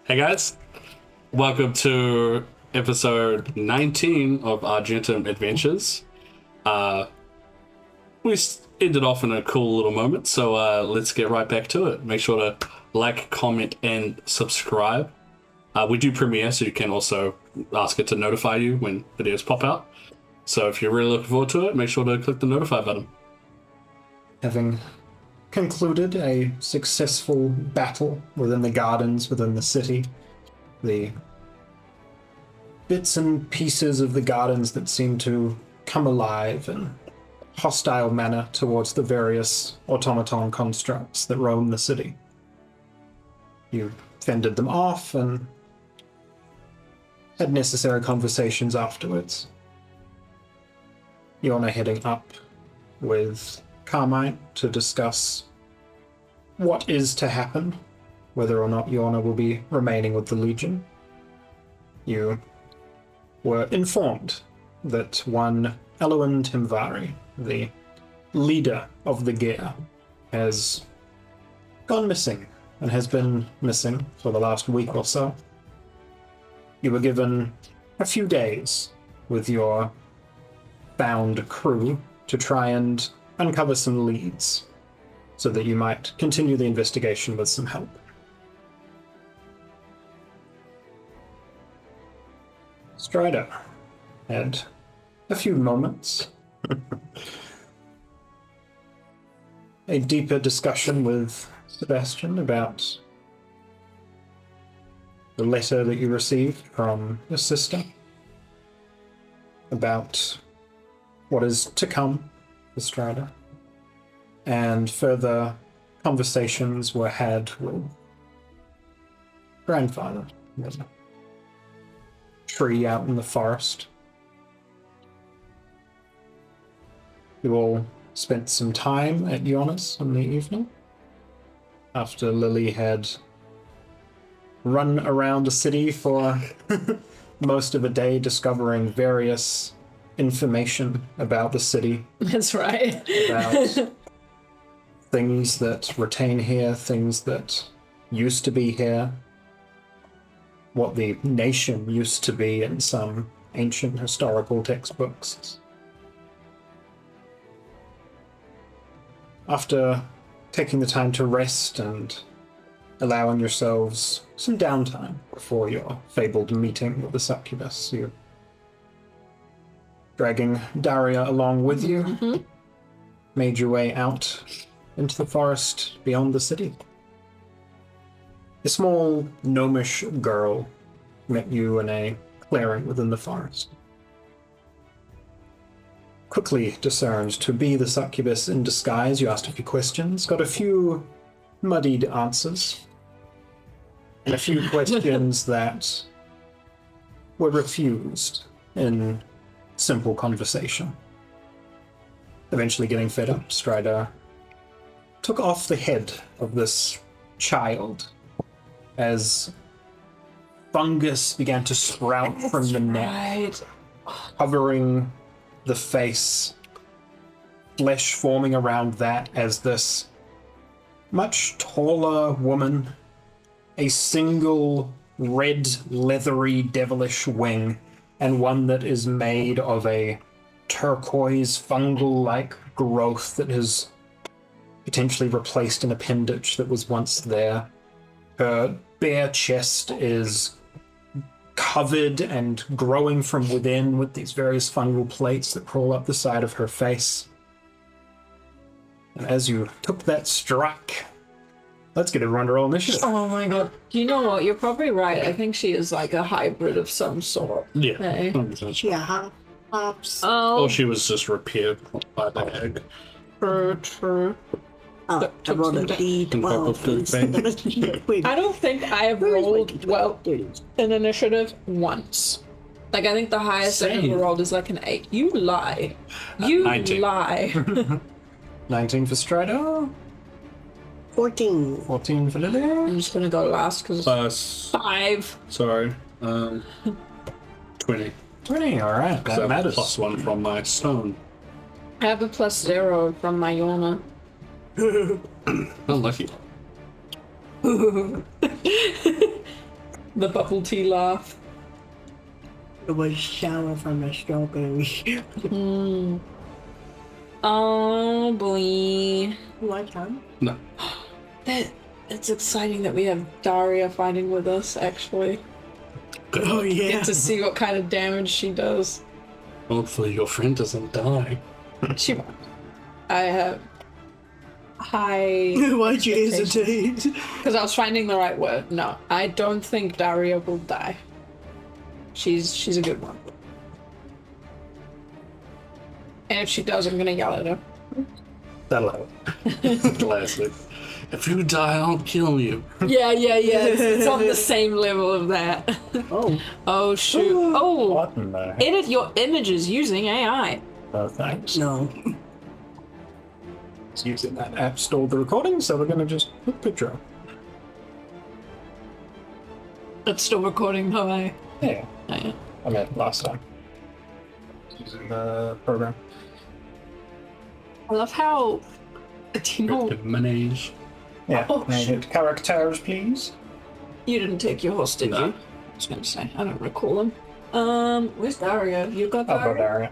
Hey guys, welcome to episode 19 of Argentum Adventures. We ended off in a cool little moment, so let's get right back to it. Make sure to like, comment, and subscribe. We do premiere, so you can also ask it to notify you when videos pop out. So if you're really looking forward to it, make sure to click the notify button. Having concluded a successful battle within the gardens, within the city, the bits and pieces of the gardens that seem to come alive in hostile manner towards the various automaton constructs that roam the city. You fended them off and had necessary conversations afterwards. Yorna heading up with Carmine to discuss what is to happen, whether or not Yorna will be remaining with the Legion. You were informed that one Elowen Timvari, the leader of the Gear, has gone missing and has been missing for the last week or so. You were given a few days with your bound crew to try and uncover some leads so that you might continue the investigation with some help. Strider had a few moments. A deeper discussion with Sebastian about the letter that you received from your sister, about what is to come for Strider, and further conversations were had with grandfather, the tree out in the forest. You all spent some time at Yorna's in the evening, after Lily had run around the city for most of a day discovering various information about the city. That's right. About things that retain here, things that used to be here, what the nation used to be in some ancient historical textbooks. After taking the time to rest and allowing yourselves some downtime before your fabled meeting with the succubus, you dragging Daria along with you, made your way out into the forest beyond the city. A small gnomish girl met you in a clearing within the forest. Quickly discerned to be the succubus in disguise, you asked a few questions, got a few muddied answers, and a few questions that were refused in simple conversation. Eventually getting fed up, Strider took off the head of this child as fungus began to sprout from the neck, covering the face, flesh forming around that as this much taller woman, a single red, leathery, devilish wing, and one that is made of a turquoise fungal-like growth that has potentially replaced an appendage that was once there. Her bare chest is covered and growing from within with these various fungal plates that crawl up the side of her face. And as you took that strike, let's get everyone to roll initiative. Oh my god. You know what? You're probably right. I think she is like a hybrid of some sort. Yeah. Hey? 100%. Yeah. Or she was just repaired by the egg. True. I rolled a D12. I don't think I have rolled well in initiative once. Like, I think the highest I Same. ever rolled is like an 8. You lie. You 19. lie. 19 for Strider, 14. 14 for Lily. I'm just gonna go last because Plus, 5. sorry, 20. 20, alright, So I that have matters. plus 1 from my stone. I have a +0 from my Yorna. Unlucky. The bubble tea laugh. It was shower from the strawberry. Oh boy. What time? No. It's exciting that we have Daria fighting with us, actually. Oh yeah. Get to see what kind of damage she does. Hopefully your friend doesn't die. She won't. I have high... Why'd you hesitate? Because I was finding the right word. No, I don't think Daria will die. She's a good one. And if she does, I'm gonna yell at her. That'll help. Classic. If you die, I'll kill you. Yeah. It's on the same level of that. Oh, Oh shoot. Oh, what in the heck? edit your images using AI. Oh, thanks. No. It's using that app stored the recording, so we're gonna just put a picture up. It's still recording, though. Yeah, I I mean, last time. Using the program. love how. Do you know Mayonnaise. Yeah, Oh, may I shoot. hit characters, please? you didn't take your horse, did No. you? I was gonna say I don't recall him. Where's Daria? You got I'll go Daria? Daria.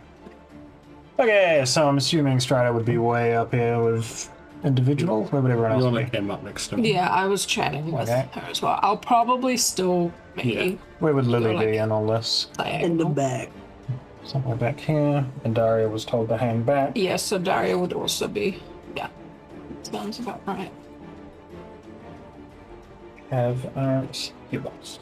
Okay, so I'm assuming Strider would be way up here with individual. Where would everyone else Yorna be? came up next to me. Yeah, I was chatting with Okay. her as well. I'll probably still maybe Yeah. Where would Lily Go, like- be in all this? In the diagonal. back. Somewhere back here. And Daria was told to hang back. Yeah, so Daria would also be. Yeah, sounds about right. Have Cubans.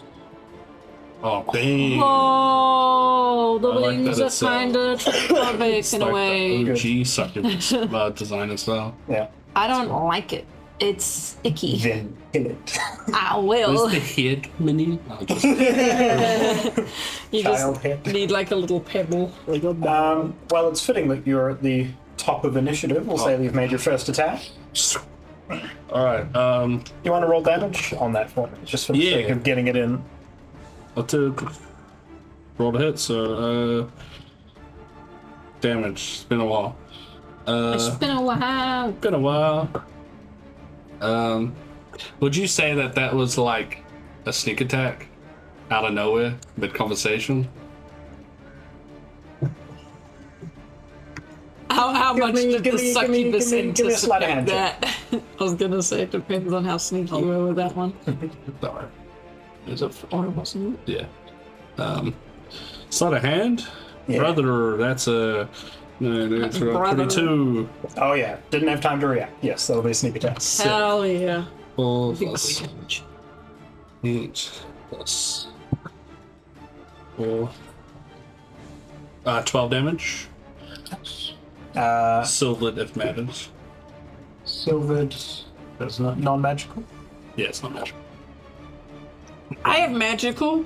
Oh, dang. Oh, the I like wings that are it's, kind of traumatic It's in a like way. the OG succubus design as well. Yeah. I don't like it. It's icky. Then kill it. I will. Where's the head mini? Oh, just- You Child just hit. need like a little pebble. Like a Well, it's fitting that you're at the top of initiative. We'll say that you've made your first attack. Alright, You want to roll damage on that for me, just for the Yeah. sake of getting it in. I'll take roll a hit, so damage. It's been a while. It's been a while. Been a while. Would you say that that was like a sneak attack out of nowhere, mid conversation? How much me- did give the me- succubus give me a sleight of anticipate hand that? I was gonna say it depends on how sneaky you were with that one. Sorry. Is it? Or wasn't it? Yeah. Sleight of hand, Yeah. brother. That's a. That's a Brother. 32. Oh yeah, didn't have time to react. Yes, that'll be a sneak attack. Hell yeah. 4 Big plus damage. 8 plus 4. 12 damage. Silvered if matters. Silvered. That's not non-magical. Yeah, it's not magic. I have magical.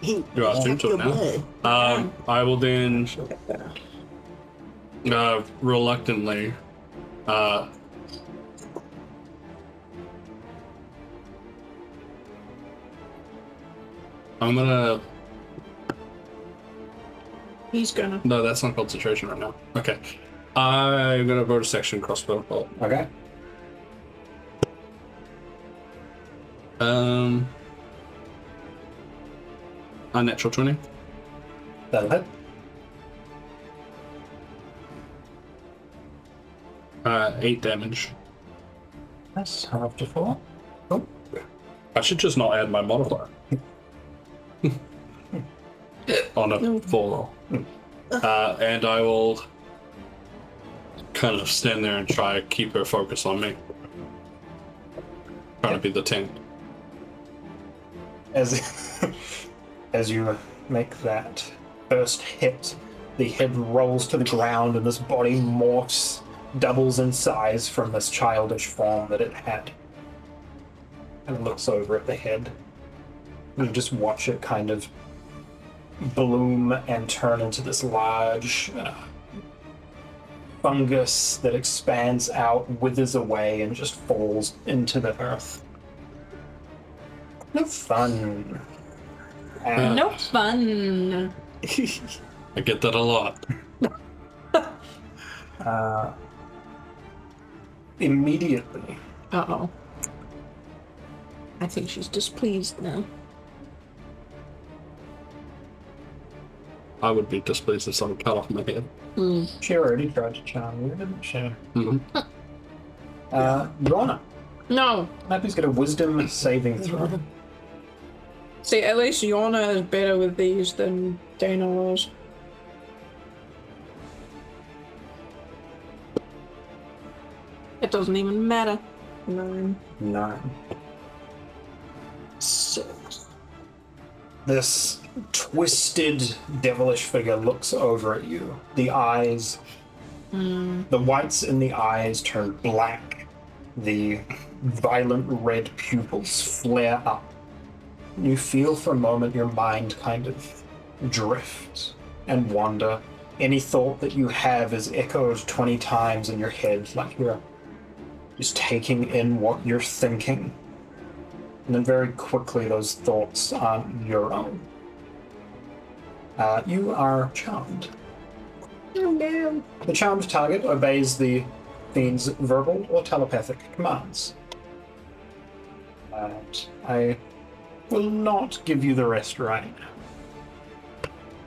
You're asking to it now. I will then reluctantly I'm gonna He's gonna. no, that's not concentration right now. Okay. I'm gonna go to section crossbow bolt. Okay. Unnatural 20. That'll hit. 8 damage. That's half to 4. I should just not add my modifier. On a 4 roll. And I will kind of stand there and try to keep her focused on me. Trying to be the tank. As you make that first hit, the head rolls to the ground and this body morphs, doubles in size from this childish form that it had. And looks over at the head. You just watch it kind of bloom and turn into this large fungus that expands out, withers away, and just falls into the earth. No fun. And No fun. I get that a lot. immediately, Uh oh. I think she's displeased now. I would be displeased if someone cut off my head. She already tried to charm you, didn't she? Mm-hmm. Yorna. No. Mappy's got a wisdom saving throw. See, at least Yorna is better with these than Dana was. It doesn't even matter. 9. 9. 6. This twisted, devilish figure looks over at you. The eyes, the whites in the eyes turn black. The violent red pupils flare up. You feel for a moment your mind kind of drift and wander. Any thought that you have is echoed 20 times in your head, like you're just taking in what you're thinking. And then very quickly those thoughts aren't your own. You are charmed. Oh, no. The charmed target obeys the fiend's verbal or telepathic commands. And I will not give you the rest right now.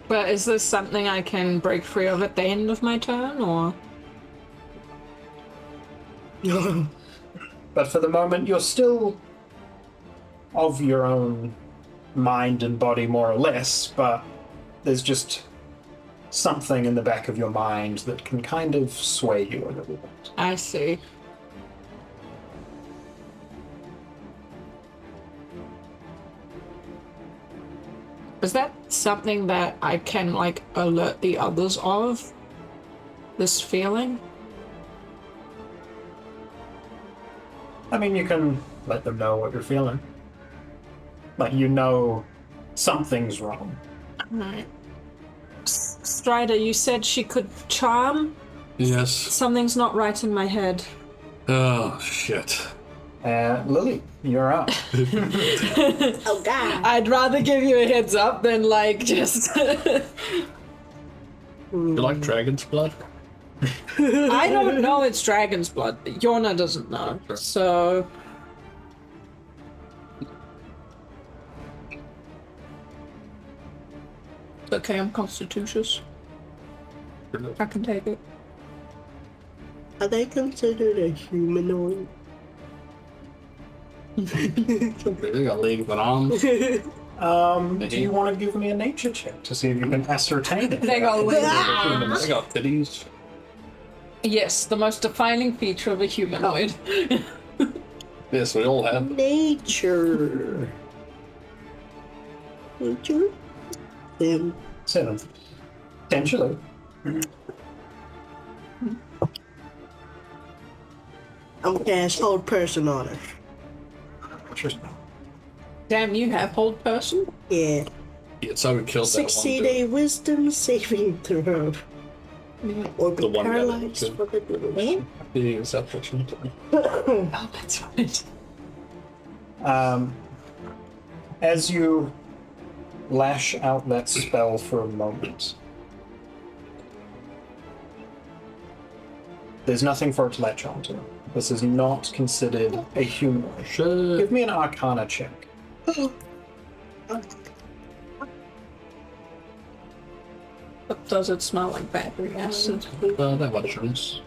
But is this something I can break free of at the end of my turn, or? But for the moment, you're still of your own mind and body, more or less, but there's just something in the back of your mind that can kind of sway you a little bit. I see. Is that something that I can, like, alert the others of? This feeling? I mean, you can let them know what you're feeling. Like, you know something's wrong. Alright. Strider, you said she could charm? Yes. Something's not right in my head. Oh, shit. Lily, you're up. Oh God. I'd rather give you a heads up than, like, just... You like dragon's blood? I don't know it's dragon's blood, but Yorna doesn't know, so... Okay, I'm constitutious. I can take it. Are they considered a humanoid? They got legs and arms. Do you want to give me a nature check to see if you can ascertain it? They got legs. They got titties. Yes, the most defining feature of a humanoid. Yes, we all have. Nature. Nature? Them. 7. Potentially. I'm cast hold person on her. Interesting. Damn, you have hold person? Yeah. Yeah, so we killed that one. Succeed dude. a wisdom saving throw. Or be The one guy that paralyzed was for the duration. Yeah, it's unfortunate. Oh, that's right. As you lash out that spell for a moment, there's nothing for it to latch onto. This is not considered a humanoid. Shit. Give me an Arcana check. Does it smell like battery acid? That mushrooms.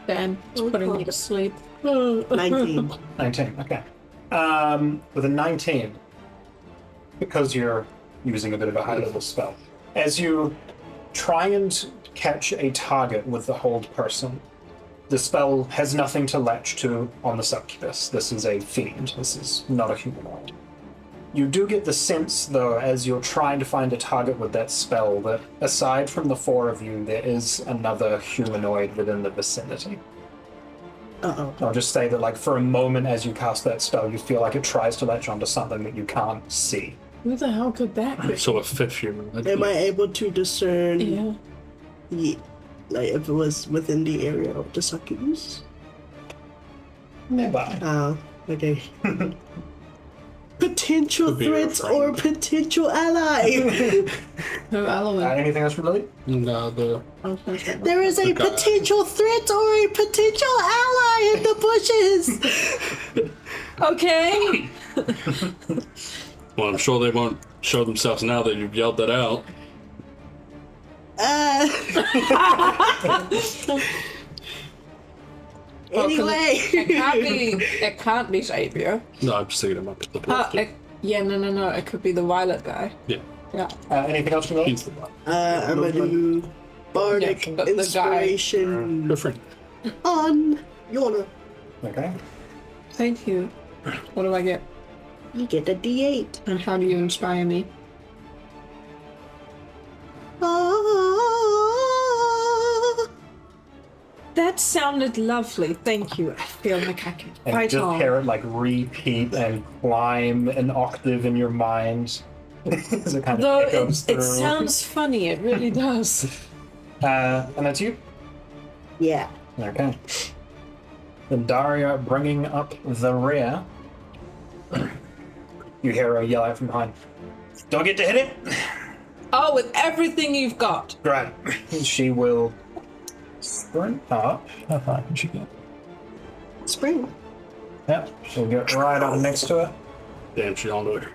Damn, it's putting me to sleep. 19. 19, okay. With a 19, because you're using a bit of a high-level spell, as you try and catch a target with the hold person, the spell has nothing to latch to on the succubus. This is a fiend. This is not a humanoid. You do get the sense, though, as you're trying to find a target with that spell, that aside from the 4 of you, there is another humanoid within the vicinity. Uh-oh. I'll just say that, like, for a moment as you cast that spell, you feel like it tries to latch onto something that you can't see. Who the hell could that be? So a fifth human. Am I able to discern Yeah. like if it was within the area of the succubus? Nearby. Oh, okay. Potential Could be your threats friend. or potential ally. No, Elowen. Anything else from Lily? No, the There is a Okay. potential threat or a potential ally in the bushes. Okay. Well, I'm sure they won't show themselves now that you've yelled that out. Anyway. It can't be Xavier. No, I'm just thinking it might be the dwarf. No. It could be the violet guy. Yeah. Yeah. Anything else from He's the one. I'm gonna do bardic Yeah, the inspiration Good friend. on Yorna. Okay. Thank you. What do I get? You get a D8. And how do you inspire me? Ah. That sounded lovely. Thank you. I feel like I can And fight just on. hear it like repeat and climb an octave in your mind. As it kind Though of echoes it through. sounds funny, it really does. And that's you? Yeah. Okay. Then Daria bringing up the rear. You hear her yell out from behind. Do I get to hit it? Oh, with everything you've got. Great. She will sprint up. How far can she get? Spring. Yep. She'll get right up next to her Damn, she's onto it.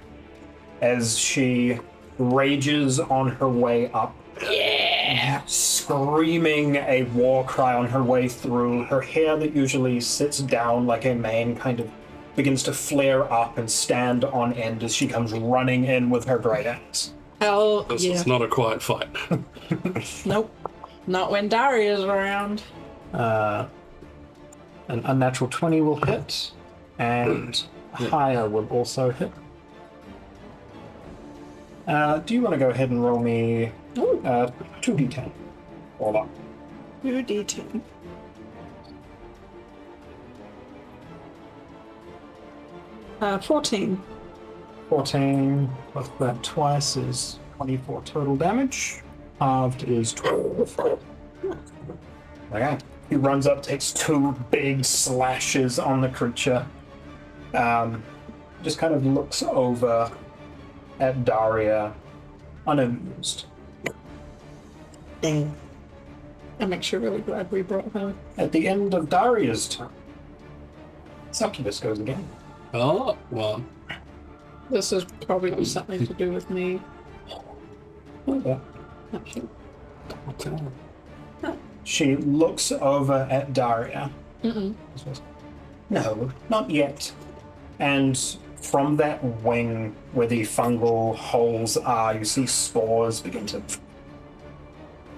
as she rages on her way up. Yeah! Screaming a war cry on her way through. Her hair that usually sits down like a mane kind of begins to flare up and stand on end as she comes running in with her great axe. Hell This yeah. is not a quiet fight. Nope. Not when Daria's around. An unnatural 20 will hit, and higher will also hit. Do you want to go ahead and roll me 2d10? Roll up. 2d10. Uh, 14. 14 plus that twice is 24 total damage. Halved is 12. Okay. He runs up, takes 2 big slashes on the creature. Just kind of looks over at Daria, unamused. Dang. I'm actually really glad we brought her. At the end of Daria's turn, Succubus goes again. Oh, well. This is probably something to do with me. Yeah. Actually. She looks over at Daria. Mm-mm. No, not yet. And from that wing where the fungal holes are, you see spores begin to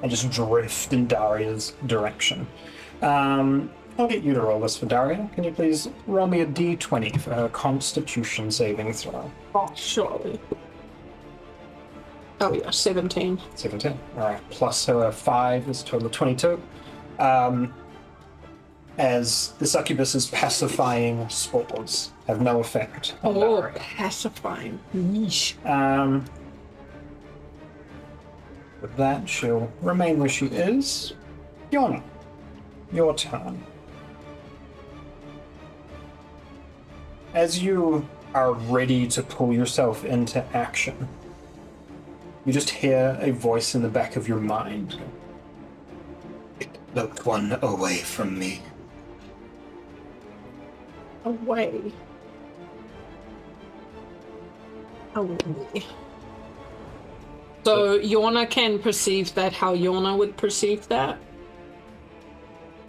and just drift in Daria's direction. I'll get you to roll this for Daria. Can you please roll me a d20 for her Constitution saving throw? Oh, surely. Oh yeah, 17. 17. Alright, plus her 5 is a total of 22. As the succubus's pacifying spores have no effect on Oh, Daria. pacifying. Niche. With that, she'll remain where she is. Yorna, your turn. As you are ready to pull yourself into action, you just hear a voice in the back of your mind. Look one away from me. Away. Away. So Yorna can perceive that how Yorna would perceive that?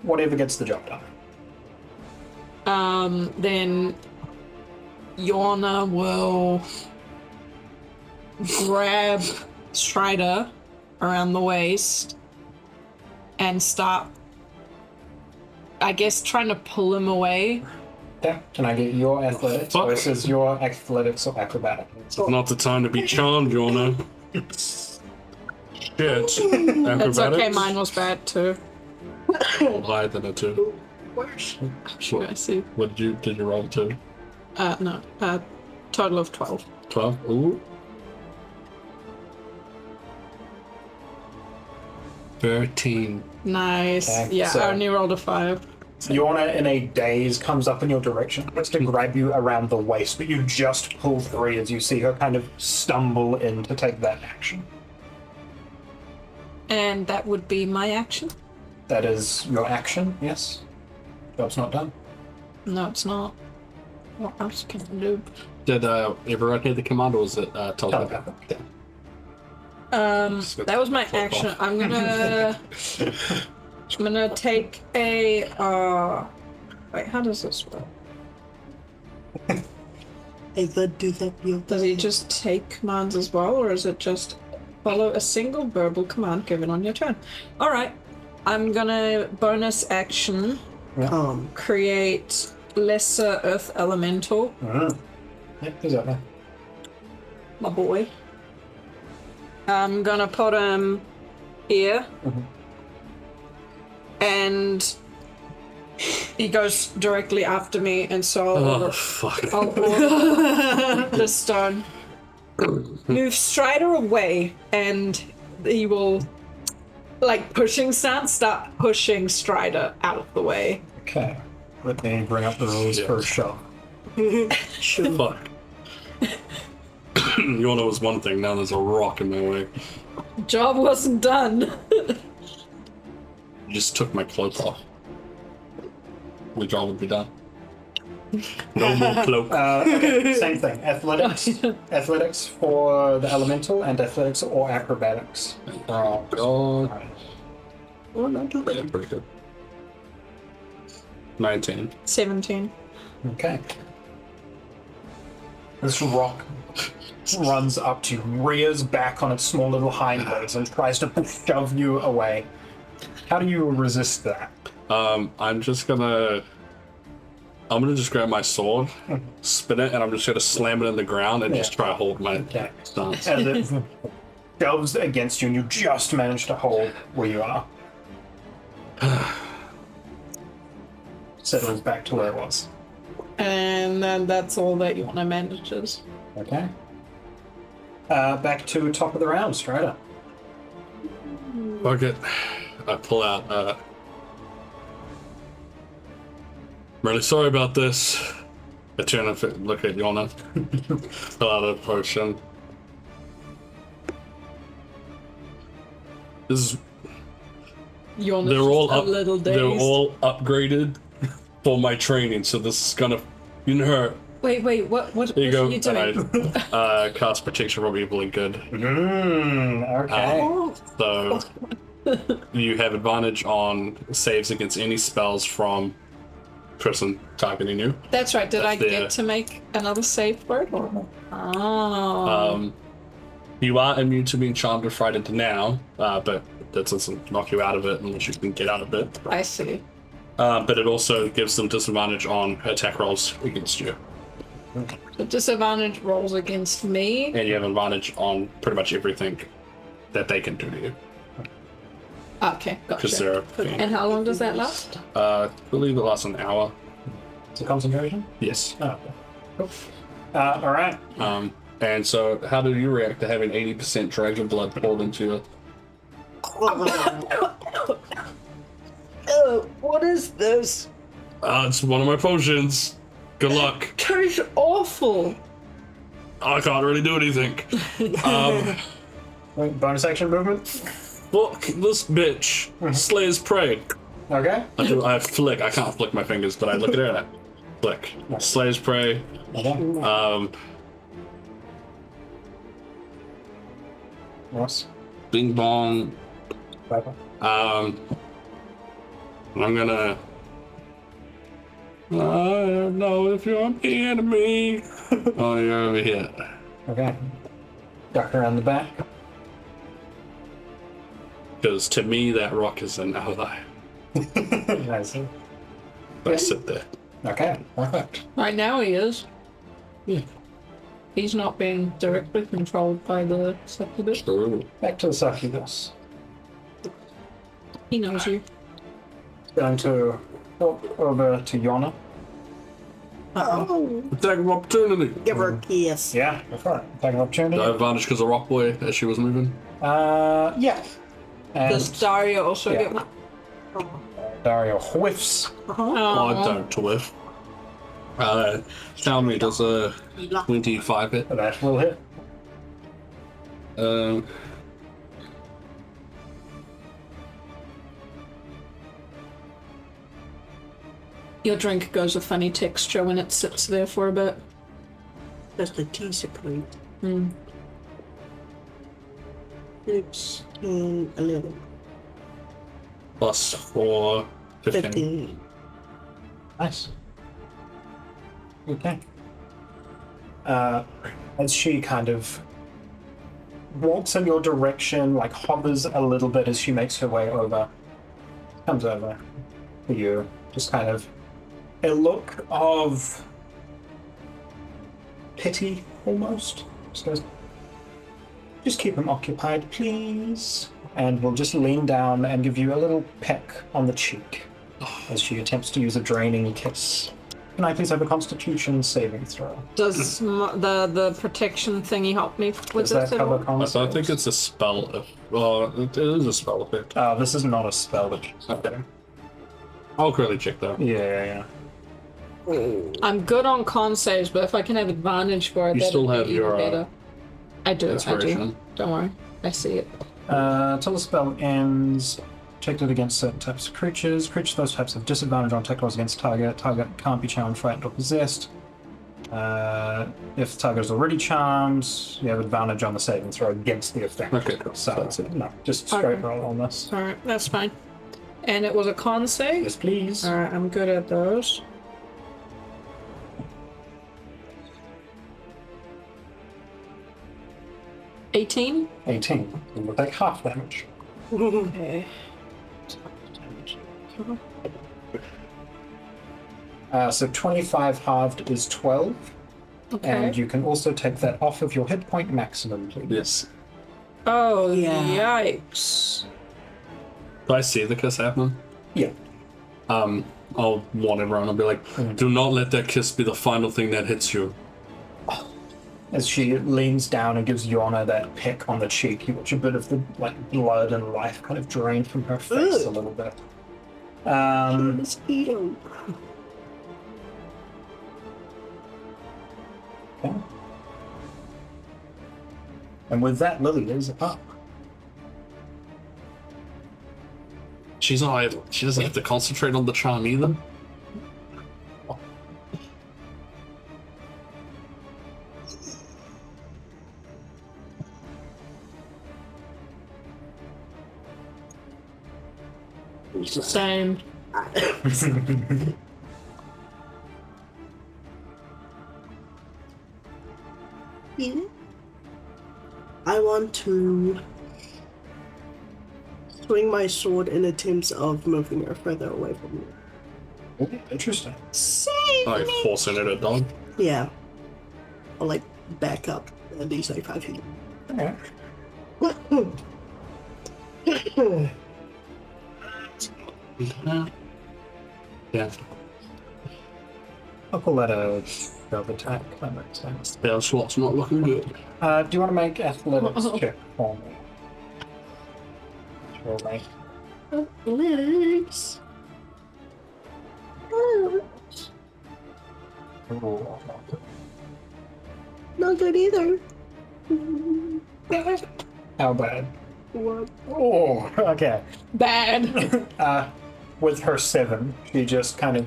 Whatever gets the job done. Then Yorna will grab Strider around the waist and start, I guess, trying to pull him away. Okay, can I get your athletics Fuck. versus your athletics or acrobatics? It's not the time to be charmed, Yorna. Shit. That's Acrobatics? okay, mine was bad too. Higher than a 2. Should I see? What did you roll a 2? No. Total of 12. 12? Ooh. 13. Nice. Okay, Yeah, so- I only rolled a 5. Yorna, in a daze, comes up in your direction, wants to grab you around the waist, but you just pull free as you see her kind of stumble in to take that action. And that would be my action? That is your action, yes? Job's not done. No, it's not. What else can I do? Did everyone hear the command, or was it Telepathic. telepathic? That was my action. I'm gonna take a wait, how does this work? Is that do that you Does he just take commands as well, or is it just follow a single verbal command given on your turn? Alright. I'm gonna bonus action create lesser earth elemental. Yeah, exactly. My boy. I'm gonna put him here. And he goes directly after me, and so Oh, fuck. I'll order the stone. Move Strider away, and he will, like pushing stance, start pushing Strider out of the way. Okay. Let me bring up the rules for a shove. Fuck. Yorna was one thing, now there's a rock in my way. Job wasn't done. You just took my cloak off. The job would be done. No more cloak. Okay, same thing. Athletics. Athletics for the elemental, and athletics or acrobatics. Oh, God. Alright. Oh, not too bad. Pretty good. 19. 17. Okay. This rock runs up to you, rears back on its small little hind legs, and tries to shove you away. How do you resist that? I'm just gonna just grab my sword, spin it, and I'm just gonna slam it in the ground and just try to hold my stance. As it shoves against you, and you just manage to hold where you are. Settles back to where it was. And then that's all that Yorna manages. Okay. Back to top of the round, Strider. Fuck it. I pull out, I'm really sorry about this. I turn and look at Yorna. Pull out a potion. Yorna's They're all just a up. little They're dazed. all upgraded for my training, so this is gonna, Wait, what There you are go. you doing? And I cast protection from evil and good. Okay. So you have advantage on saves against any spells from person targeting you. That's right. Did I That's get to make another save word? Or? Oh. You are immune to being charmed or frightened now, but that doesn't knock you out of it unless you can get out of it. I see. But it also gives them disadvantage on attack rolls against you. The disadvantage rolls against me. And you have advantage on pretty much everything that they can do to you. Okay, Because gotcha. they're a fiend. And how long does that last? I believe it lasts an hour. It's a concentration? Yes. Oh, okay. Cool. Alright. And so how do you react to having 80% dragon blood poured into you? What is this? It's one of my potions. Good luck. Tastes awful. I can't really do anything. Wait, bonus action movement? Fuck this bitch. Slayer's prey. Okay. I flick. I can't flick my fingers, but I look at it and I flick. Slayer's prey. Okay. Ross. Bing bong. Piper. I'm gonna. I don't know if you're the enemy. Oh, you're over here. Okay. Duck around the back. Because to me, that rock is an ally. Nice. I sit there. Okay, perfect. Right now he is. Yeah. He's not being directly controlled by the succubus. Back to the succubus. He knows you. Going to walk over to Yorna. Oh, Attack of opportunity. give her a kiss. Yeah, go for it. Take an Do I opportunity. have advantage because of Rock Boy as she was moving? Yeah. And Does Daria also yeah. get one? Dario whiffs. Oh, I don't whiff. Tell me, does a 25 hit? That will hit. Your drink goes a funny texture when it sits there for a bit. That's the tea supply. 16, 11, Plus 4, 15. 15. Nice. Okay. As she kind of walks in your direction, like hovers a little bit as she makes her way over, comes over to you, just kind of a look of pity almost. Just goes, just keep him occupied, please. And we'll just lean down and give you a little peck on the cheek as she attempts to use a draining kiss. Can I please have a Constitution saving throw? Does the protection thingy help me with Does this that at cover all? con So I think saves? it's a spell. Well, it is a spell effect. This is not a spell. Okay. I'll quickly check that. Yeah. I'm good on con saves, but if I can have advantage for it, You that'd still be have even your, better. I do. inspiration. Don't worry. I see it. Till the spell ends, protected against certain types of creatures. Creatures of those types have disadvantage on attack rolls against target. Target can't be charmed, frightened, or possessed. If the target is already charmed, you have advantage on the saving throw against the effect. Okay, cool. So That's it. no, just straight Okay. roll on this. Alright, that's fine. And it was a con save? Yes, please. Alright, I'm good at those. $18? 18. You will take half damage. Okay. So 25 halved is 12. Okay. And you can also take that off of your hit point maximum, please. Yes. Oh, Yeah. yikes. Do I see the kiss happen? Yeah. I'll warn everyone. I'll be like, do not let that kiss be the final thing that hits you. As she leans down and gives Yorna that peck on the cheek, you watch a bit of the blood and life kind of drain from her face a little bit. Mosquito. Okay. And with that, Lily is up. She's not. She doesn't have to concentrate on the charm either. It's the same. Yeah. I want to swing my sword in attempts of moving her further away from me. Okay, interesting. Like forcing it a dog. Yeah. Or like back up at least like 5 feet. Okay. Yeah. I'll call that a shove attack. That makes sense. Spell slot's not looking good. Do you want to make athletics check for me? Sure, mate. Legs. Not good either. How bad? What? Oh, okay. Bad. With her 7, she just kind of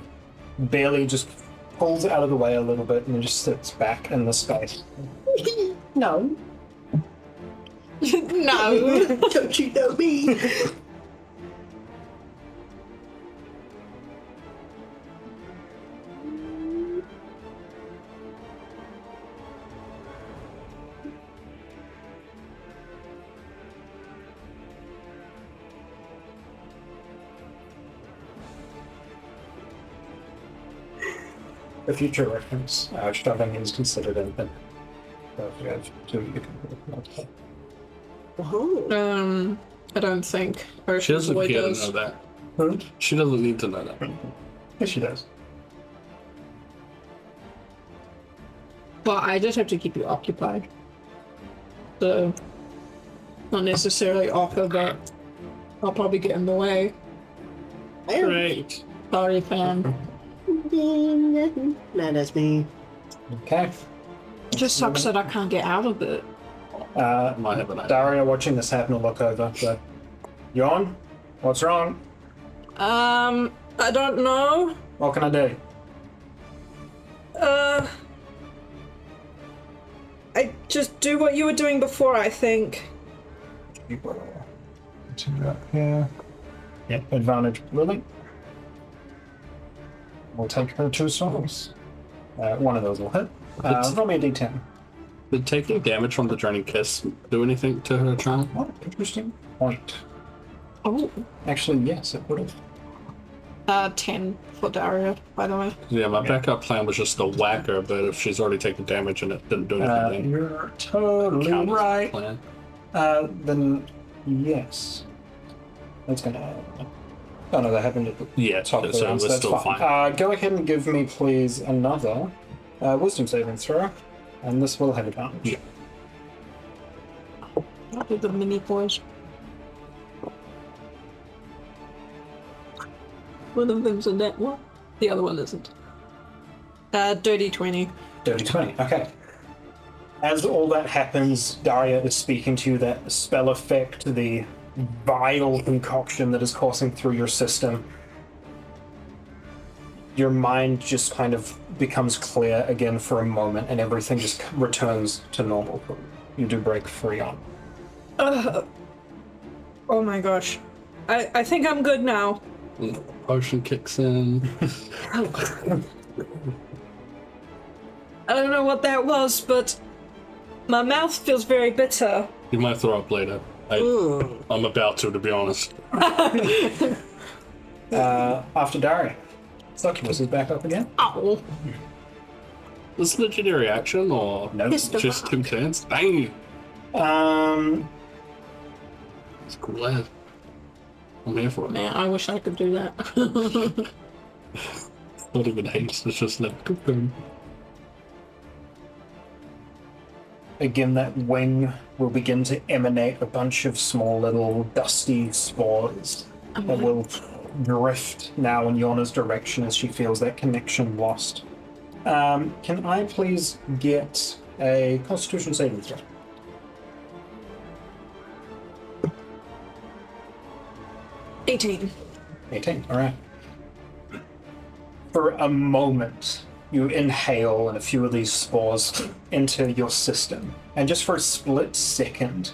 barely just pulls out of the way a little bit and then just sits back in the space. No. No. Don't you know me? For future reference, shoving is considered infant. So if you have two, you can. Oh. I don't think. Or She doesn't boy care to does. know that. Hmm? She doesn't need to know that. Yes, she does. Well, I just have to keep you occupied. So, not necessarily offer, but I'll probably get in the way. Great. Sorry, fam. Nah, that's me. Okay. It just sucks that I can't get out of it. Might have an idea. Daria, watching this happen, will look over. Yawn? What's wrong? I don't know. What can I do? I just do what you were doing before, I think. You will continue up here. Yep, advantage Lily. We'll take her 2 songs. One of those will hit. Roll me a d10. Did taking damage from the draining kiss do anything to her charm? What interesting point. Oh. Actually, yes, it would have. 10 for Daria, by the way. Yeah, my backup plan was just to whack her, but if she's already taken damage and it didn't do anything, then You're totally count as a right. plan. Then yes. That's gonna. Oh no, that happened at the Yeah, top of the so round, we're so that's still fine. fine. Go ahead and give me, please, another wisdom saving throw, and this will have advantage. Yeah. I'll do the mini boys. One of them's a net one. The other one isn't. Dirty 20. Dirty 20, okay. As all that happens, Daria is speaking to you, that spell effect, the vile concoction that is coursing through your system. Your mind just kind of becomes clear again for a moment, and everything just returns to normal. You do break free on. Oh my gosh. I think I'm good now. Potion kicks in. I don't know what that was, but my mouth feels very bitter. You might throw up later. I'm about to be honest. After Daria, Succubus is back up again. Ow. Is this legendary action or No. just 2 turns? Dang! It's cool lad. I'm here for it. Man, I wish I could do that. Not even haste, it's just like boom. Again, that wing will begin to emanate a bunch of small little dusty spores that will drift now in Yorna's direction as she feels that connection lost. Can I please get a Constitution saving throw? 18. 18, alright. For a moment, you inhale and a few of these spores into your system. And just for a split second,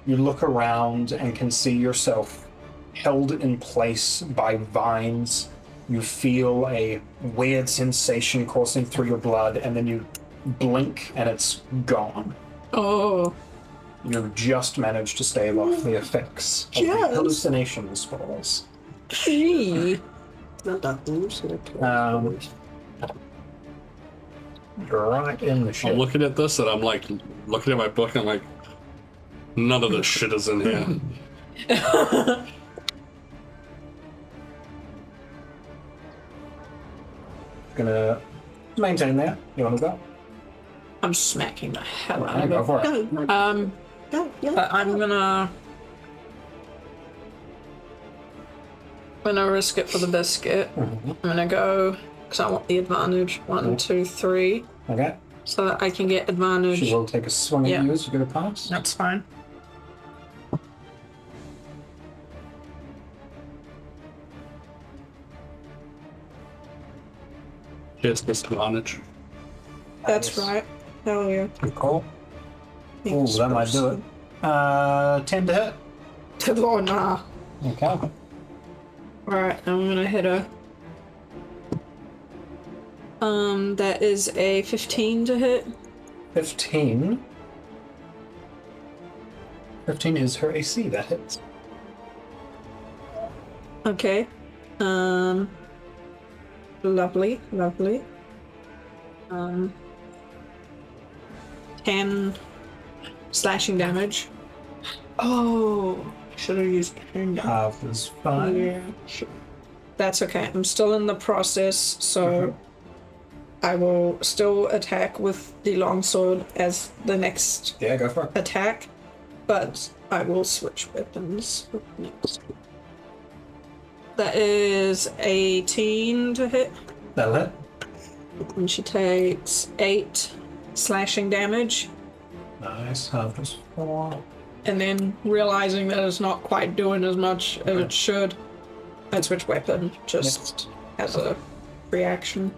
you look around and can see yourself held in place by vines. You feel a weird sensation coursing through your blood, and then you blink and it's gone. Oh. You've just managed to stave off the effects of the Yes. hallucination spores. Gee. Not that hallucinatory. You're right in the shit. I'm looking at this and I'm like, looking at my book and I'm like, none of this shit is in here. Gonna maintain there. You want to go? I'm smacking the hell out Yeah, of go it. for it. Go, go, yeah. But I'm gonna risk it for the biscuit. I'm gonna go because I want the advantage. 1, 2, 3, Okay. so that I can get advantage. She will take a swing Yeah. at you as you get a pass. That's fine. Here's disadvantage. That's Nice. right. Hell yeah. Good call. Oh, Thanks, that might do it. 10 to hit. person. Oh, nah. Okay. Alright, I'm gonna hit her. That is a 15 to hit. 15. 15 is her AC. That hits. Okay. Lovely, lovely. 10 slashing damage. Oh, should have used turn down. Half is fine. Yeah. That's okay. I'm still in the process, so I will still attack with the longsword as the next Yeah, go for it. attack, but I will switch weapons next. That is 18 to hit, That'll hit. and she takes 8 slashing damage. Nice. Half is 4. And then realizing that it's not quite doing as much as it should, I switch weapon just as a reaction.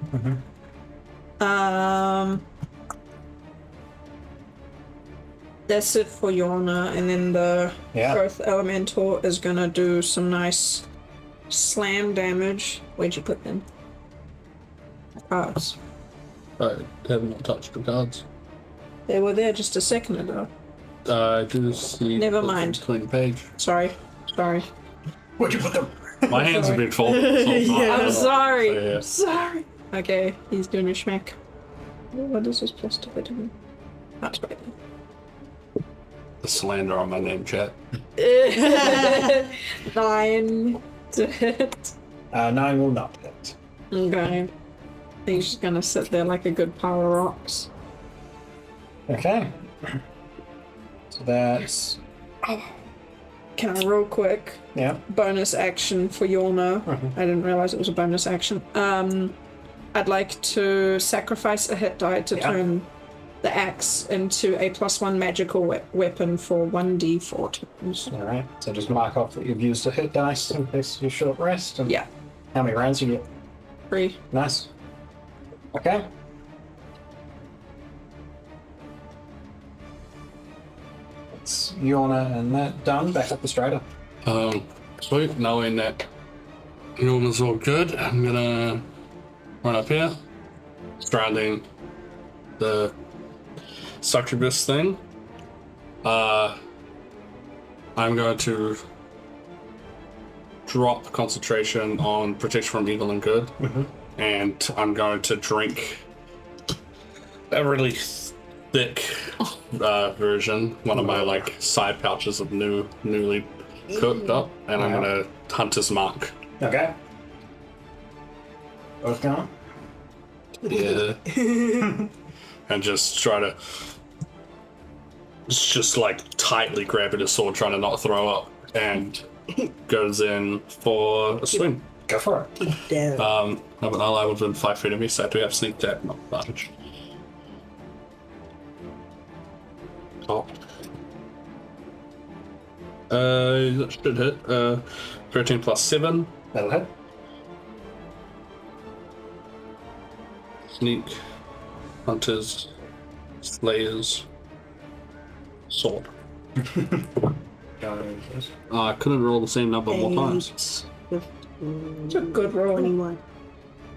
That's it for Yorna, and then the Earth Elemental is gonna do some nice slam damage. Where'd you put them? Cards. I have not touched the cards. They were there just a second ago. I do see. Never mind. Clean page. Sorry. Where'd you put them? My hands have been full. I'm sorry. So, yeah. Sorry. Okay, he's doing a schmack. What is this plus to vitamin? That's right. The slander on my name, chat. 9 to hit. 9 will not hit. Okay. He's just gonna sit there like a good pile of rocks. Okay. So that's... Can I real quick? Yeah. Bonus action for Yorna. I didn't realize it was a bonus action. I'd like to sacrifice a hit die to turn the axe into a +1 magical weapon for 1d4 turns. Alright, so just mark off that you've used a hit dice in case you short rest. And Yeah. how many rounds you get? 3. Nice. Okay. That's Yorna and that done. Back up the Strider. Sweet. Knowing that Yorna's all good, I'm gonna run up here, surrounding the succubus thing. I'm going to drop concentration on protection from evil and good, and I'm going to drink a really thick version, one of my like side pouches of newly cooked up, and I'm gonna Hunter's Mark. Okay. Both going? Yeah. And just try to just like tightly grabbing his sword, trying to not throw up, and goes in for a swing. Go for it. Damn. I have an ally within 5 feet of me, so I do have sneak attack, not advantage. Oh. That should hit. 13 plus 7. That'll hit. Sneak. Hunters. Slayers. Sword. I couldn't roll the same number more times. It's a good roll. 21.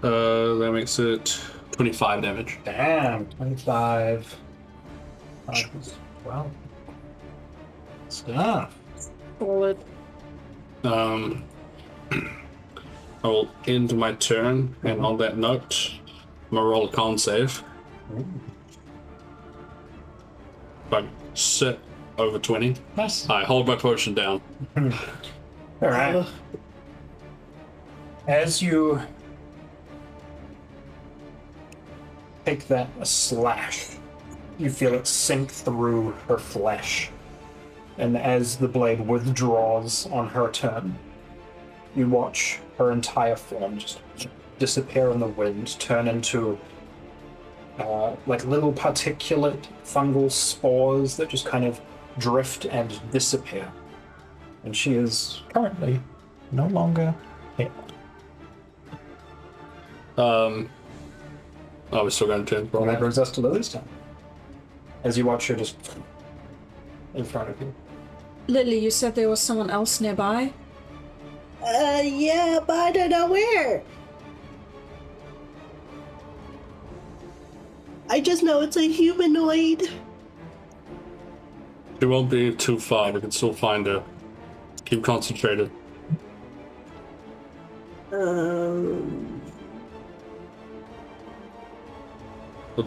That makes it 25 damage. Damn, 25. Well. Stuff. Solid. I will end my turn, and on that note, I'm gonna roll a con save. If I sit over 20, Nice. I hold my potion down. Alright. As you take that slash, you feel it sink through her flesh. And as the blade withdraws on her turn, you watch her entire form just disappear in the wind, turn into like little particulate fungal spores that just kind of drift and disappear. And she is currently no longer here. Oh, we're still going to turn. And that brings us to Lily's turn. As you watch her just in front of you. Lily, you said there was someone else nearby? Yeah, but I don't know where. I just know it's a humanoid. She won't be too far. We can still find her. Keep concentrated. I'll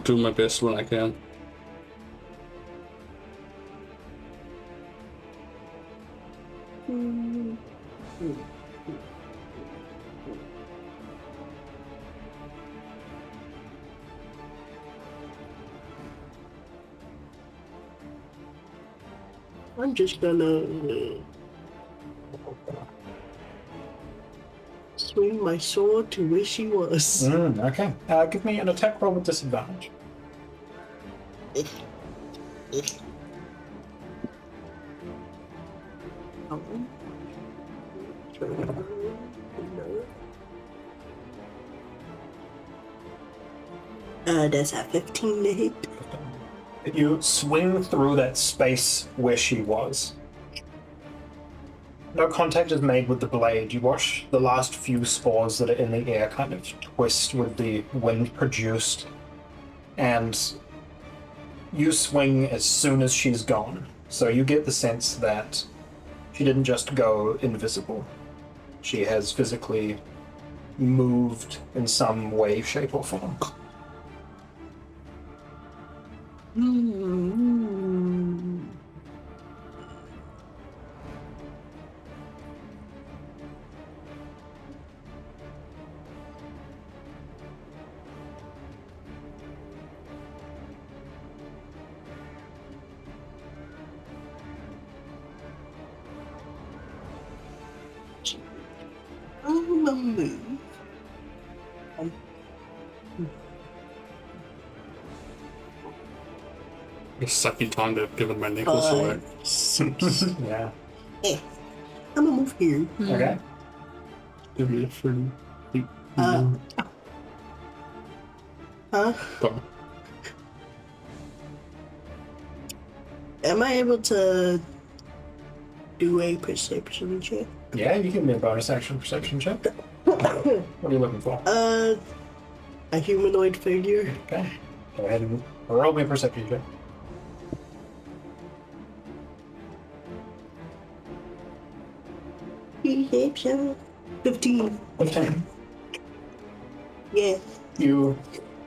do my best when I can. I'm just gonna swing my sword to where she was. Okay. Give me an attack roll with disadvantage. That's a 15 to hit. You swing through that space where she was. No contact is made with the blade. You watch the last few spores that are in the air kind of twist with the wind produced, and you swing as soon as she's gone. So you get the sense that she didn't just go invisible. She has physically moved in some way, shape, or form. Move. It's sucky time to have given my necklace away. 6. Yeah. I'm gonna move here. Okay. Give me a free. Huh? Go. Am I able to do a perception check? Yeah, you give me a bonus action perception check. What are you looking for? A humanoid figure. Okay. Go ahead and roll me a perception check. Perception. 15. Okay. Yeah. You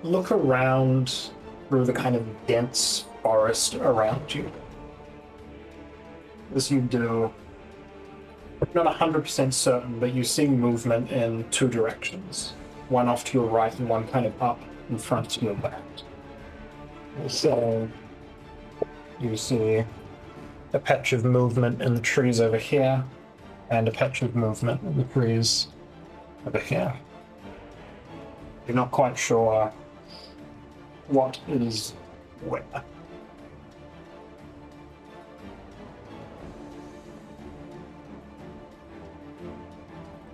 look around through the kind of dense forest around you. As you do, not 100% certain, but you see movement in two directions. One off to your right and one kind of up in front to your left. So you see a patch of movement in the trees over here, and a patch of movement in the trees over here. You're not quite sure what is where.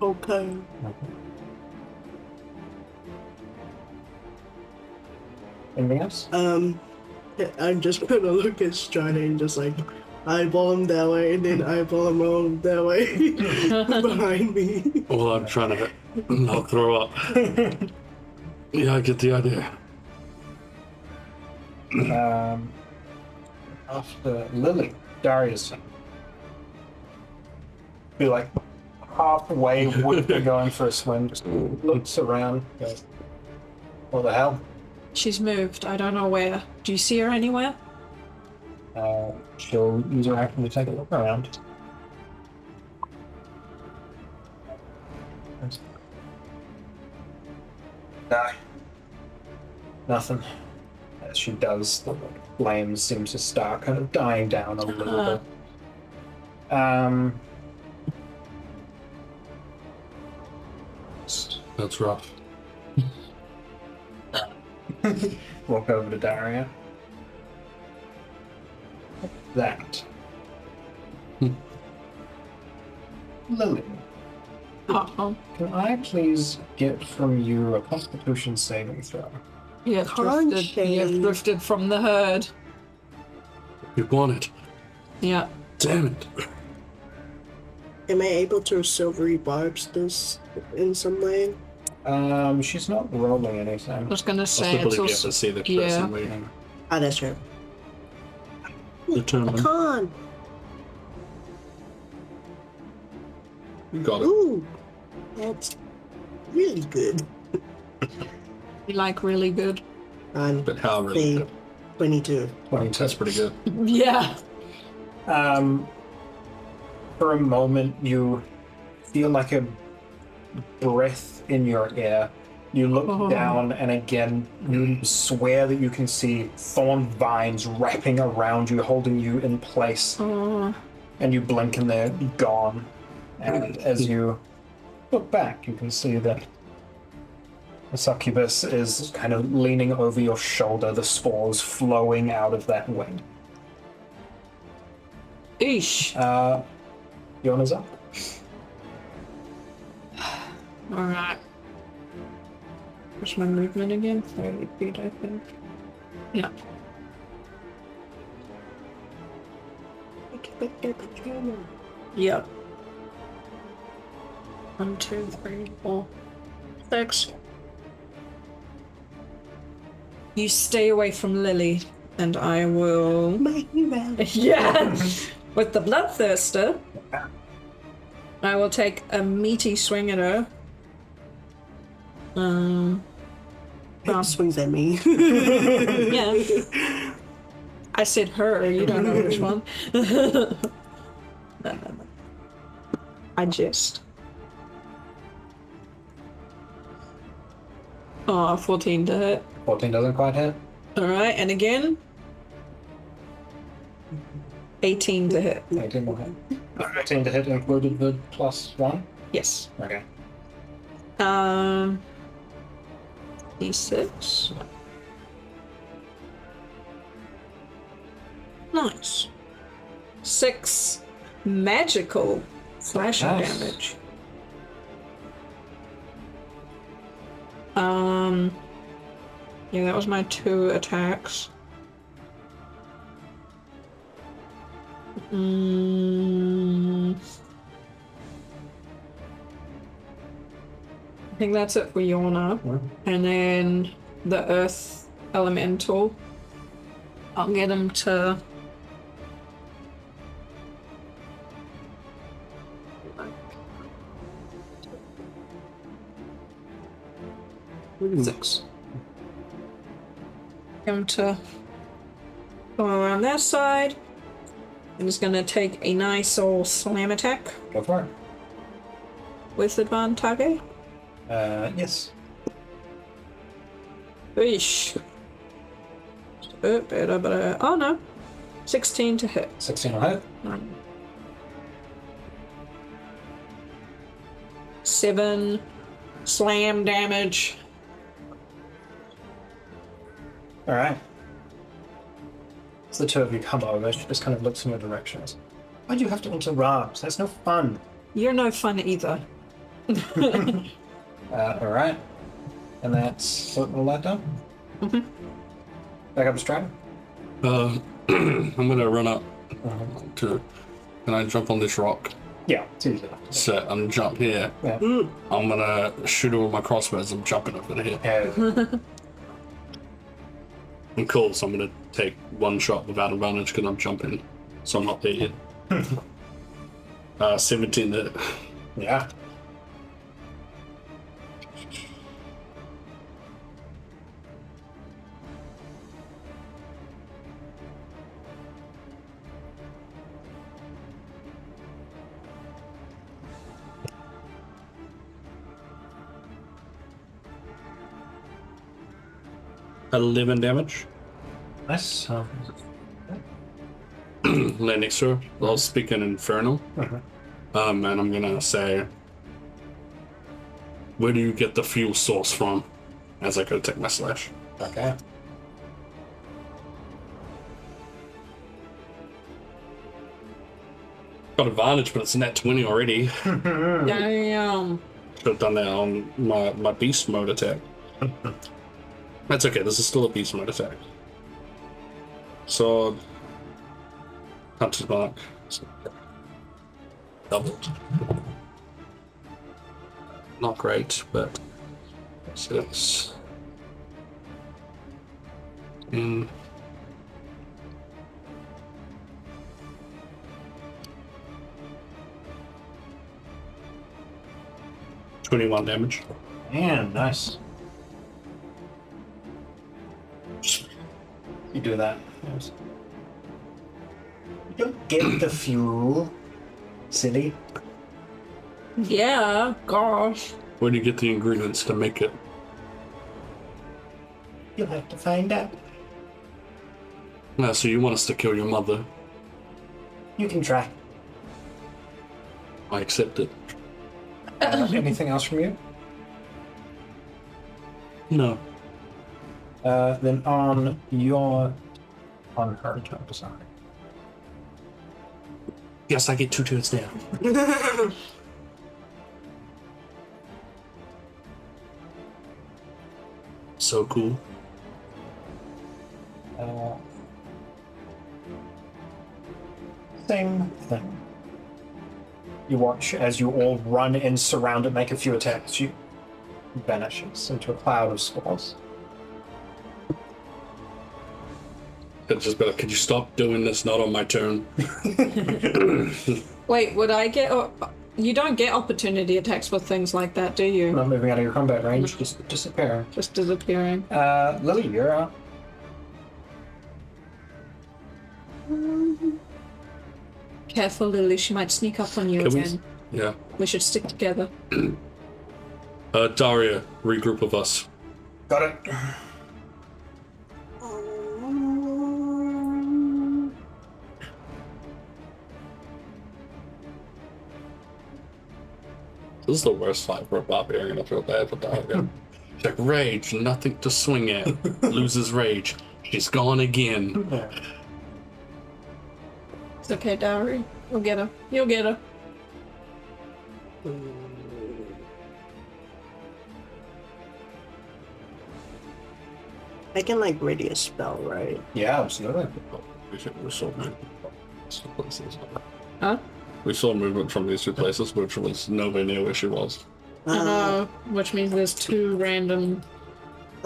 Okay. Anything else? I'm just gonna look at Strider and just like eyeball him that way and then eyeball him around that way behind me. Well, I'm trying to not throw up. Yeah, I get the idea. After Lily, Darius. Be like halfway, would be going for a swim, just looks around, goes, what the hell? She's moved. I don't know where. Do you see her anywhere? She'll use her action to take a look around. No. Nothing. As she does, the flames seem to start kind of dying down a little bit. That's rough. Walk over to Daria. That. Lily, Uh-oh. can I please get from you a Constitution saving throw? You've drifted from the herd. You want it. Yeah. Damn it. Am I able to silvery barbs this in some way? She's not rolling anything. I was gonna I say still it's believe you have also... to see the yeah. person waiting. Ah, that's true. Determined. Con. You got it. Ooh, that's really good. You like really good. On But how really good? 22. 22. That's pretty good. Yeah. For a moment, you feel like a breath in your ear. You look down, and again, you swear that you can see thorn vines wrapping around you, holding you in place. And you blink, and they're gone. And as you look back, you can see that the succubus is kind of leaning over your shoulder, the spores flowing out of that wing. Eesh. Yorna's up. Alright. What's my movement again? 30 feet, I think. Yeah. Yep. 1, 2, 3, 4, 6. You stay away from Lily, and I will. Yeah! With the Bloodthirster, I will take a meaty swing at her. It swings at me. Yeah. I said her, you don't know which one. No. I just. Oh, 14 to hit. 14 doesn't quite hit. Alright, and again. 18 to hit. 18 will hit. 14 to hit included the +1? Yes. Okay. D6. Nice. 6 magical slashing damage. Yeah, that was my 2 attacks. I think that's it for Yorna. And then the Earth Elemental. I'll get him to... Six. Get him to go around that side. I'm just gonna take a nice old slam attack Go for it. with advantage. Yes. Eesh. Oh no. 16 to hit. 16 will hit. 7 slam damage. Alright. As the two of you come over, she just kind of looks in your directions. Why'd you have to interrupt? That's no fun. You're no fun either. Alright. And that's all that done? Mm-hmm. Back up to Strider. I'm gonna run up to. Can I jump on this rock? Yeah, it's easy. Set and jump here. Yeah. I'm gonna shoot her with my crossbows. I'm jumping over here. Yeah. I'm cool, so I'm gonna take one shot without advantage because I'm jumping, so I'm not there yet. 17 to hit. Yeah. $11 damage. Nice. Land next to her. I'll speak in Infernal. And I'm gonna say, where do you get the fuel source from? As I go take my slash. Okay. Got advantage, but it's a net 20 already. Damn. Should have done that on my beast mode attack. That's okay, this is still a beast mode attack. Sword. Hunter's mark. Doubled. Not great, but 6. And 21 damage. Man, nice. You do that. Yes. You don't get the fuel, silly. Yeah, gosh. Where do you get the ingredients to make it? You'll have to find out. So you want us to kill your mother? You can try. I accept it. Anything else from you? No. Then on her turn, sorry. Yes, I get 2 turns now. so cool. Same thing. You watch as you all run in, surround it, make a few attacks. She vanishes into a cloud of spores. It's just better. Could you stop doing this? Not on my turn. Wait, would I get... you don't get opportunity attacks with things like that, do you? Not moving out of your combat range, just disappearing. Just disappearing. Lily, you're out. Careful, Lily. She might sneak up on you Can we- again. Yeah. We should stick together. Daria, regroup with us. Got it. This is the worst fight for a barbarian. I feel bad for Daria. She's like, rage, nothing to swing at. Loses rage. She's gone again. It's okay, Dowry. You'll get her. You'll get her. I can like ready a spell, right? Yeah, absolutely. We saw movement from these two places. Huh? We saw movement from these two places, which was nowhere near where she was. Which means there's two random...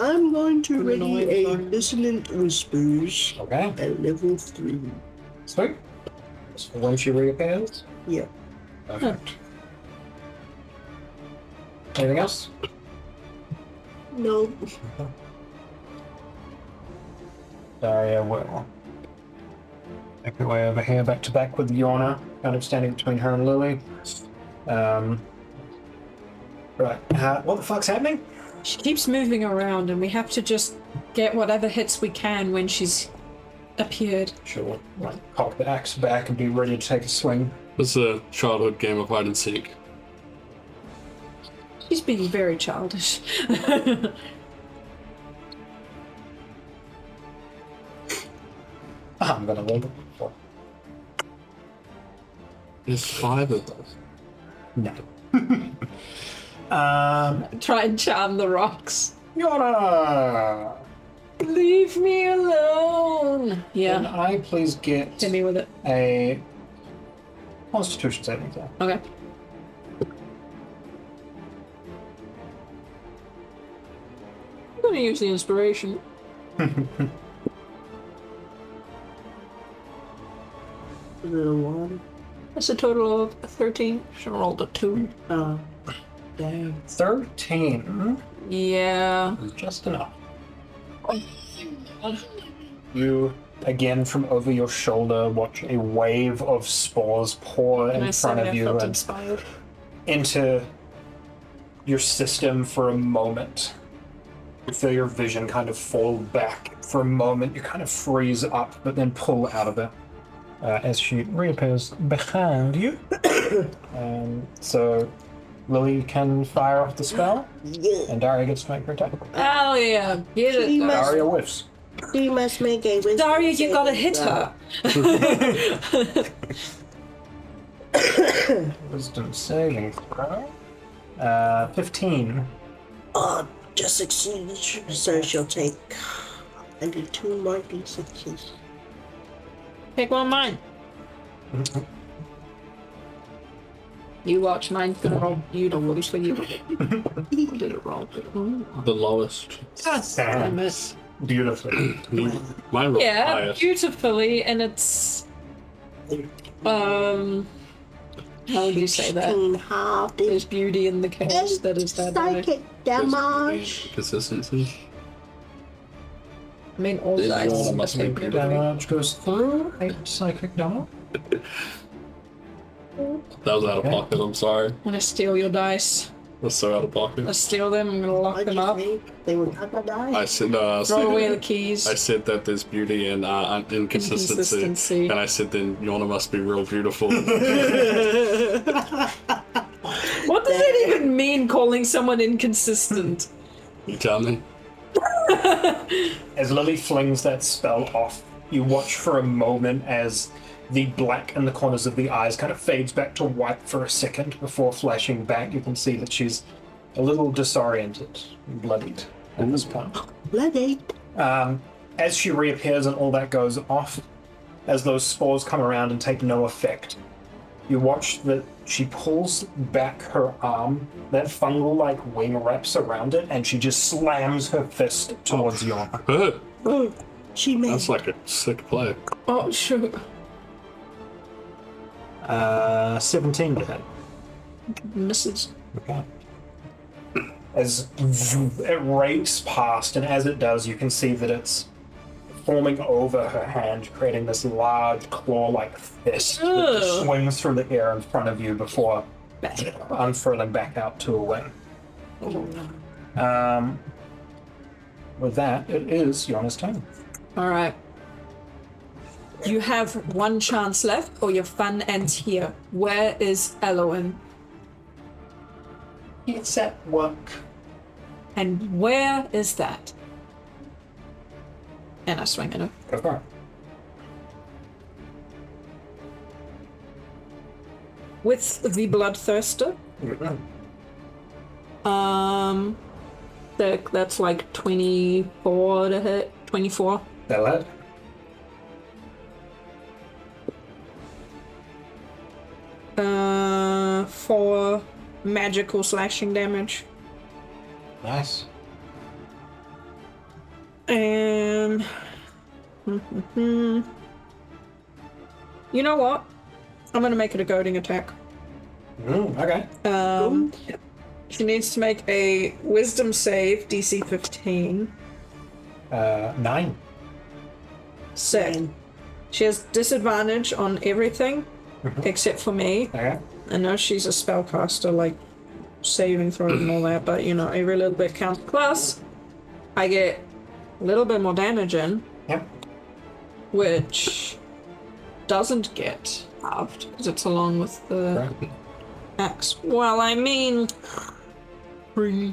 I'm going to Put it ready away, a sorry. dissonant whispers Okay, at level 3. sweet. So when she reappears? Yeah. Perfect. Anything else? No. Daria will make her way over here, back to back with Yorna, kind of standing between her and Lily. Right, what the fuck's happening? She keeps moving around and we have to just get whatever hits we can when she's appeared. Sure. Like, cock the axe back and be ready to take a swing. It's a childhood game of hide and seek. She's being very childish. I'm gonna roll it. There's 5 of those. No. Try and charm the rocks. Yorna! Leave me alone. Can Yeah, I please get hit me with it. a Constitution saving throw? Okay. I'm gonna use the inspiration. The 1. That's a total of 13. She rolled a 2. Damn. 13 Yeah. is just enough. You, again from over your shoulder, watch a wave of spores pour in front of you felt and inspired. into your system for a moment. You feel your vision kind of fall back for a moment. You kind of freeze up, but then pull out of it as she reappears behind you. So Lily can fire off the spell, Yeah. and Daria gets to make her attack. Oh yeah, get it. She Daria. must- Daria whiffs. You must make a wisdom Daria, you gotta saving hit throw. her. Wisdom saving throw. 15. Just succeeds. So she'll take 2 more d6s. Pick one of mine. You watch, mine's gonna roll beautifully for you. Did it roll? The lowest. I miss. Beautifully. Mine rolled Yeah, highest. beautifully, and it's how would you say that? 16 half the There's beauty in the chaos that is that way. psychic damage. Consistency. I mean, all This dice roll are must be sacred. Damage goes through 8 psychic damage. That was out of pocket, I'm sorry. I'm gonna steal your dice. That's so out of pocket. Let's steal them. I'm gonna lock What'd them you up. think? They were gonna die. I said, no, I Throw away the said, keys. I said that there's beauty in inconsistency. Inconsistency. And I said then Yorna must be real beautiful. What does it even mean, calling someone inconsistent? You tell me? As Lily flings that spell off, you watch for a moment as the black in the corners of the eyes kind of fades back to white for a second before flashing back. You can see that she's a little disoriented and bloodied. at this point. Bloody. As she reappears and all that goes off, as those spores come around and take no effect, you watch that she pulls back her arm, that fungal-like wing wraps around it, and she just slams her fist towards Yorna. Oh, she made. That's like a sick play. Oh, shoot. 17 to hit. Misses. Okay. As it rakes past, and as it does, you can see that it's forming over her hand, creating this large claw-like fist that just swings through the air in front of you before unfurling back out to a wing. With that, it is Yorna's turn. All right. You have one chance left, or your fun ends here. Where is Eloin? It's at work. And where is that? And I swing at her. Go for it. With the Bloodthirster. That's like 24 to hit. 24. That'll hit. For magical slashing damage. Nice. And you know what? I'm gonna make it a goading attack. Okay. She needs to make a wisdom save, DC 15. 9. Sick. She has disadvantage on everything except for me. Okay. I know she's a spellcaster, like saving throws and all that, but you know, every little bit counts. Plus, I get a little bit more damage in, Yep. which doesn't get halved because it's along with the Right. axe. Well, I mean, three.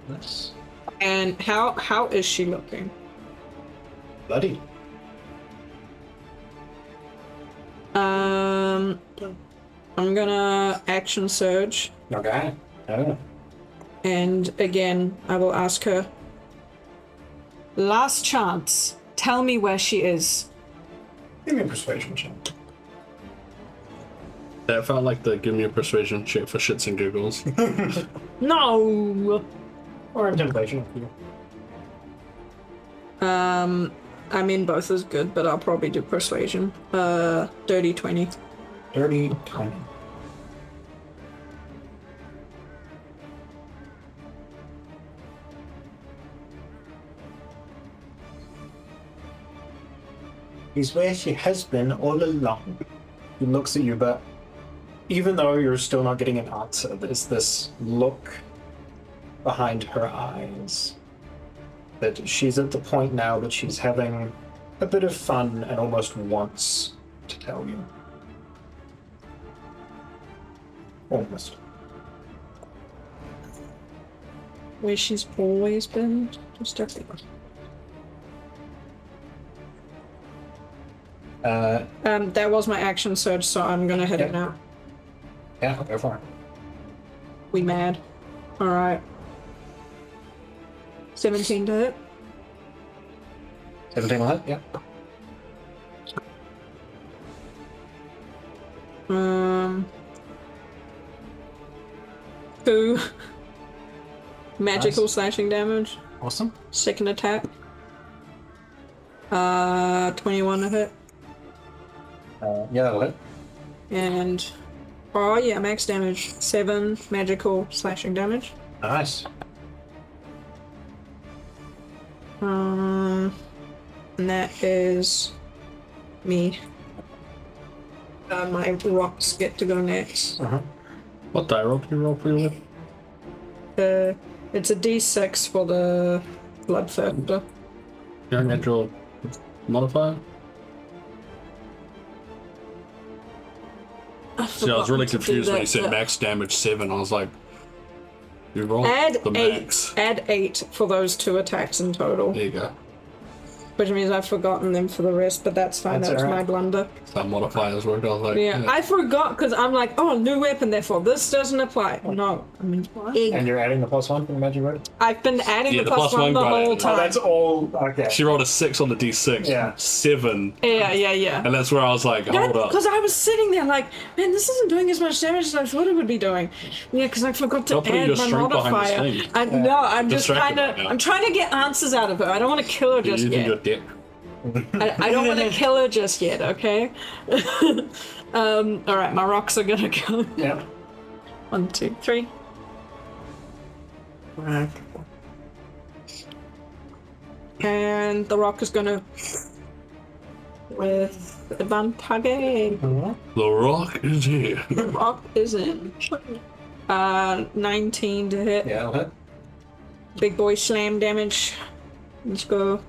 Nice. And how is she looking? Bloody. I'm gonna action surge, Okay. Oh. and again, I will ask her. Last chance. Tell me where she is. Give me a persuasion check. That felt like the give me a persuasion check for shits and giggles. No. Or intimidation. I mean, both is good, but I'll probably do persuasion. Dirty 20. Dirty 20. He's where she has been all along. He looks at you, but even though you're still not getting an answer, there's this look behind her eyes that she's at the point now that she's having a bit of fun and almost wants to tell you. Almost. Where she's always been. Just everywhere. That was my action surge, so I'm gonna hit it now. Yeah, go for it. We mad. Alright. 17 to hit. 17 will hit, yeah. Two magical Nice. slashing damage. Awesome. Second attack. 21 to hit. Yeah, that'll hit. And oh yeah, max damage. 7 magical slashing damage. Nice. And that is me. My rocks get to go next. What die roll do you roll for you with? It's a D6 for the Bloodthirster. Your natural modifier? See, I was really confused when you said max damage 7. I was like, you roll Add the 8. max. Add 8 for those 2 attacks in total. There you go. Which means I've forgotten them for the rest, but that's fine. That's That was all right. my blunder. Some modifiers work. I was like, Yeah, I forgot because I'm like, oh, new weapon, therefore this doesn't apply. No, I mean, And you're adding the +1 from the magic word? I've been adding Yeah, the the plus plus one one the got whole added. time. Oh, that's all. Okay. She rolled a 6 on the d6. Yeah. 7. Yeah. And that's where I was like, hold up. Because I was sitting there like, man, this isn't doing as much damage as I thought it would be doing. Yeah, because I forgot to Stop putting add your my strength behind modifier. this thing. No, I'm just Distracted trying right to. now. I'm trying to get answers out of her. I don't want to kill her just You're using your yet. deck. I don't want to kill her just yet. Okay. All right, my rocks are gonna go. Yeah. 1, 2, 3. Right. And the rock is gonna with advantage. The rock is here. The rock is in. 19 to hit. Yeah, that'll hit. Big boy slam damage. Let's go.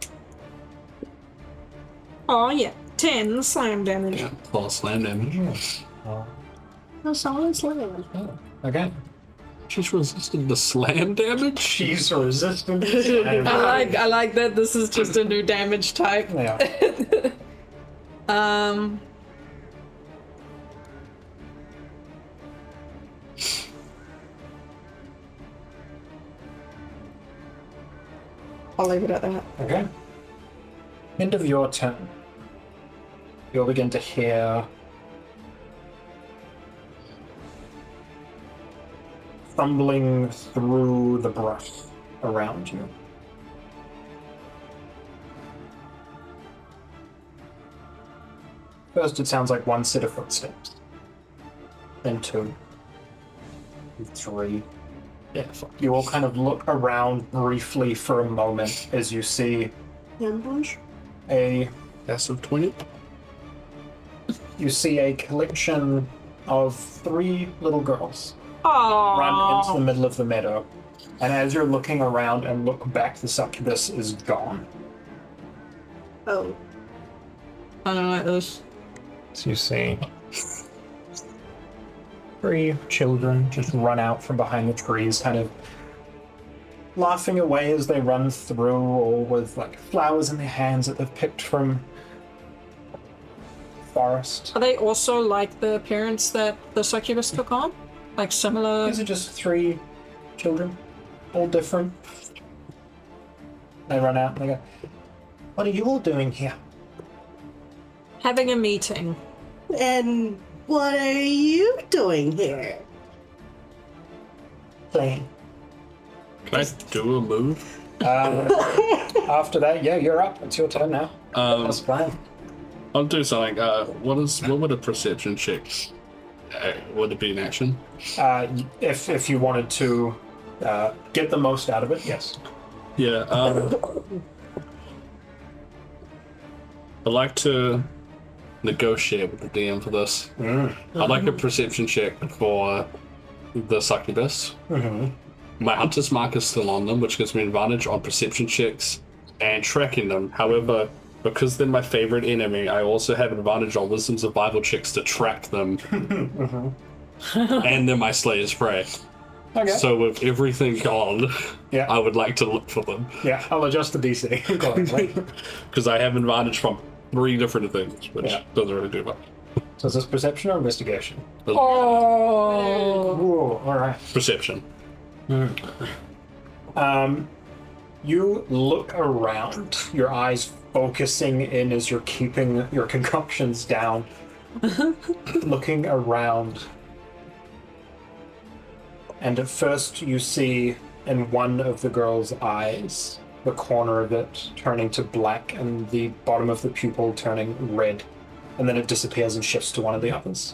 Oh yeah, 10 slam damage. Yeah, full slam damage. A solid slam. Okay. She's resisted the slam damage? She's resistant. I like that this is just a new damage type. Yeah. I'll leave it at that. Okay. End of your turn. You'll begin to hear fumbling through the brush around you. First, it sounds like one set of footsteps. Then 2. 3. Yeah, fuck. You all kind of look around briefly for a moment as you see Ambush? a Passive 20. you see a collection of 3 little girls run into the Oh, middle of the meadow. And as you're looking around and look back, the succubus is gone. Oh. I don't like this. So you see 3 children just run out from behind the trees, kind of laughing away as they run through, or with like flowers in their hands that they've picked from forest. Are they also like the appearance that the succubus took on? Like similar? These are just 3 children, all different. They run out and they go, "What are you all doing here?" Having a meeting. And what are you doing here? Playing. Can I do a move? After that, yeah, you're up. It's your turn now. That's fine. I'll do something. What would a perception check? Would it be an action? If you wanted to get the most out of it, yes. Yeah. I'd like to negotiate with the DM for this. I'd like a perception check for the succubus. My hunter's mark is still on them, which gives me advantage on perception checks and tracking them. However, because they're my favorite enemy, I also have advantage on wisdom survival checks to track them. And they're my slayer's prey. Okay. So with everything gone, Yeah. I would like to look for them. Yeah, I'll adjust the DC accordingly. Because I have advantage from 3 different things, which Yeah. doesn't really do much. So is this perception or investigation? Oh. Ooh, all right. Perception. You look around, your eyes focusing in as you're keeping your concoctions down, looking around. And at first you see in one of the girl's eyes, the corner of it turning to black and the bottom of the pupil turning red. And then it disappears and shifts to one of the others.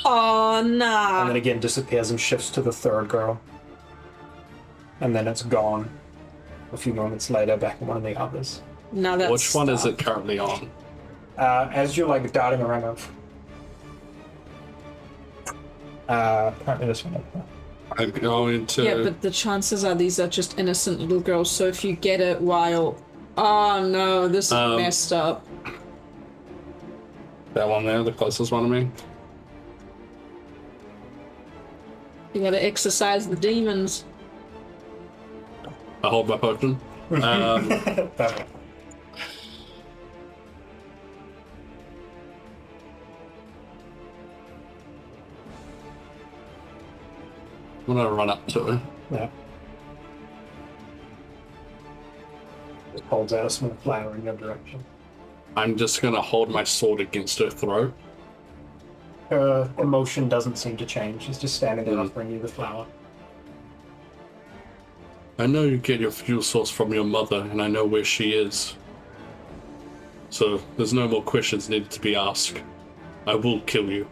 Oh, And nah. then again disappears and shifts to the third girl. And then it's gone. A few moments later, back in one of the others. No, that's Which one is it currently on? As you're like darting around, apparently this one. I'm going to... Yeah, but the chances are these are just innocent little girls, so if you get it while... Oh no, this is messed up. That one there, the closest one to me. You gotta exercise the demons. I hold my potion. Perfect. I'm gonna run up to her. Yeah. It holds out a small flower in your direction. I'm just gonna hold my sword against her throat. Her emotion doesn't seem to change. She's just standing there offering you the flower. I know you get your fuel source from your mother, and I know where she is. So there's no more questions needed to be asked. I will kill you.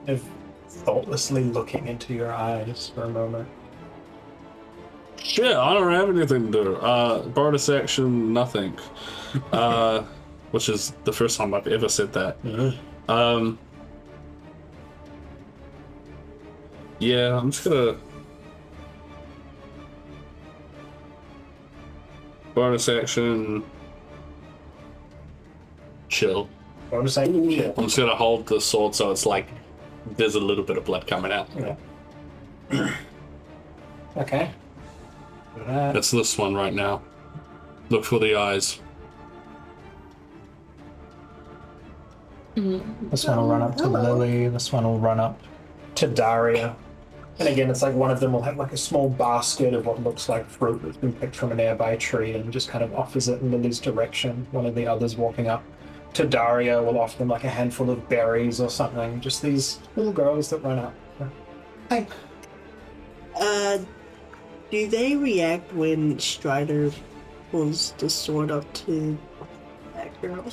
If thoughtlessly looking into your eyes for a moment. Shit, I don't have anything to do. Bonus action, nothing. Which is the first time I've ever said that. Yeah, I'm just gonna... Bonus action... Chill. Bonus action. Chill. I'm just gonna hold the sword so it's like there's a little bit of blood coming out. Yeah. Okay. It's this one right now. Look for the eyes. This one will run up to Lily. This one will run up to Daria. And again, it's like one of them will have like a small basket of what looks like fruit that's been picked from a nearby tree and just kind of offers it in Lily's direction. One of the others walking up to Daria will offer them like a handful of berries or something. Just these little girls that run up. Hey. Do they react when Strider pulls the sword up to that girl?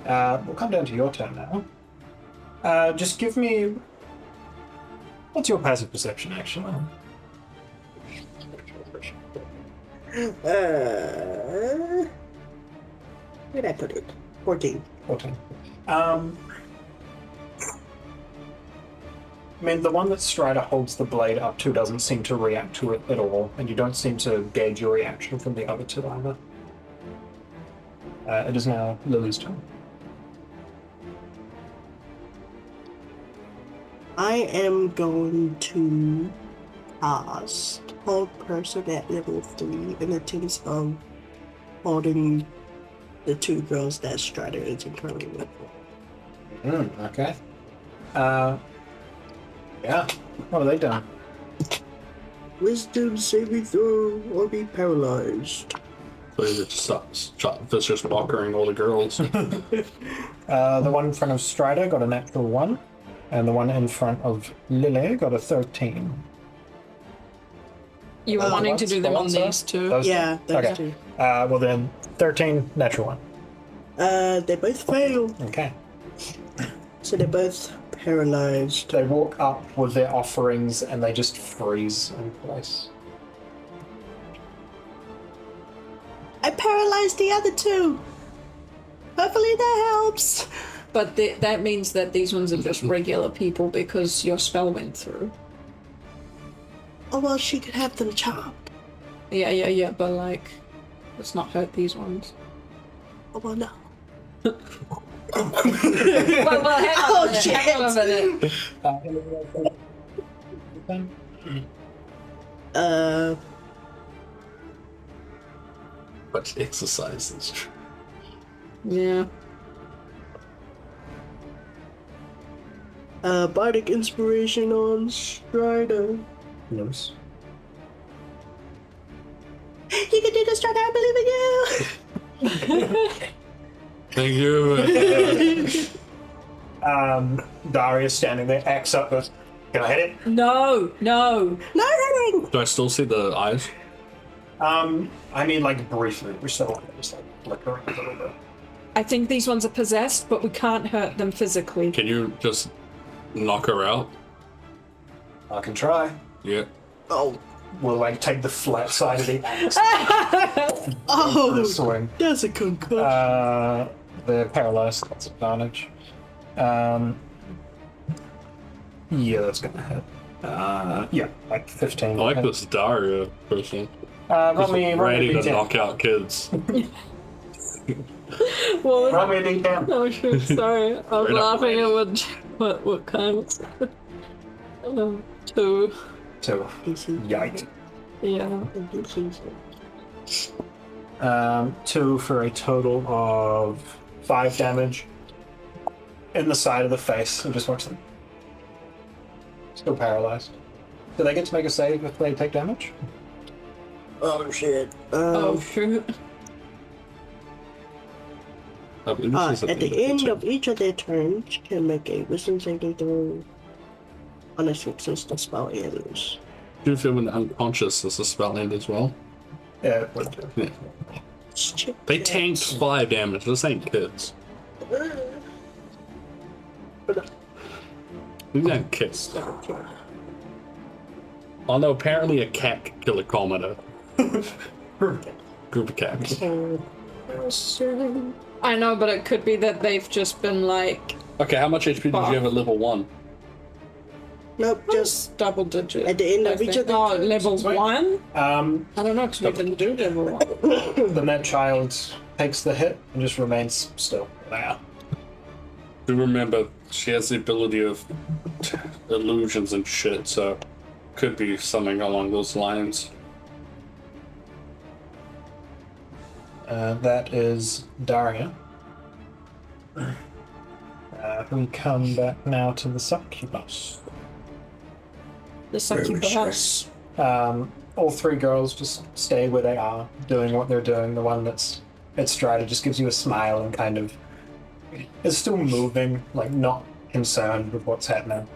We'll come down to your turn now. Just give me... What's your passive perception, actually? Where'd I put it? 14. 14. I mean, the one that Strider holds the blade up to doesn't seem to react to it at all, and you don't seem to gauge your reaction from the other two either. It is now Lily's turn. I am going to cast Hold Person at level 3 in attempts of holding the two girls that Strider is currently with. Okay. Yeah. What have they done? Wisdom saving throw or be paralyzed. So it sucks. That's just walkering all the girls. The one in front of Strider got a natural 1, and the one in front of Lily got a 13. You were wanting to do them on these two? Those Yeah, two? those Okay. two. Well then, 13, natural 1. They both fail, Okay. so they're both paralyzed. They walk up with their offerings and they just freeze in place. I paralyzed the other two. Hopefully that helps. But that means that these ones are just regular people because your spell went through. Oh well, she could have them chopped. Yeah, but like, let's not hurt these ones. Oh well, no. well, hang on a minute, hang on a minute. But exercises. Yeah. Bardic inspiration on Strider. Loose. You can do this, Strider. I believe in you. Thank you. Daria's standing there, axe up, goes, can I hit it? No. No hitting. Do I still see the eyes? I mean, like, briefly. We're still just, like, flickering a little bit. I think these ones are possessed, but we can't hurt them physically. Can you just knock her out? I can try. Yeah. Oh. We'll, like, take the flat side of the axe. Oh. Swing. That's a concussion. They're paralyzed. That's advantage. Yeah, that's gonna hit. Yeah, like 15. I like this Daria person. Roll me Ready to D10. knock out kids. Well, Roll me a D10. oh shoot, sorry. I was Right up laughing at what kind was it? 2. 2. Yikes. Yeah. 2 for a total of 5 damage. in the side of the face and just watch them. Still paralyzed. Do they get to make a save if they take damage? Oh shit. Oh shoot. At the end of each of their turns, can make a wisdom saving throw on a success the spell ends. Do you feel when unconscious does the spell end as well? Yeah, it would do. Yeah. They tanked 5 damage. This ain't kids. These ain't kids. Although apparently a cat can kill a commoner. Group of cats. I know, but it could be that they've just been like Okay, how much HP did you have at level 1? Nope, just double digit. at the end of each of their turns. Level 1? I Um, don't know, because we didn't do level 1. then that child takes the hit and just remains still. There. Do remember, she has the ability of illusions and shit, so could be something along those lines. That is Daria. We come back now to the succubus. The succubus. All 3 girls just stay where they are, doing what they're doing. The one that's at Strider just gives you a smile and kind of is still moving, like not concerned with what's happening.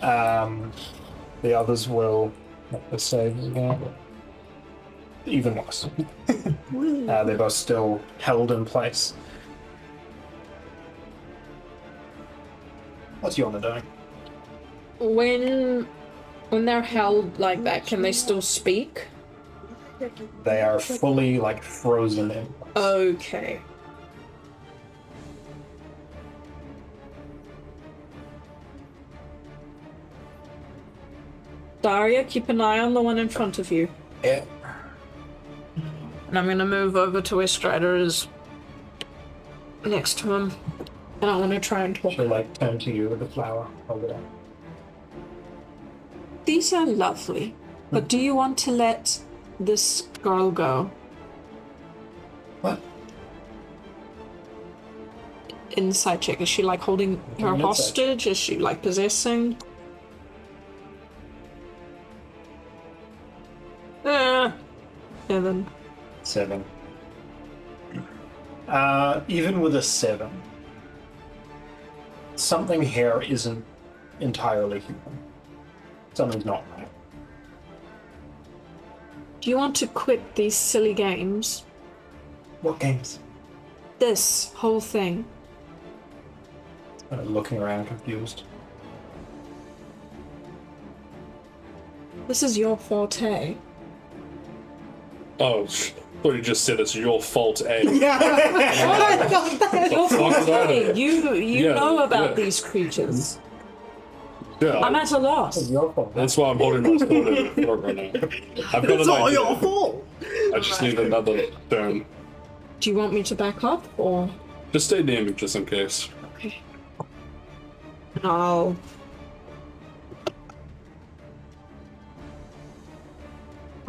The others will make the saves again. Even worse. They're both still held in place. What's Yorna doing? When they're held like that, can they still speak? They are fully like frozen in. Okay. Daria, keep an eye on the one in front of you. Yeah. And I'm gonna move over to where Strider is next to him. And I want to try and talk. She'll like turn to you with the flower over there. These are lovely, but do you want to let this girl go? What? Inside check. Is she like holding her Inside hostage? Is she like possessing? 7. 7. Even with a 7, something here isn't entirely human. Something's not right. Do you want to quit these silly games? What games? This whole thing. Looking around confused. This is your forte. Oh, thought you just said it's your fault, eh? Your forte. You Yeah, know about yeah. these creatures. Yeah, I'm at a loss. It's your fault. that's why I'm holding my sword in the floor right now. I've got It's an all idea. your fault. I just need another turn. Do you want me to back up or? Just stay near me just in case. Okay. I'll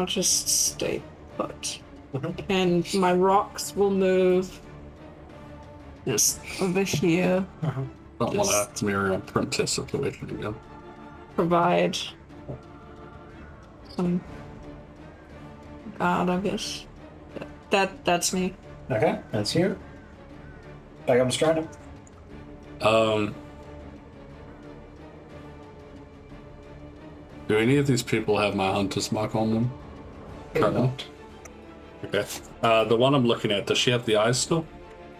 just stay put. And my rocks will move just over here. Don't want to Merion princess situation again. Provide some guard, I guess. That's me. Okay, that's you. Back up to Strider. Do any of these people have my hunter's mark on them? Currently? Okay. The one I'm looking at, does she have the eyes still?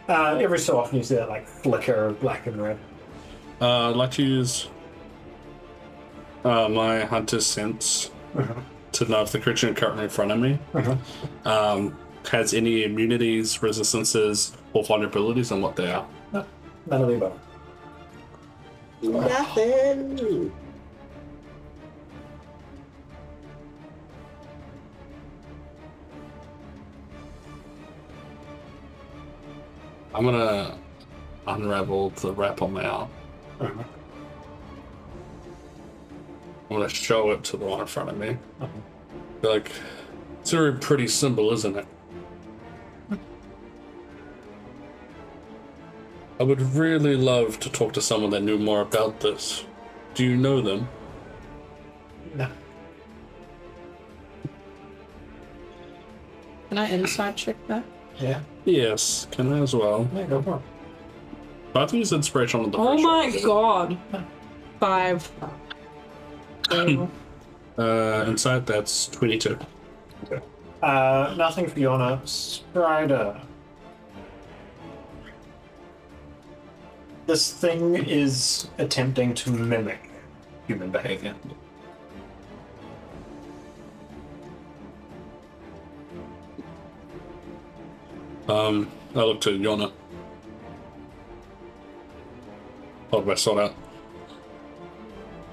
Every so often you see that like flicker of black and red. I'd like to use my hunter's sense to know if the creature currently in front of me has any immunities, resistances, or vulnerabilities, and what they are. No, none of the above. Nothing. I'm gonna unravel the wrap on my arm. I'm gonna show it to the one in front of me. Be like, it's a very pretty symbol, isn't it? I would really love to talk to someone that knew more about this. Do you know them? No. Can I insight check that? Yeah. Yes, can I as well. Yeah, go for it. But I think it's inspiration on the Oh first my one. god. 5. Inside, that's 22. Nothing for Yorna. Strider. This thing is attempting to mimic human behavior. I look to Yorna. Hold my sword out.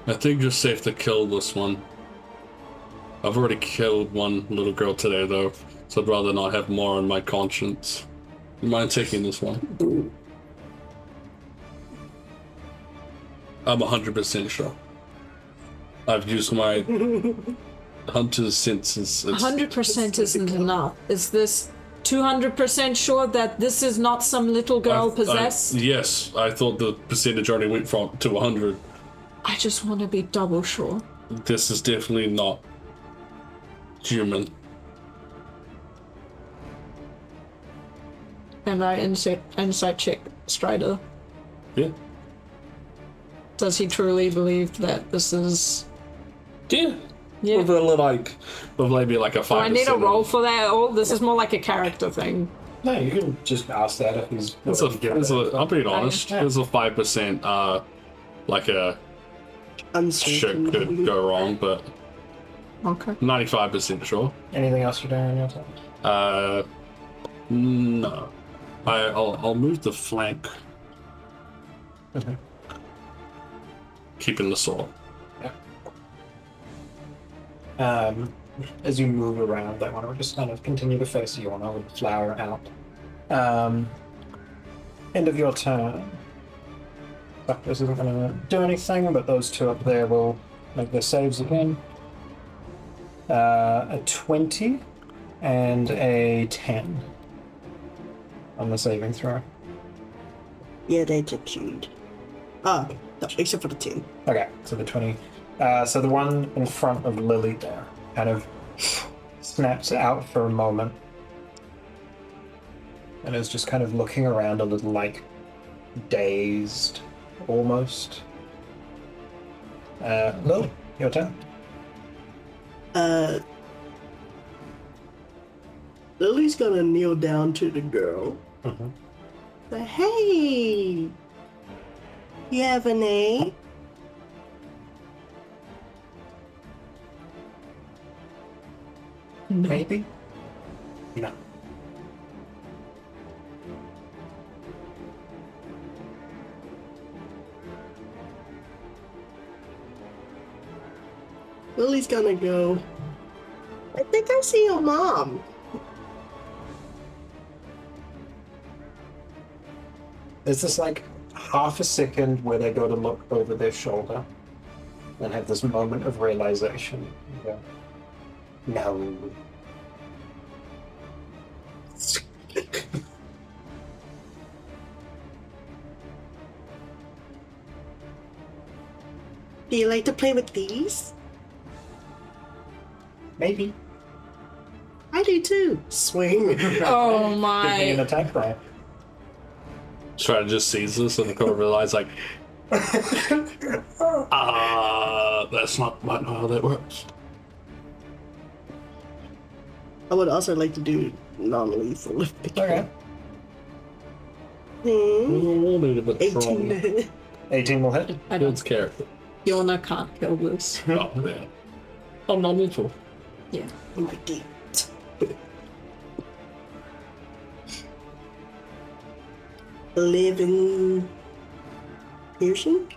I think it's safe to kill this one. I've already killed one little girl today, though, so I'd rather not have more on my conscience. You mind taking this one? I'm 100% sure. I've used my hunter's senses. 100% isn't enough. Is this 200% sure that this is not some little girl possessed? Yes, I thought the percentage already went from to 100. I just want to be double sure. This is definitely not human. And I insight check Strider. Yeah. Does he truly believe that this is... Yeah. Yeah. With maybe like a 5%. Do I need a roll for that? Or this is more like a character thing. No, you can just ask that if he's. I'm being honest. Yeah. There's a 5%, like a shit Uncertain. could go wrong, but Okay. 95% sure. Anything else you're doing on your turn? No. I'll move the flank. Okay. Keeping the sword. As you move around, I want to just kind of continue to face Yorna with the flower out. End of your turn. This isn't going to do anything, but those two up there will make their saves again. A 20 and a 10 on the saving throw. Yeah, they succeed. No, except for the 10. Okay, so the 20. So the one in front of Lily there kind of snaps out for a moment and is just kind of looking around a little like dazed, almost. Lily, your turn. Lily's gonna kneel down to the girl. Mm-hmm. Say, hey, you have a name? Maybe? No. Lily's gonna go, I think I see your mom. There's this like half a second where they go to look over their shoulder and have this moment of realization. Yeah. No. Do you like to play with these? Maybe. I do too. Swing. Oh Give me an my. attack roll. Try to just seize this and the cover realize like, that's not how that works. I would also like to do non-lethal. Okay. A little bit 18 to strong. hit. 18 will hit. I Builds don't. character. Yorna can't kill this. Oh, yeah. I'm not neutral. Yeah. Oh my god. 11 piercing?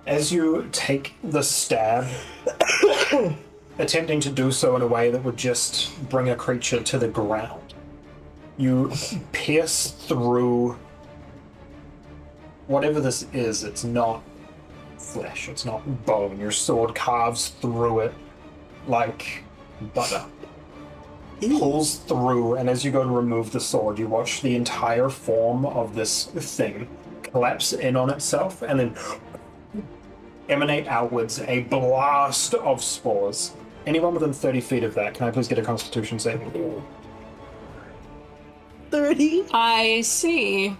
As you take the stab, attempting to do so in a way that would just bring a creature to the ground, you pierce through whatever this is. It's not flesh, it's not bone. Your sword carves through it like butter. pulls through, and as you go to remove the sword, you watch the entire form of this thing collapse in on itself and then emanate outwards a blast of spores. Anyone within 30 feet of that, can I please get a Constitution saving throw? 30. I see.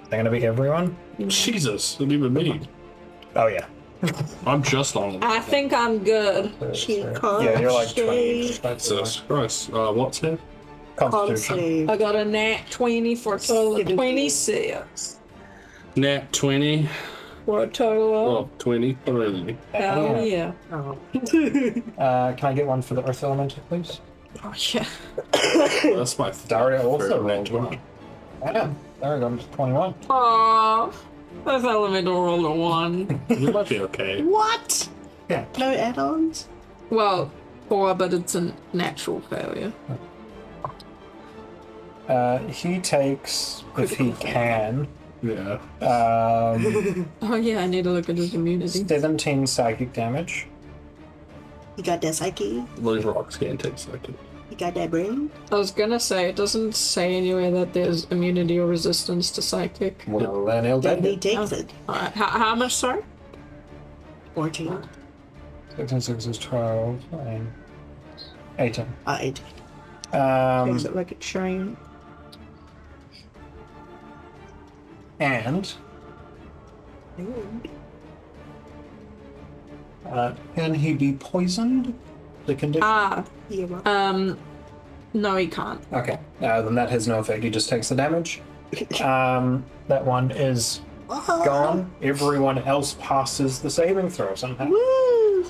They're gonna be everyone? Jesus, not even me. Oh yeah. I'm just on it. I think I'm good. She Yeah, can't you're like 20. shave. Jesus Christ. What's it? Can't Constitution. save. I got a nat 20 for a total of 26. Nat 20. For a total of... Oh, 20. Really? Hell yeah. Oh. Can I get one for the Earth Elemental, please? Oh yeah. That's my Daria also favorite rolled 20. one. Yeah, there we go, 21. Aww. That's elemental roll a 1. You might be okay. What? Yeah. No add-ons? Well, 4, but it's a natural failure. He takes, if he can, Yeah. Oh yeah, I need to look at his immunity. 17 psychic damage. You got that psyche? Those rocks can't take a second. You got that brain? I was gonna say, it doesn't say anywhere that there's immunity or resistance to psychic. Well, then he'll Then take he it. takes it. Alright, how much, sorry? 14. 16, 6 is 12, and 18. 8. Is it like a train? And can he be poisoned? The condition? Yeah. No, he can't. Okay, then that has no effect. He just takes the damage. That one is gone. Everyone else passes the saving throw somehow. Woo!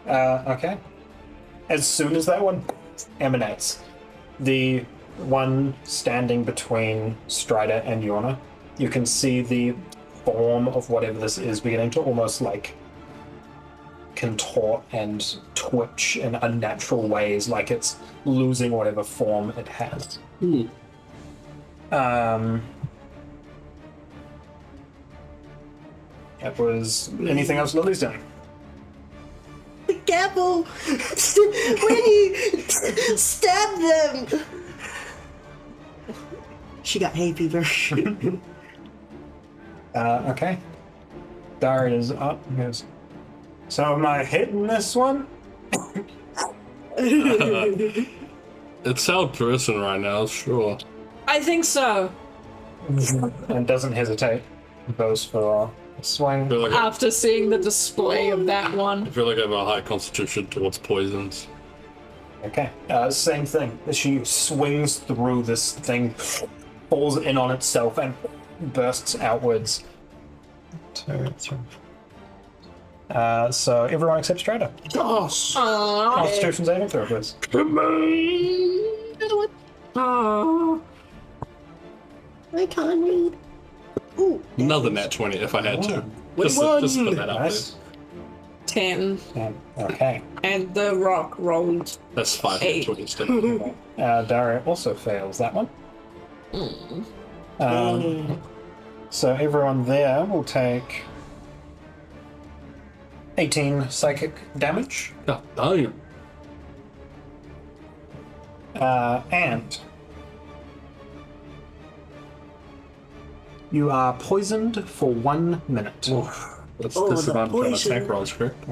Okay. As soon as that one emanates, the one standing between Strider and Yorna, you can see the form of whatever this is beginning to almost like contort and twitch in unnatural ways, like it's losing whatever form it has. That was anything else Lily's doing? Be careful! When you stab them! She got hay fever. Okay. Daria's up and goes, so am I hitting this one? It's outdressing right now, sure. I think so. And doesn't hesitate. Goes for a I swing. feel like After seeing the display of that one. I have a high constitution towards poisons. Okay. Same thing. She swings through this thing, falls in on itself, and bursts outwards. 2, 3. So everyone except Strider. Gosh! Constitution saving throw, please. Oh. I can't read. Ooh, Another nat 20 if I had to. Just put that out Nice. 10. Okay. And the rock rolled. there. That's 5 8. nat 20 instead. Daria also fails that one. So everyone there will take 18 psychic damage. God damn. And you are poisoned for 1 minute. That's Oh, the disadvantage on poison. attack rolls, correct?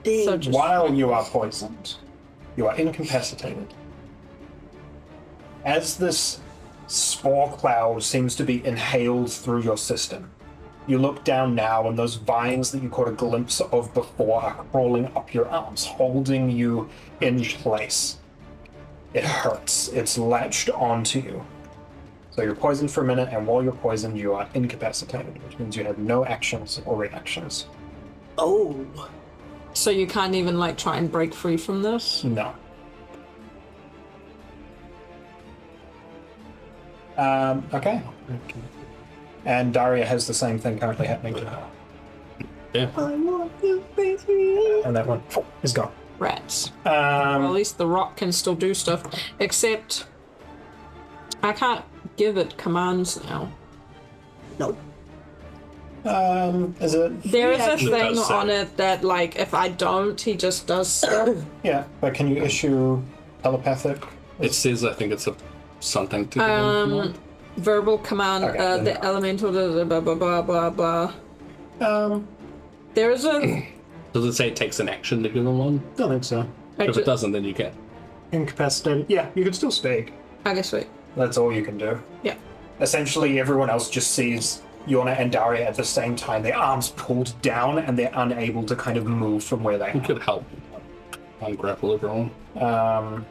dang. So just While you are poisoned, you are incapacitated. As this spore cloud seems to be inhaled through your system, you look down now and those vines that you caught a glimpse of before are crawling up your arms, holding you in place. It hurts. It's latched onto you. So you're poisoned for a minute, and while you're poisoned, you are incapacitated, which means you have no actions or reactions. Oh. So you can't even like try and break free from this? No. Okay. And Daria has the same thing currently happening to her. Yeah. I want you, baby. And that one is gone. Rats. Well, at Um, least the rock can still do stuff. Except I can't give it commands now. No. is it? There is a It thing does say. on it that like if I don't, he just does stuff. Yeah, but can you issue telepathic? It says, I think it's something to give him a command. Verbal command, Okay, then the elemental, blah, blah, blah, blah, blah. There is a... Does it say it takes an action to give him one? Don't think so. If it doesn't, then you can. Incapacitated. Yeah, you can still speak. I guess wait. That's all you can do. Yeah. Essentially, everyone else just sees Yorna and Daria at the same time. Their arms pulled down, and they're unable to kind of move from where they We are. could help ungrapple everyone.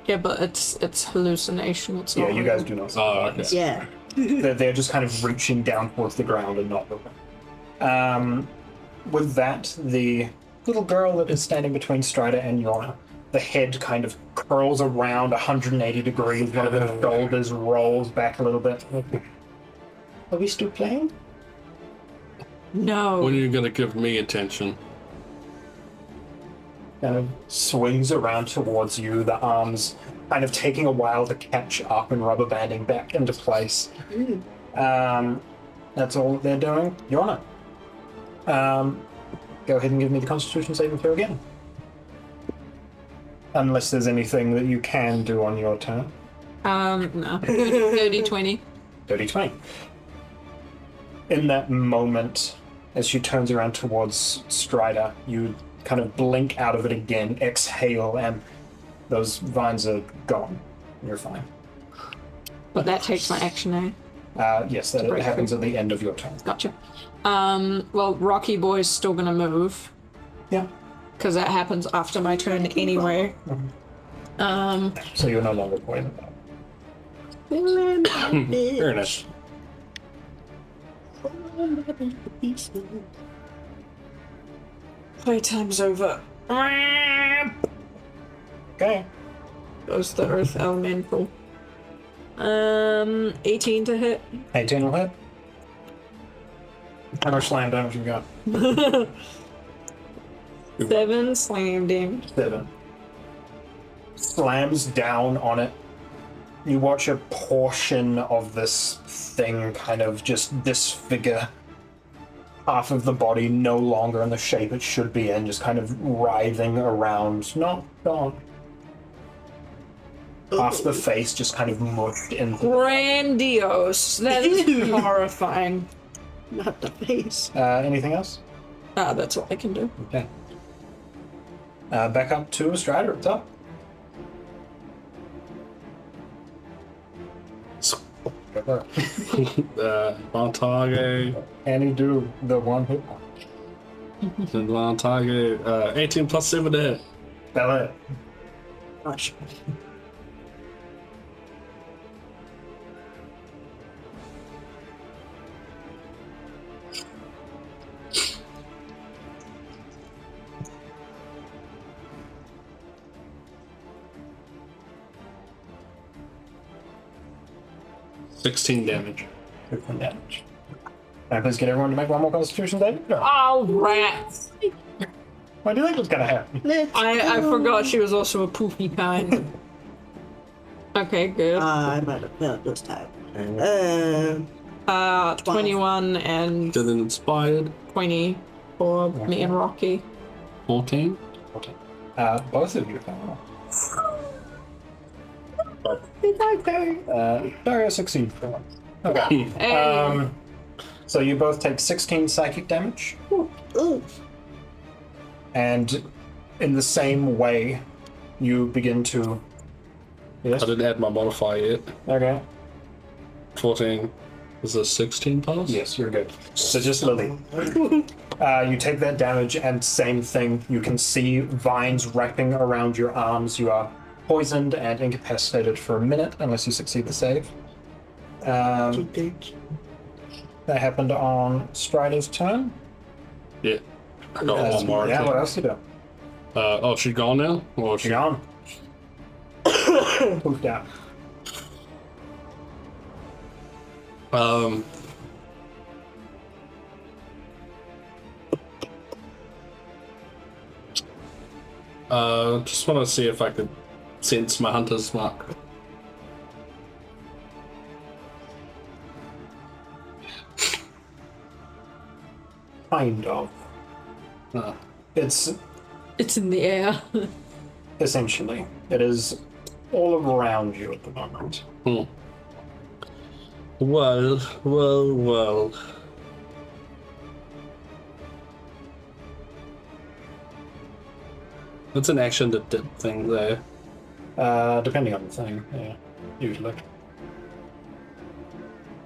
Yeah, but it's hallucination. It's Yeah, not you real. guys do not see Oh, it. okay. Yeah. They're just kind of reaching down towards the ground and not moving. With that, the little girl that is standing between Strider and Yorna, the head kind of curls around 180 degrees. One of the shoulders rolls back a little bit. Are we still playing? No. When are you going to give me attention? Kind of swings around towards you, the arms kind of taking a while to catch up and rubber banding back into place. That's all that they're doing. Yorna. Go ahead and give me the Constitution saving throw again. Unless there's anything that you can do on your turn. No. 30-20. 30-20. In that moment, as she turns around towards Strider, you kind of blink out of it again, exhale, and those vines are gone. You're fine. But that takes my action, eh? Yes, that break happens free. at the end of your turn. Gotcha. Well, Rocky Boy's still gonna move, Yeah. because that happens after my turn anyway. So you're no longer poisoned. Very nice. Playtime's over. Okay. Goes the Earth Elemental. 18 to hit. 18 will hit. How much slam damage you got? 7 slammed him. 7. Slams down on it. You watch a portion of this thing kind of just disfigure. Half of the body no longer in the shape it should be in, just kind of writhing around. Not gone. Half the face just kind of mushed in. Grandiose. That is horrifying. Not the face. Anything else? That's what I can do. Okay. Back up to Strider. What's up? Montage. Can you do the one hit punch? Montage. 18 plus 7 to hit. Spell it. Gosh. $16 damage. 15 damage. Can I please get everyone to make one more Constitution saving? No. Oh, rats. Why do you think was gonna happen? I forgot she was also a poofy kind. Okay, good. I might have failed this time. 21 and Then inspired. 20 for me and Rocky. 14. Okay. Both of you fail. Daria succeed for once. Okay. Hey. So you both take 16 psychic damage, Ooh. and in the same way, you begin to. Yes. I didn't add my modifier yet. Okay. 14. Is a 16 pass? Yes, you're good. So just Lily. You take that damage, and same thing. You can see vines wrapping around your arms. You are poisoned and incapacitated for a minute, unless you succeed the save. That happened on Strider's turn. Yeah. I got one more. Yeah, attack. what else you do? Oh, she gone now? Or She gone. Poofed out. Just want to see if I could sense my hunter's mark. Kind of. It's It's in the air. essentially. It is all around you at the moment. Well. What's an action to dip thing there? Depending on the thing, yeah, usually.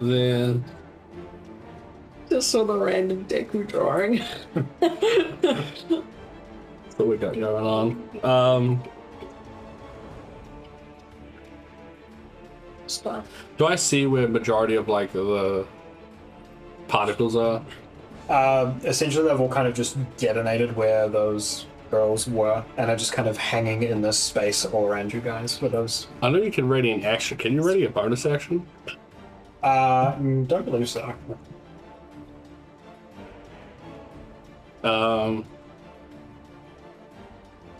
Then Just saw the random Deku drawing. what we got going on? Stuff. Do I see where majority of like the particles are? Essentially, they've all kind of just detonated where those girls were, and are just kind of hanging in this space all around you guys with those. I know you can ready an action. Can you ready a bonus action? Don't believe so.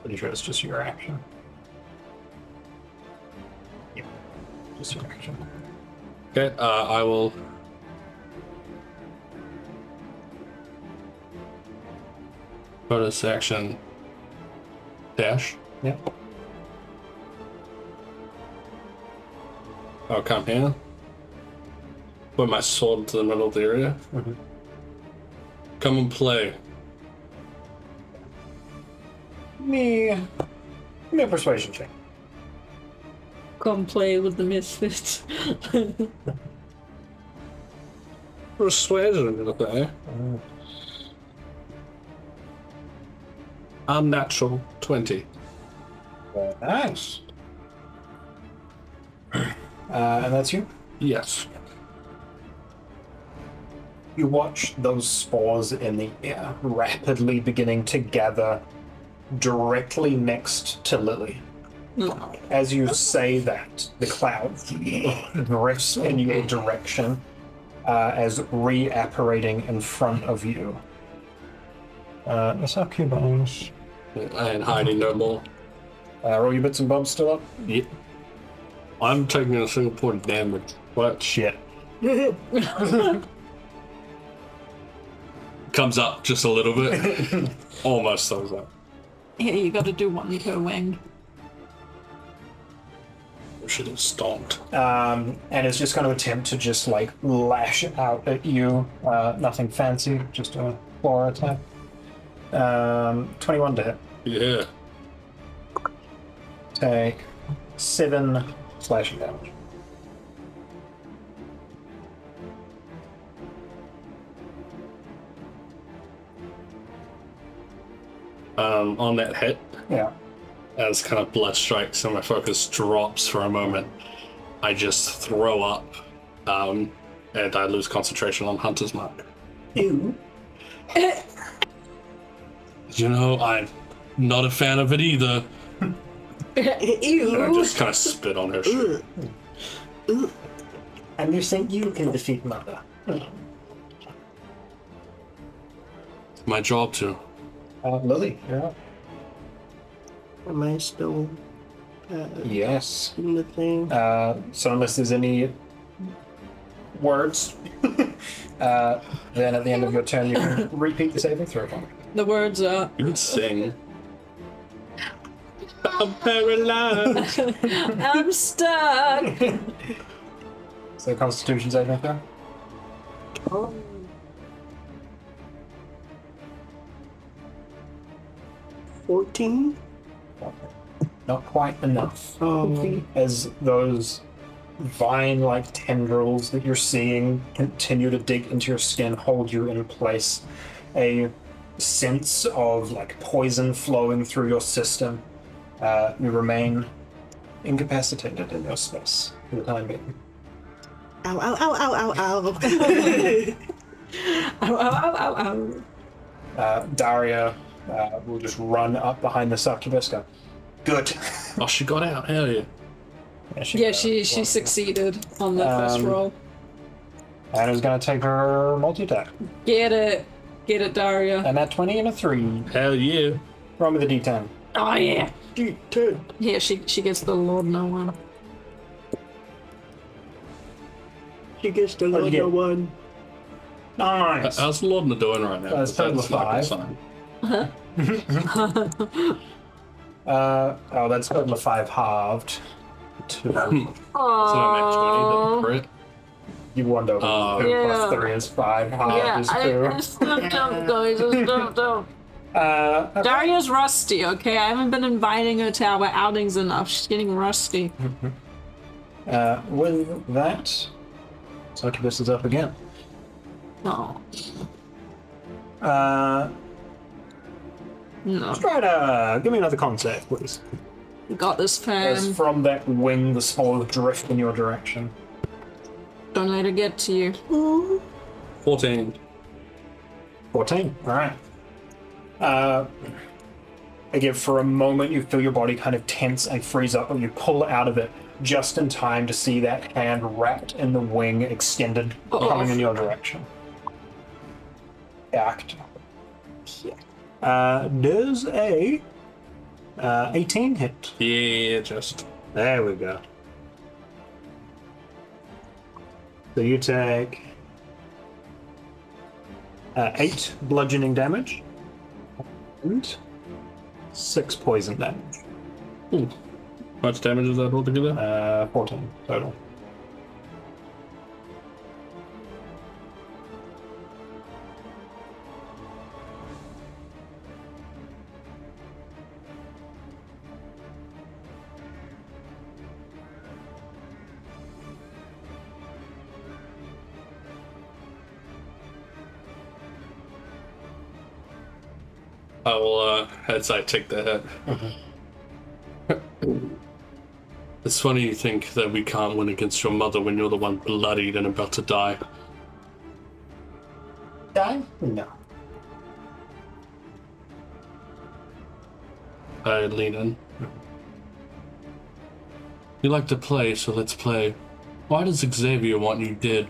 Pretty sure it's just your action. Yeah, just your action. Okay, I will. Bonus action. Dash. Yep. I'll come here. Put my sword to the middle of the area. Mm-hmm. Come and play. Give me a persuasion check. Come play with the misfits. Persuasion, okay. Unnatural 20. Very nice. And that's you? Yes. You watch those spores in the air rapidly beginning to gather directly next to Lily. As you say that, the cloud drifts in your direction as reapparating in front of you. That's our Q bonus. I ain't hiding no more. Roll your bits and bobs still up? Yep. I'm taking a single point of damage. What? Shit. Comes up just a little bit. Almost thumbs up. Yeah, you gotta do one per wing. Should have stomped. And it's just going to attempt to just like lash out at you. Nothing fancy, just a claw attack. 21 to hit. Yeah. Take 7 slashing damage. On that hit, Yeah. as kind of blood strikes and my focus drops for a moment, I just throw up, and I lose concentration on Hunter's Mark. Ew. You know, I'm not a fan of it either. Ew. I just kind of spit on her shirt. And you think you can defeat Mother? My job to. Lily, yeah. Am I still Yes. in the thing? So unless there's any words, then at the end of your turn you can repeat the saving throw. The words are You can sing. I'm paralyzed. I'm stuck. So Constitution saving throw? 14? Not quite enough. Oh. As those vine-like tendrils that you're seeing continue to dig into your skin, hold you in place. A sense of like poison flowing through your system. You remain incapacitated in your space for the time being. Ow, ow, ow, ow, ow, ow. Ow, ow, ow, ow. Daria will just run up behind the succubus. Go, good. Oh, she got out. Hell yeah. Yeah, she succeeded on the first roll. And is going to take her multi-attack. Get it, Daria. And that 20 and a 3. Hell yeah. Roll me the D10. Oh yeah. D10. Yeah, she gets the Lord No one. She gets the What'd you other get? one. Nice. How's Lordna doing right now? That's total of not a good 5. sign. Oh, that's total of 5 halved. 2. So I'm at 20, the crit. You won over. 2 Yeah. plus 3 is 5. Hard Yeah, is 2. I slipped up, guys. I slipped up. Okay. Daria's rusty, okay? I haven't been inviting her to our outings enough. She's getting rusty. With that, Succubus is up again. Oh, Let's no. try to give me another con save, please. You got this, As fam. from that wing, the spore drift in your direction. Don't let her get to you. 14. 14. All right. Again, for a moment, you feel your body kind of tense and freeze up, and you pull out of it just in time to see that hand wrapped in the wing, extended, coming in your direction. Act. Does a 18 hit? Yeah, just. There we go. So you take 8 bludgeoning damage and 6 poison damage. How much damage is that altogether? 14 total. I will, as I take the hit. It's funny you think that we can't win against your mother when you're the one bloodied and about to die. Die? No. I lean in. You like to play, so let's play. Why does Xavier want you dead?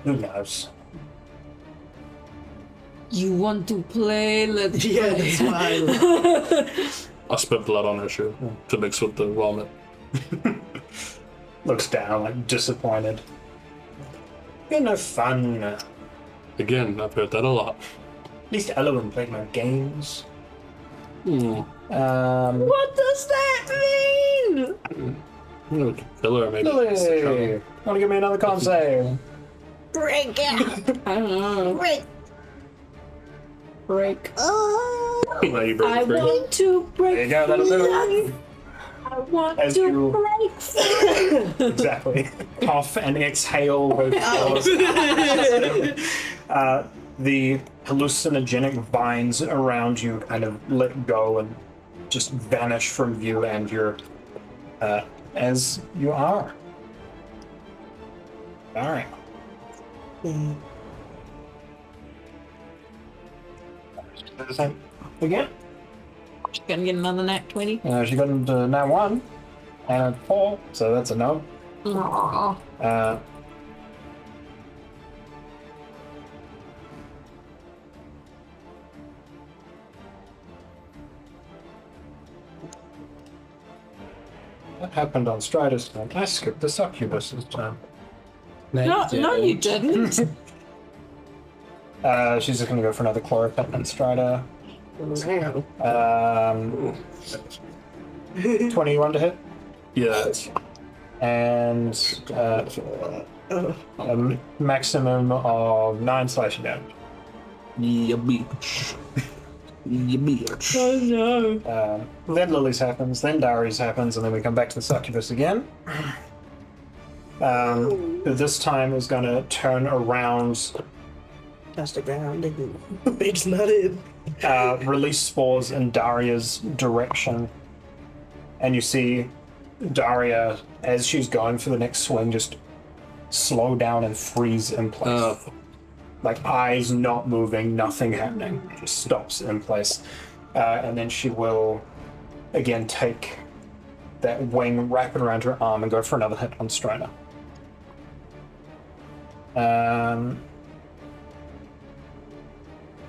Who knows? You want to play? Let's Yeah, play. that's fine. I spit blood on her shoe to mix with the vomit. Looks down, like disappointed. You're no fun. At Again, I've heard that a lot. least Elowen played my games. Hmm. What does that mean? We could kill her, maybe. Lily, want to give me another con save? Break out. I don't know. Break. Break. Oh. Now you break I free. want to break. There you go, that'll do it. I want As to you- break free. Exactly. Cough and exhale both spores. The hallucinogenic vines around you kind of let go and just vanish from view, and you're as you are. All right. Again. She's gonna get another nat 20. She got into now 1 and 4, so that's a no. Aww. What happened on Strider's turn? I skipped the succubus's turn. No, you didn't. She's just gonna go for another chlorophyll and Strider. 21 to hit, Yeah. and a maximum of 9 slashing damage. Yeah, bitch. Yeah, bitch. Oh no. Then Lily's happens, then Darius happens, and then we come back to the succubus again. Who this time is gonna turn around, That's the ground. It's not it. release spores in Daria's direction, and you see Daria, as she's going for the next swing, just slow down and freeze in place. Like eyes not moving, nothing happening, just stops in place. And then she will again take that wing, wrap it around her arm, and go for another hit on Strider.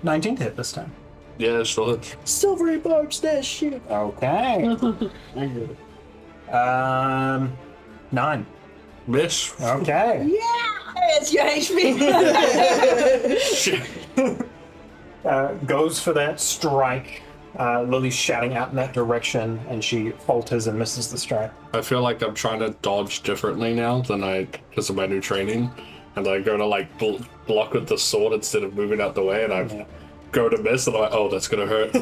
19 to hit this time. Yeah, sure. Silvery barbs that shit. Okay. 9. Miss. Okay. It's your HP. Shit. Goes for that strike, Lily's shouting out in that direction, and she falters and misses the strike. I feel like I'm trying to dodge differently now than because of my new training, and I go to like block with the sword instead of moving out the way, and I go to miss, and I'm like, oh, that's gonna hurt.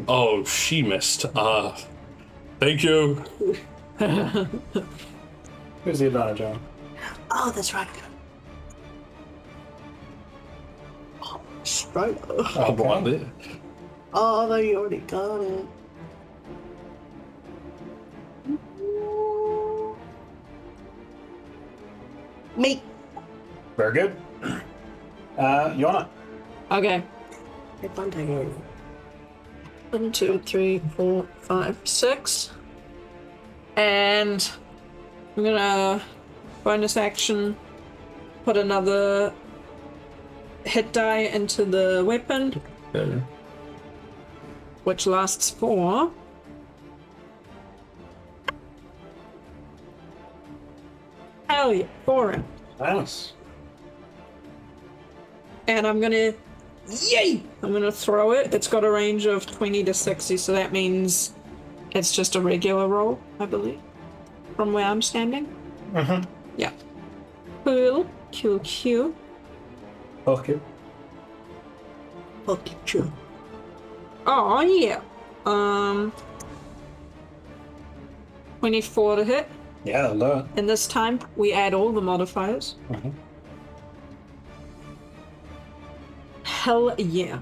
Oh, she missed. Thank you. Who's the advantage on? Oh, that's right. Oh, straight up. Oh, boy, there. Oh, they already got it. Me. Very good. Yorna. Okay. If I'm taking it. 1, 2, 3, 4, 5, 6. And I'm gonna bonus action put another hit die into the weapon, Okay. which lasts for hell yeah, 4 rounds. Nice. And I'm gonna throw it. It's got a range of 20 to 60, so that means it's just a regular roll, I believe, from where I'm standing. Mm-hmm. Yeah. Cool. Cool. Okay. Okay, true. Oh yeah. 24 to hit. Yeah, that'll do it. And this time we add all the modifiers. Mm-hmm. Hell yeah.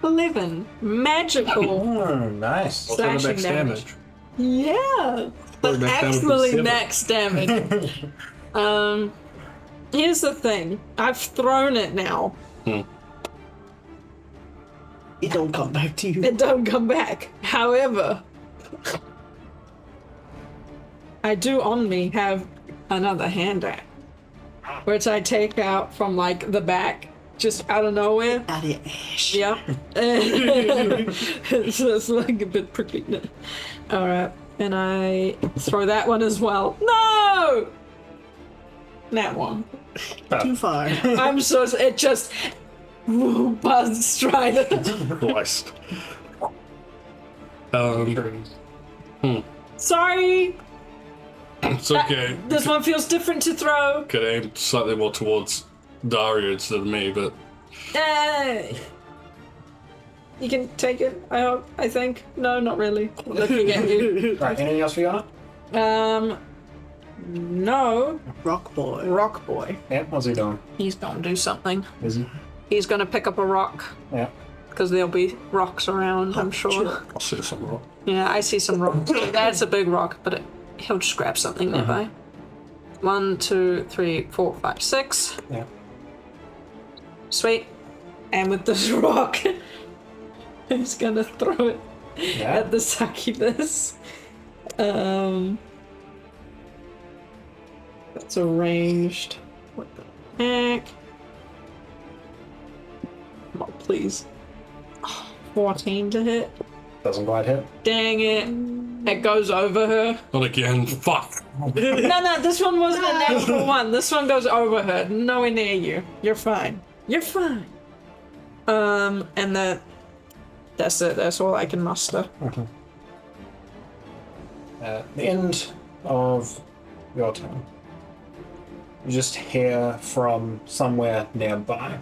11 magical Nice. Also the slashing next damage. damage. Yeah. But max damage was actually 7. max damage. Here's the thing. I've thrown it now. It don't come back to you. It don't come back. However, I do on me have another hand axe, which I take out from like the back, just out of nowhere. Out of your ass. Yep. So it's like a bit prickly. All right, and I throw that one as well. No, that one. Too far. I'm so it just buzzed right. Christ. Sorry. It's okay. This one feels different to throw. Could aim slightly more towards Dario instead of me, but You can take it, I hope, I think. No, not really. Looking at you. Right, anything else for Yorna? No. Rock boy. Rock boy. Yeah, what's he doing? He's gonna do something. Is he? He's gonna pick up a rock, Yeah. because there'll be rocks around, I'm sure. I'll see some rock. Yeah, I see some rocks. That's a big rock, but he'll just grab something nearby. 1, 2, 3, 4, 5, 6. Yeah. Sweet. And with this rock, he's gonna throw it Yeah. at the succubus. That's a ranged. What the heck? Come on, please. 14 to hit. Doesn't quite hit. Dang it. It goes over her. Not again. Fuck. No, this one wasn't a natural one. This one goes over her. Nowhere near you. You're fine. You're fine. And that's it. That's all I can muster. At the end of your turn, you just hear from somewhere nearby.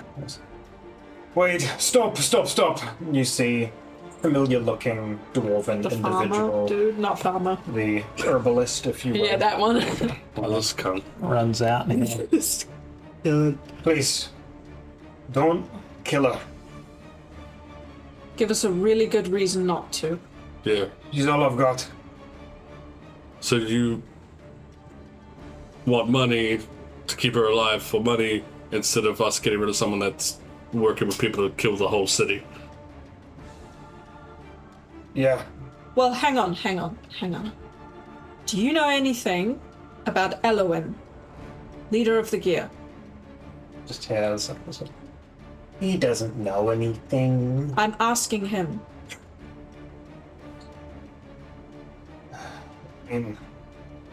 Wait, stop. You see familiar-looking dwarven The individual. farmer, dude. Not farmer. The herbalist, if you will. Yeah, that one. Well, let's come. runs out. Please, don't kill her. Give us a really good reason not to. Yeah. She's all I've got. So you want money to keep her alive for money instead of us getting rid of someone that's working with people to kill the whole city. Yeah. Well, hang on. Do you know anything about Elowin, leader of the Gear? Just hears. He doesn't know anything. I'm asking him. I mean,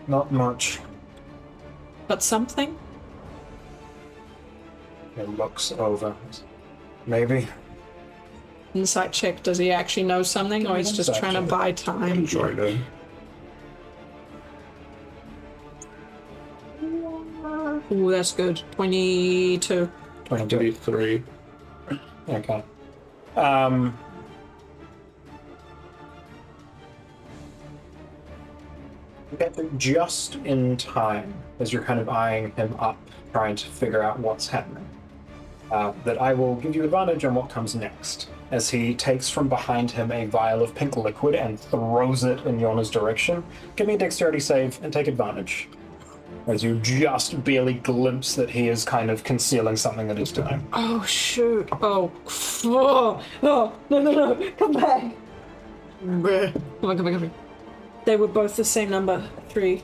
not much. But something? He looks over. Maybe. insight check. Does he actually know something, or he's just Insight trying to check. buy time? Jordan. Ooh, that's good. 22. 22. 23. Okay. You get there just in time as you're kind of eyeing him up, trying to figure out what's happening. That I will give you advantage on what comes next, as he takes from behind him a vial of pink liquid and throws it in Yorna's direction. Give me a dexterity save and take advantage, as you just barely glimpse that he is kind of concealing something that he's doing. Oh, shoot. Oh, no, come back. Bruh. Come on. They were both the same number, 3.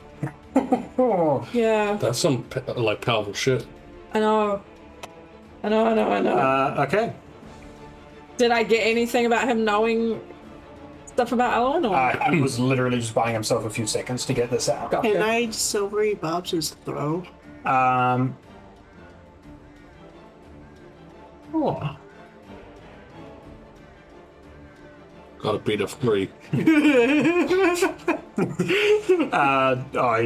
Oh. Yeah, That's some powerful shit. I know. Okay. Did I get anything about him knowing stuff about Alan? Or? He was literally just buying himself a few seconds to get this out. Gotcha. Can I silvery Bob's his throw? Oh. Got a beat of 3. He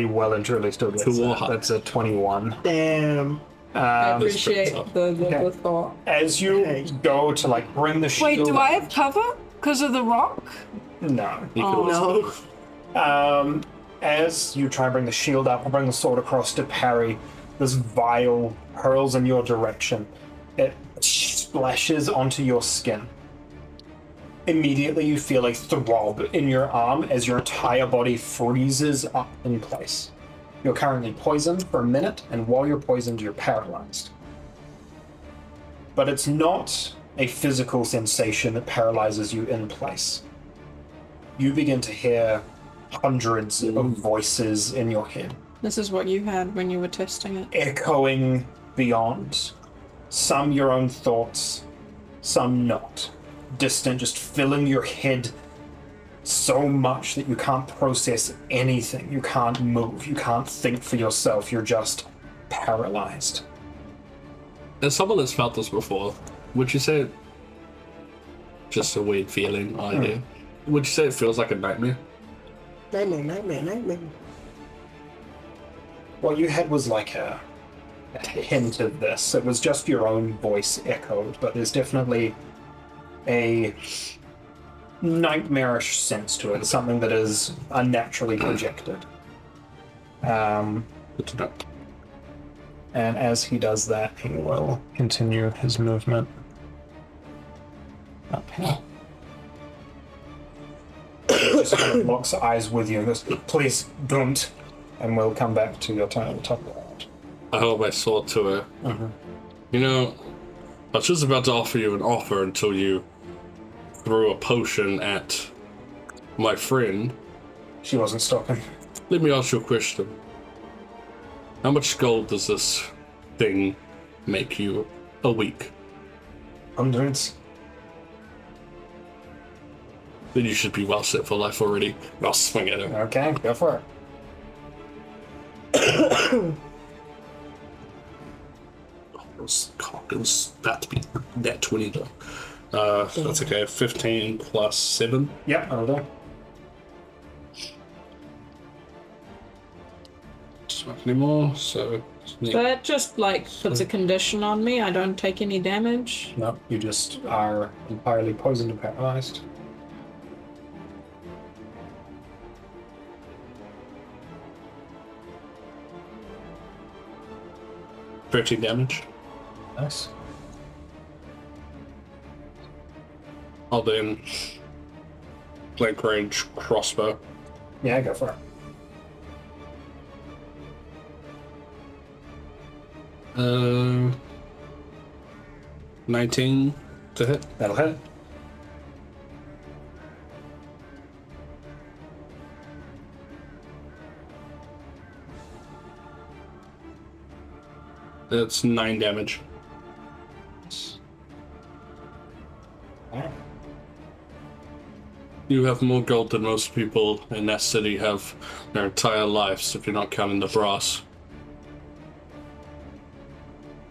well and truly still gets Cool. that. That's a 21. Damn. I appreciate tough. the thought. As you go to bring the shield. Wait, do I have cover because of the rock? No. You could also No. As you try and bring the shield up and bring the sword across to parry, this vial hurls in your direction. It splashes onto your skin. Immediately you feel a throb in your arm as your entire body freezes up in place. You're currently poisoned for a minute, and while you're poisoned, you're paralyzed. But it's not a physical sensation that paralyzes you in place. You begin to hear hundreds of voices in your head, This is what you had when you were testing it. echoing beyond. Some your own thoughts, some not. Distant, just filling your head so much that you can't process anything. You can't move. You can't think for yourself. You're just paralyzed. As someone that's felt this before, would you say just a weird feeling idea? Would you say it feels like a nightmare? Nightmare. What you had was like a hint of this. It was just your own voice echoed, but there's definitely a nightmarish sense to it, something that is unnaturally projected. Good to know. And as he does that, he will continue his movement up here. Just kind of locks eyes with you and goes, "Please don't," and we'll come back to your turn at the top of the round. I hold my sword to her. You know, I was just about to offer you an offer until you threw a potion at my friend. She wasn't stopping. Let me ask you a question. How much gold does this thing make you a week? Hundreds. Then you should be well set for life already. I'll swing at her. Okay, go for it. It was about to be that 20 though. That's okay. 15 plus 7. Yep, that'll do. Just not anymore, so... That just puts a condition on me. I don't take any damage. No, you just are entirely poisoned and paralyzed. $13 damage. Nice. I'll then blank range crossbow. Yeah, go for it. 19 to hit. That'll hit. That's 9 damage. Alright. You have more gold than most people in that city have their entire lives, if you're not counting the brass.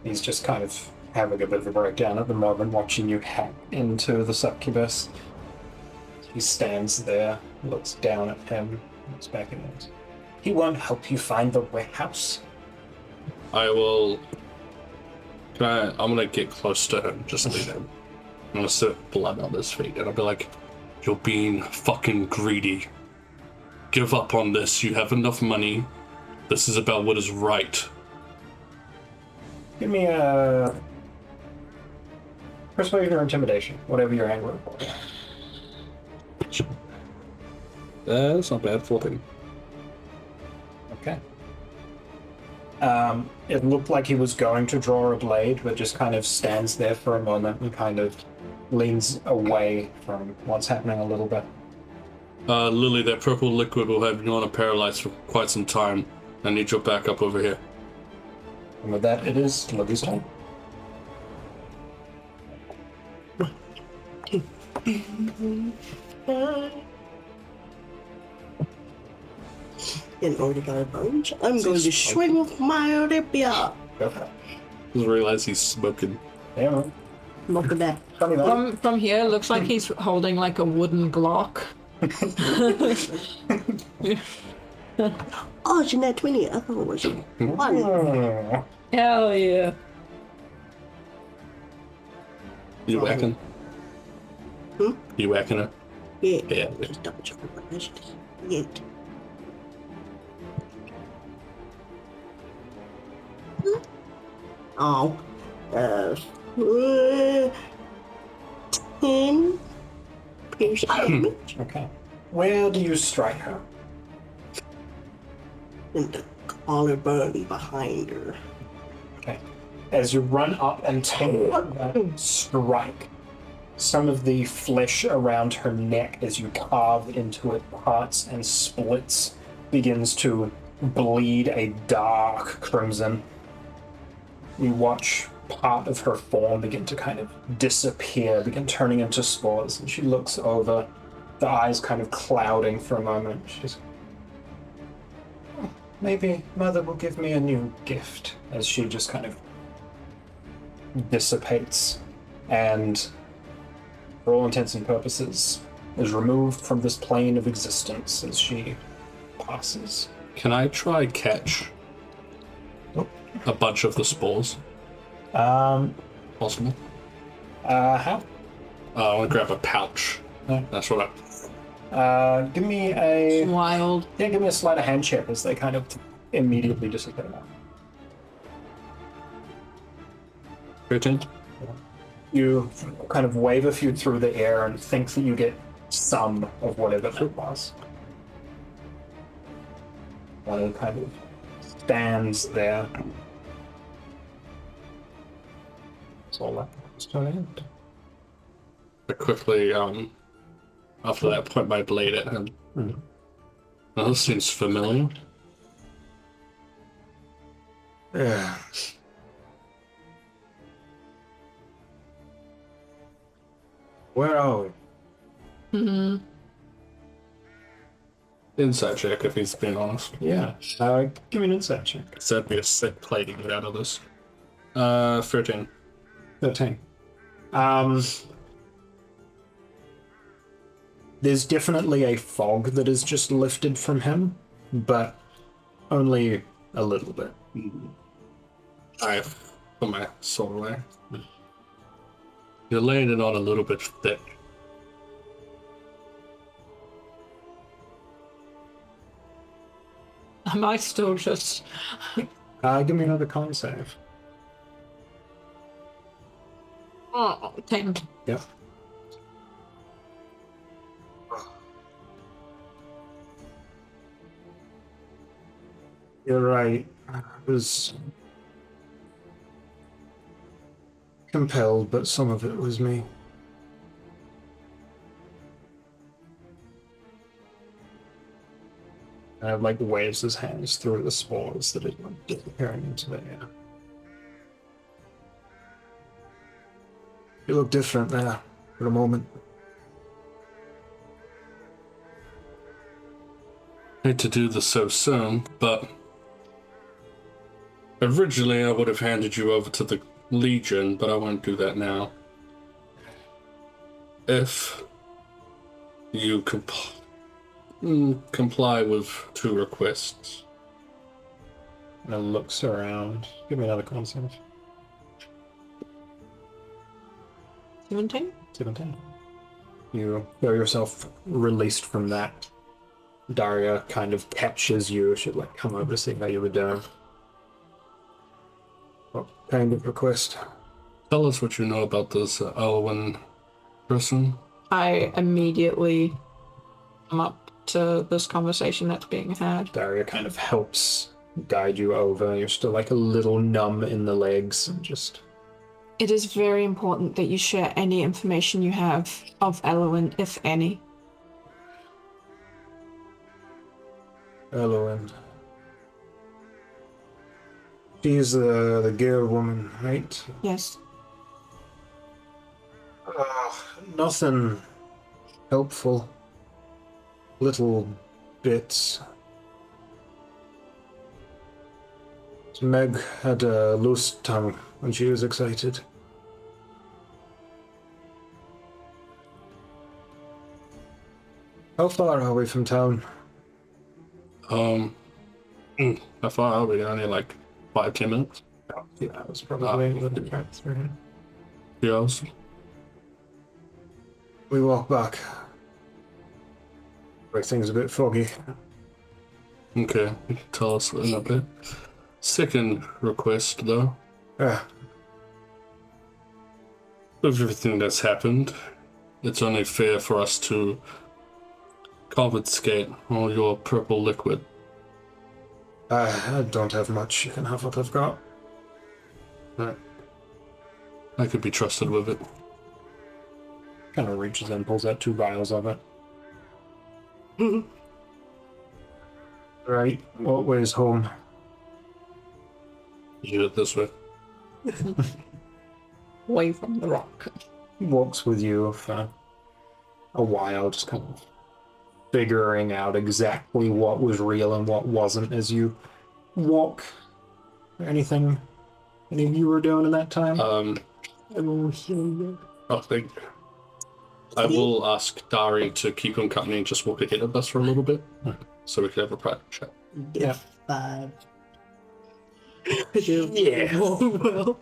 He's just kind of having a bit of a breakdown at the moment, watching you hack into the succubus. He stands there, looks down at him, looks back at him. He won't help you find the warehouse. I will. I'm gonna get close to him, just lead him. I'm gonna set blood on his feet, and I'll be like, "You're being fucking greedy. Give up on this. You have enough money. This is about what is right." Give me a persuasion or intimidation, whatever you're angry for. That's not bad. 14. Okay. It looked like he was going to draw a blade, but just kind of stands there for a moment and kind of leans away from what's happening a little bit. Lily, that purple liquid will have Yorna paralyzed for quite some time. I need your backup over here. And with that, it is Lily's turn. In order to bunch, I'm going to swing with my rapier. Go for it. Just realize he's smoking. Yeah, Look at that. funny that. From here, it looks like he's holding like a wooden Glock. Oh, it's net 20. I thought it was 1. Oh. Hell yeah. You whacking? You whacking it? Yeah. Yeah. Just double check my measures. 8. Oh. 10 piercing damage. Okay. Where do you strike her? And the collarbone behind her. Okay. As you run up and take that strike, some of the flesh around her neck as you carve into it parts and splits, begins to bleed a dark crimson. You watch part of her form begin to kind of disappear, begin turning into spores, and she looks over, the eyes kind of clouding for a moment. She's, maybe Mother will give me a new gift, as she just kind of dissipates and, for all intents and purposes, is removed from this plane of existence as she passes. Can I try catch a bunch of the spores? Possible. How? I want to grab a pouch. No. That's what Give me a... Wild. Yeah, give me a sleight of hand check as they kind of immediately disappear. 13. You kind of wave a few through the air and think that you get some of whatever that was. One kind of stands there. That's all that was to end. I quickly, after that, point my blade at him. Now, this seems familiar. Yeah. Where are we? Insight check, if he's being honest. Yeah. Give me an insight check. Because that'd be a sick play to get out of this. 13. 13. There's definitely a fog that is just lifted from him, but only a little bit. I put my sword away. You're laying it on a little bit thick. Am I still just... Give me another con save. Oh, 10. Yep. You're right. I was compelled, but some of it was me. And like waves his hands through the spores that are like disappearing into the air. You look different there for a moment. Hate to do this so soon, but originally I would have handed you over to the Legion, but I won't do that now. If you comply with 2 requests. And it looks around. Give me another concept. 17? 17. You feel yourself released from that. Daria kind of catches you. She'd like come over to see how you were doing. What kind of request? Tell us what you know about this Elwyn person. I immediately come up to this conversation that's being had. Daria kind of helps guide you over. You're still like a little numb in the legs and just... It is very important that you share any information you have of Elwyn, if any. Elwyn. She's the gear woman, right? Yes. Nothing helpful. Little bits. Meg had a loose tongue when she was excited. How far are we from town? How far are we? Only like 5-10 minutes? Yeah, that was probably the difference for him. Yes. We walk back. Everything's a bit foggy. Okay, you can tell us in a bit. Second request, though. Yeah. With everything that's happened, it's only fair for us to confiscate all your purple liquid. I don't have much. You can have what I've got. Right. I could be trusted with it. Kind of reaches in, pulls out 2 vials of it. Right. What way's home? You do it this way. Away from the rock. He walks with you for a while, just kind of figuring out exactly what was real and what wasn't as you walk. Anything any of you were doing in that time? I think I will ask Dari to keep him company and just walk ahead of us for a little bit, so we can have a private chat. Yeah. 5. Yeah. Well.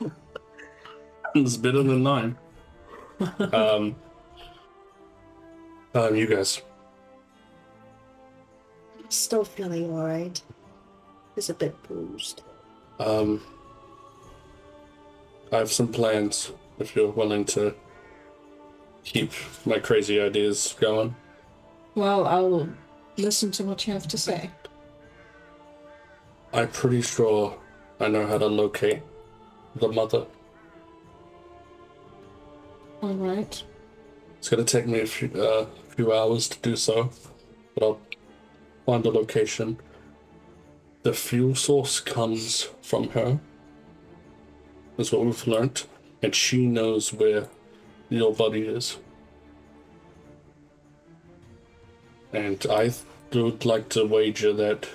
It's better than 9. You guys. Still feeling alright. It's a bit bruised. I have some plans if you're willing to keep my crazy ideas going. Well, I'll listen to what you have to say. I'm pretty sure I know how to locate the mother. All right. It's going to take me a few hours to do so, but I'll find the location. The fuel source comes from her, is what we've learnt, and she knows where your body is. And I would like to wager that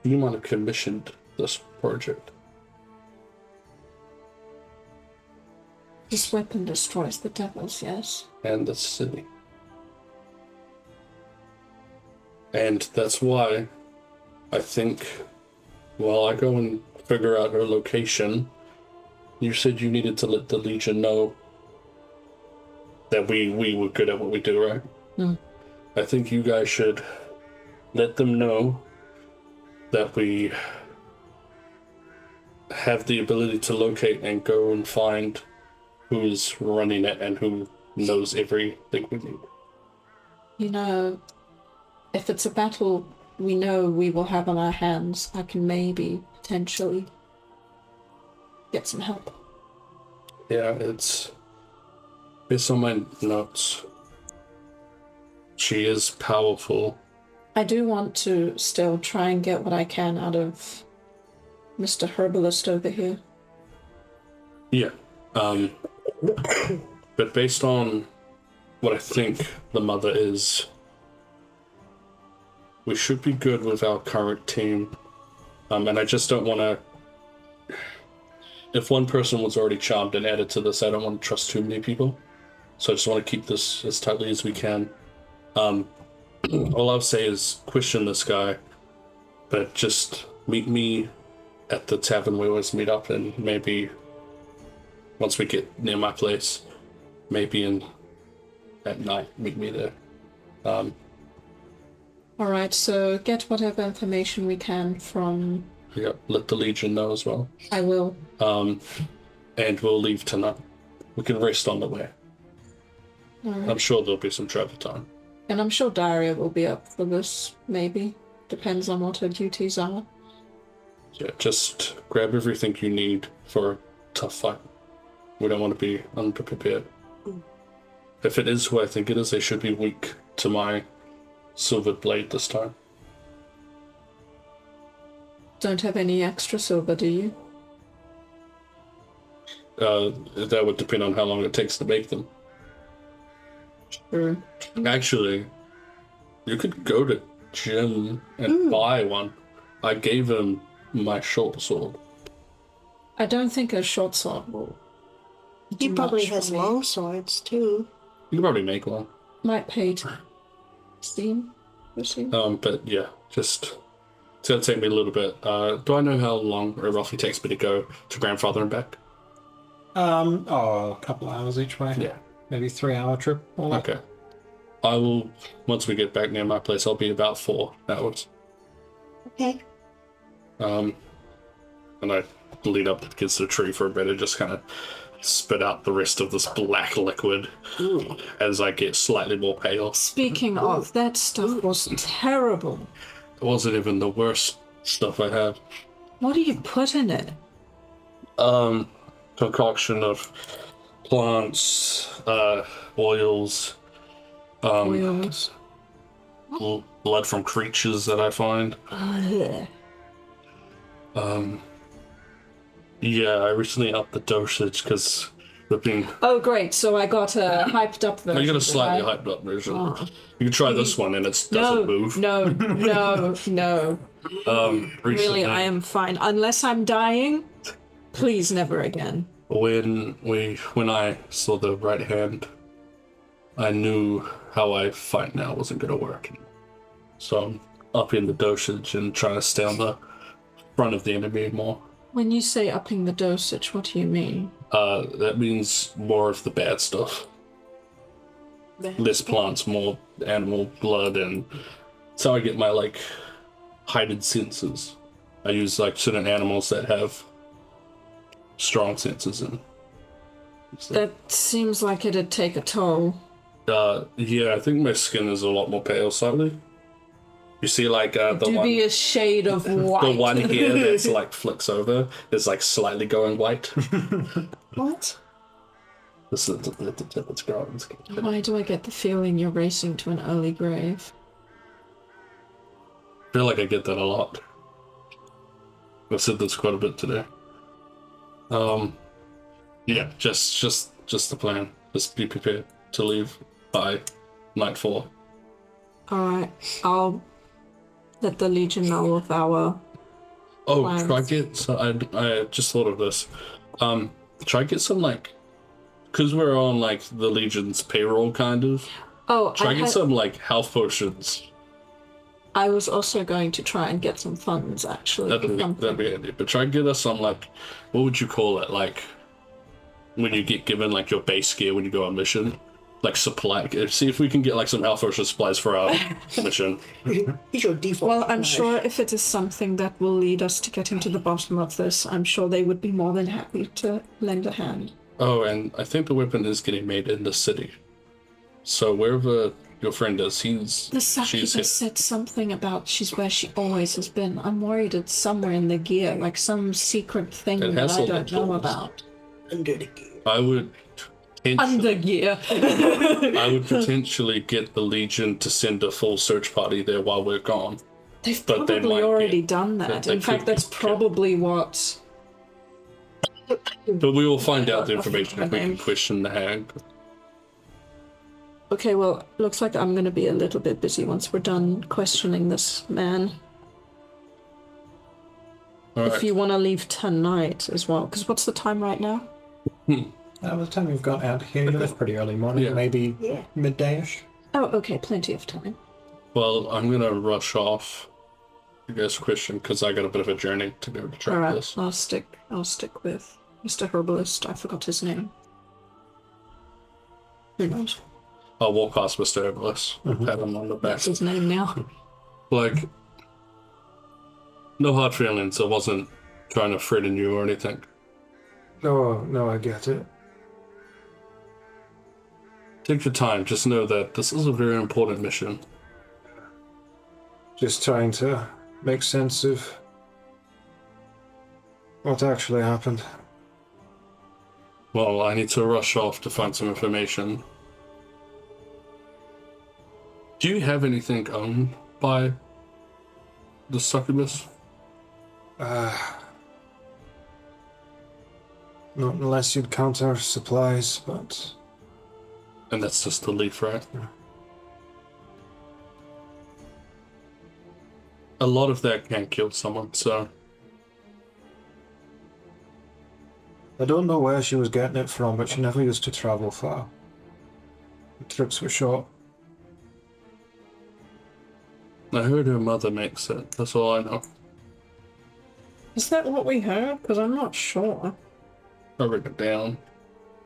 you might have commissioned this project. This weapon destroys the devils, yes. And the city. And that's why I think while I go and figure out her location, you said you needed to let the Legion know that we were good at what we do, right? Mm. I think you guys should let them know that we have the ability to locate and go and find who's running it and who knows everything we need. You know, if it's a battle we know we will have on our hands, I can maybe, potentially, get some help. Yeah, it's based on my notes. She is powerful. I do want to still try and get what I can out of Mr. Herbalist over here. Yeah. But based on what I think the mother is, we should be good with our current team. And I just don't want to... if one person was already charmed and added to this, I don't want to trust too many people. So I just want to keep this as tightly as we can. All I'll say is question this guy, but just meet me at the tavern we always meet up, and maybe once we get near my place, maybe at night, meet me there. All right, so get whatever information we can from... Yeah, let the Legion know as well. I will. And we'll leave tonight. We can rest on the way. All right. I'm sure there'll be some travel time. And I'm sure Daria will be up for this, maybe. Depends on what her duties are. Yeah, just grab everything you need for a tough fight. We don't want to be underprepared. If it is who I think it is, they should be weak to my silver blade this time. Don't have any extra silver, do you? That would depend on how long it takes to make them. True. Actually, you could go to Jim and buy one. I gave him my short sword. I don't think a short sword will. He do probably much for has me. long swords too. You can probably make one. Might pay to Steam. But yeah, just it's gonna take me a little bit. Do I know how long it roughly takes me to go to grandfather and back? A couple hours each way. Yeah. Maybe 3-hour trip. All that. Okay. I will, once we get back near my place, I'll be about 4 hours. Okay. And I lead up against the tree for a bit and just kind of spit out the rest of this black liquid as I get slightly more pale. Speaking of, that stuff was terrible. It wasn't even the worst stuff I have. What do you put in it? Concoction of plants, oils, Oils. blood from creatures that I find. Ugh. Yeah, I recently upped the dosage because we've been... Oh, great. So I got a hyped up version. You got a slightly right? hyped up version. Oh. You can try this one and it doesn't move. No. Really, Recently, I am fine. Unless I'm dying, please never again. when I saw the right hand, I knew how I fight now wasn't going to work. So I'm upping the dosage and trying to stay on the front of the enemy more. When you say upping the dosage, what do you mean? That means more of the bad stuff. Less plants, more animal blood, and that's how I get my heightened senses. I use certain animals that have strong senses and That seems like it'd take a toll. yeah, I think my skin is a lot more pale slightly. You see the Be a shade of white. the one here that's flicks over is slightly going white. What? This is the tip it's growing. Why do I get the feeling you're racing to an early grave? I feel like I get that a lot. I've said this quite a bit today. Yeah, just the plan. Just be prepared to leave by nightfall. Alright, I'll let the Legion know of our Oh, plans. try get. So I just thought of this. Try get some because we're on the Legion's payroll kind of. Oh, Try get some health potions. I was also going to try and get some funds, actually. That'd be handy. But try and get us some what would you call it? When you get given your base gear when you go on mission. Supply. See if we can get some health potion supplies for our mission. He's your default. Well, I'm supply. sure if it is something that will lead us to getting to the bottom of this, I'm sure they would be more than happy to lend a hand. Oh, and I think the weapon is getting made in the city. So wherever your friend is, The succubus said something about she's where she always has been. I'm worried it's somewhere in the gear, some secret thing It that has I all the don't know tools. about. Under the gear. I would Under gear. I would potentially get the Legion to send a full search party there while we're gone. They've But they probably might already get- done that. they In fact, could that's get- probably what... But we will find out the I information if we can question the hag. Okay, well, looks like I'm going to be a little bit busy once we're done questioning this man. All if right. you want to leave tonight as well, because what's the time right now? By the time we've got out here, you left pretty early morning, Yeah. maybe Yeah. midday-ish. Oh, okay, plenty of time. Well, I'm gonna rush off. You guys question because I got a bit of a journey to go to track All right, this. I'll stick with Mr. Herbalist. I forgot his name. Who knows? I'll walk past Mr. Herbalist, pat him on the back. That's his name now. Like, no hard feelings. I wasn't trying to threaten you or anything. No, I get it. Take your time. Just know that this is a very important mission. Just trying to make sense of what actually happened. Well, I need to rush off to find some information. Do you have anything owned by the succubus? Not unless you'd count our supplies, but... And that's just the leaf, right? Yeah. A lot of that can kill someone, so... I don't know where she was getting it from, but she never used to travel far. The trips were short. I heard her mother makes it. That's all I know. Is that what we heard? Because I'm not sure. I wrote it down.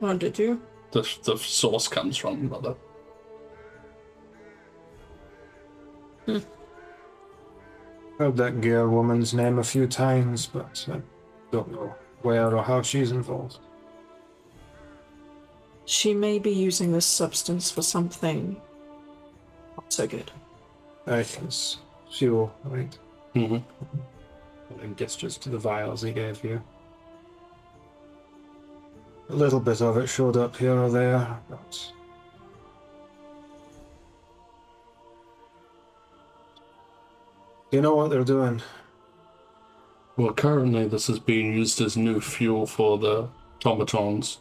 Oh, did you? The source comes from mother. Heard that Gale woman's name a few times, but I don't know where or how she's involved. She may be using this substance for something not so good. I think it's fuel, right? Mm-hmm. And gestures to the vials he gave you. A little bit of it showed up here or there, but... Do you know what they're doing? Well, currently this is being used as new fuel for the automatons,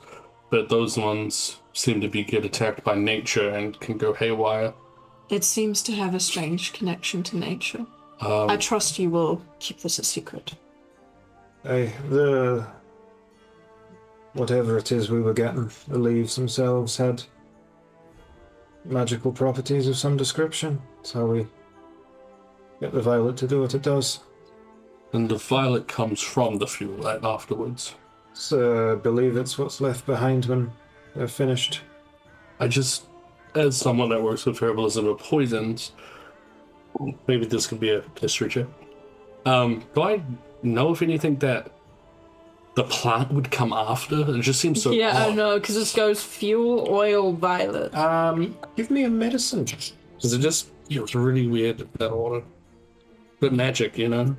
but those ones seem to get attacked by nature and can go haywire. It seems to have a strange connection to nature. I trust you will keep this a secret. Whatever it is we were getting, the leaves themselves had magical properties of some description. That's how we get the violet to do what it does. And the violet comes from the fuel afterwards. So, believe it's what's left behind when they're finished. I just, as someone that works with herbalism or poisons, maybe this could be a history check. Do I know if anything that the plant would come after? It just seems so Yeah, I odd. know, because this goes fuel, oil, violet. Give me a medicine. Because it just feels really weird, that order. But magic, you know?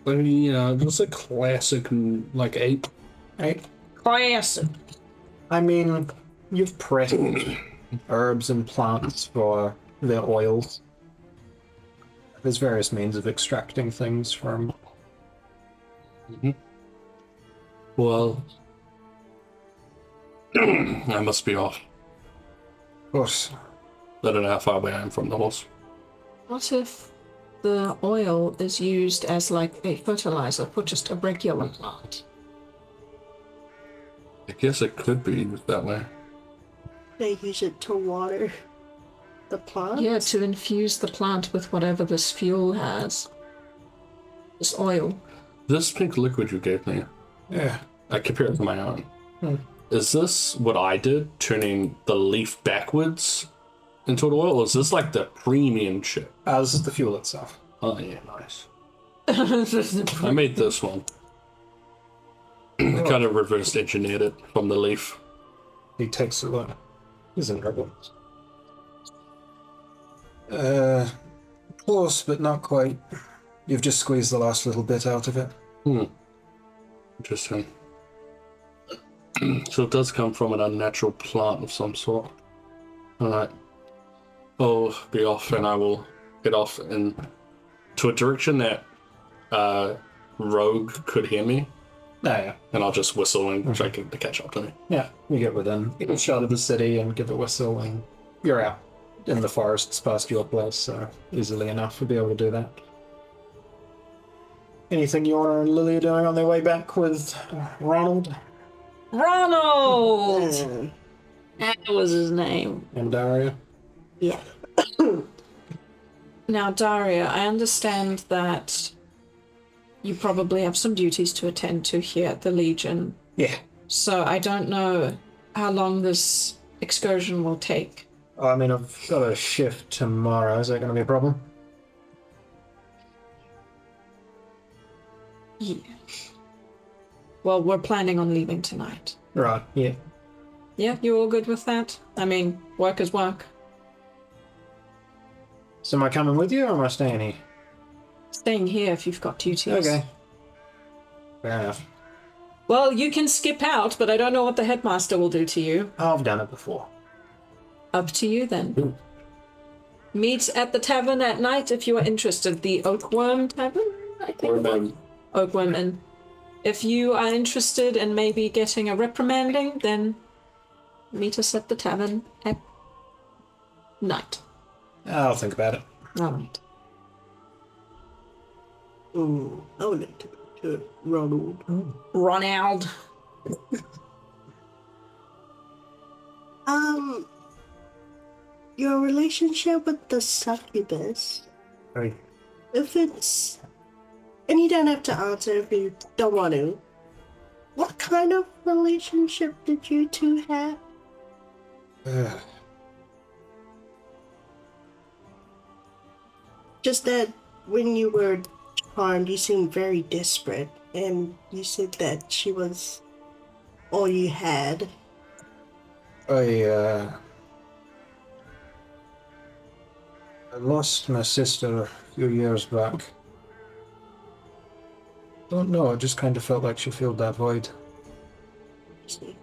I mean, you know, just a classic, like, 8. Classic. I mean, you've pressed herbs and plants for their oils. There's various means of extracting things from. Well, I must be off. Of course. I don't know how far away I am from the horse. What if the oil is used as like a fertilizer for just a regular plant? I guess it could be used that way. They use it to water the plant. Yeah, to infuse the plant with whatever this fuel has. This oil. This pink liquid you gave me, Yeah. I compare it to my own. Is this what I did, turning the leaf backwards into an oil, or is this like the premium shit? As is the fuel itself. Oh yeah, nice. I made this one. Kind of reverse engineered it from the leaf. He takes a look. He's in trouble. Close, but not quite. You've just squeezed the last little bit out of it. Interesting. So it does come from an unnatural plant of some sort. Alright. I'll be off and I will get off in to a direction that Rogue could hear me, Yeah. and I'll just whistle and try to catch up to me. Yeah. You get within a shot of the city and give a whistle, and you're out in the forests past your place, so easily enough to be able to do that. Anything Yorna and Lily are doing on their way back with Ronald Ronald! Uh, That was his name. and Daria? yeah. Now, Daria, I understand that you probably have some duties to attend to here at the Legion. Yeah. So I don't know how long this excursion will take. I mean, I've got a shift tomorrow. Is that going to be a problem? Yeah. Well, we're planning on leaving tonight. Right, yeah. Yeah, you all good with that? I mean, work is work. So am I coming with you or am I staying here? Staying here if you've got duties. Okay. Fair enough. Well, you can skip out, but I don't know what the headmaster will do to you. I've done it before. Up to you then. Meet at the tavern at night if you are interested. The Oakworm Tavern, I think. Oakworm Inn. If you are interested in maybe getting a reprimanding, then meet us at the tavern at night. I'll think about it. All right. Oh, I would like to go to Ronald. Ronald. Your relationship with the succubus, Right. if it's, and you don't have to answer if you don't want to, what kind of relationship did you two have? Just that when you were charmed, you seemed very desperate, and you said that she was all you had. I lost my sister a few years back. Don't know, I just kind of felt like she filled that void. See.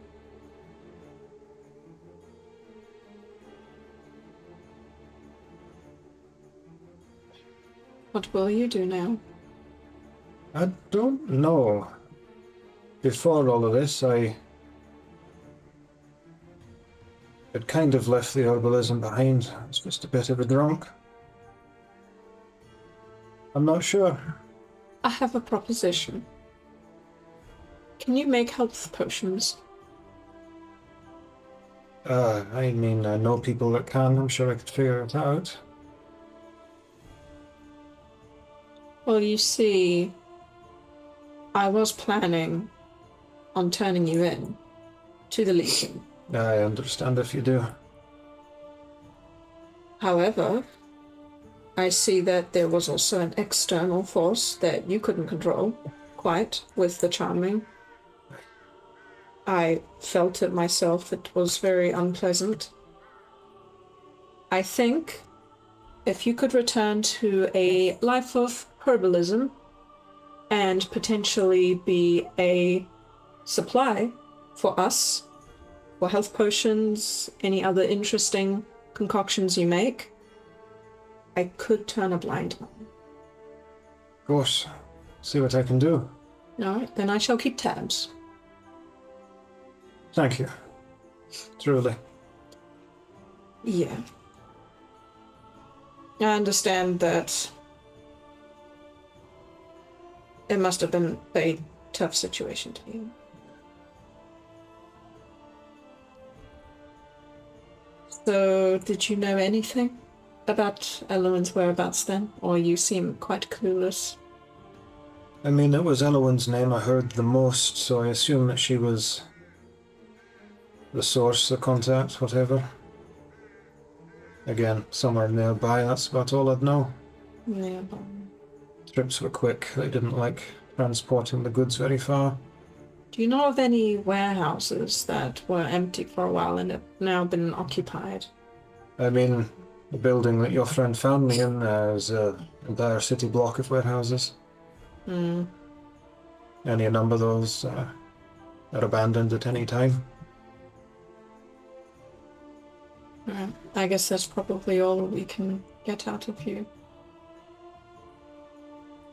What will you do now? I don't know. Before all of this, I had kind of left the herbalism behind. I was just a bit of a drunk. I'm not sure. I have a proposition. Can you make health potions? I mean, I know people that can. I'm sure I could figure it out. Well, you see, I was planning on turning you in to the Legion. I understand if you do. However, I see that there was also an external force that you couldn't control quite with the charming. I felt it myself. It was very unpleasant. I think if you could return to a life of herbalism and potentially be a supply for us, for health potions, any other interesting concoctions you make, I could turn a blind eye. Of course. See what I can do. Alright, then I shall keep tabs. Thank you. Truly. Yeah. I understand that it must have been a tough situation to be in. So, did you know anything about Elowen's whereabouts then? Or you seem quite clueless? I mean, it was Elowen's name I heard the most, so I assume that she was the source, the contact, whatever. Again, somewhere nearby, that's about all I'd know. Yeah, but... Trips were quick, they didn't like transporting the goods very far. Do you know of any warehouses that were empty for a while and have now been occupied? I mean, the building that your friend found me in is an entire city block of warehouses. Hmm. Any number of those are abandoned at any time. Alright, I guess that's probably all we can get out of you.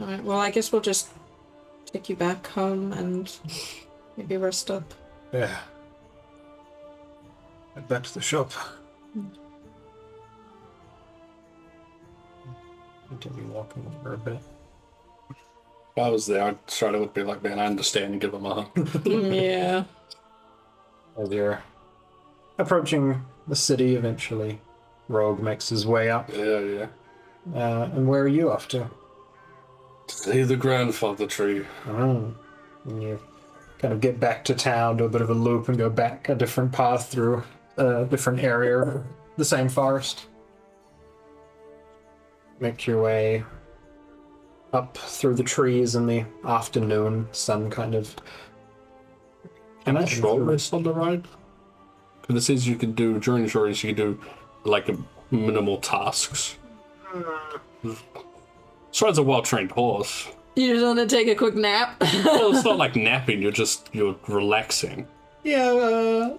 Alright, well, I guess we'll just take you back home and maybe rest up. Yeah. Head back to the shop. Continue walking for a bit. If I was there, I'd try to be like, man, I understand and give him a hug. Yeah. As you're approaching the city, eventually, Rogue makes his way up. Yeah. And where are you off to? See the grandfather tree. Oh, and you kind of get back to town, do a bit of a loop, and go back a different path through a different area of the same forest. Make your way up through the trees in the afternoon, sun kind of. Can I short rest on the ride? Because it says you can do, during short rest, you can do like minimal tasks. This ride's a well-trained horse. You just want to take a quick nap? Well, it's not like napping, you're relaxing. Yeah,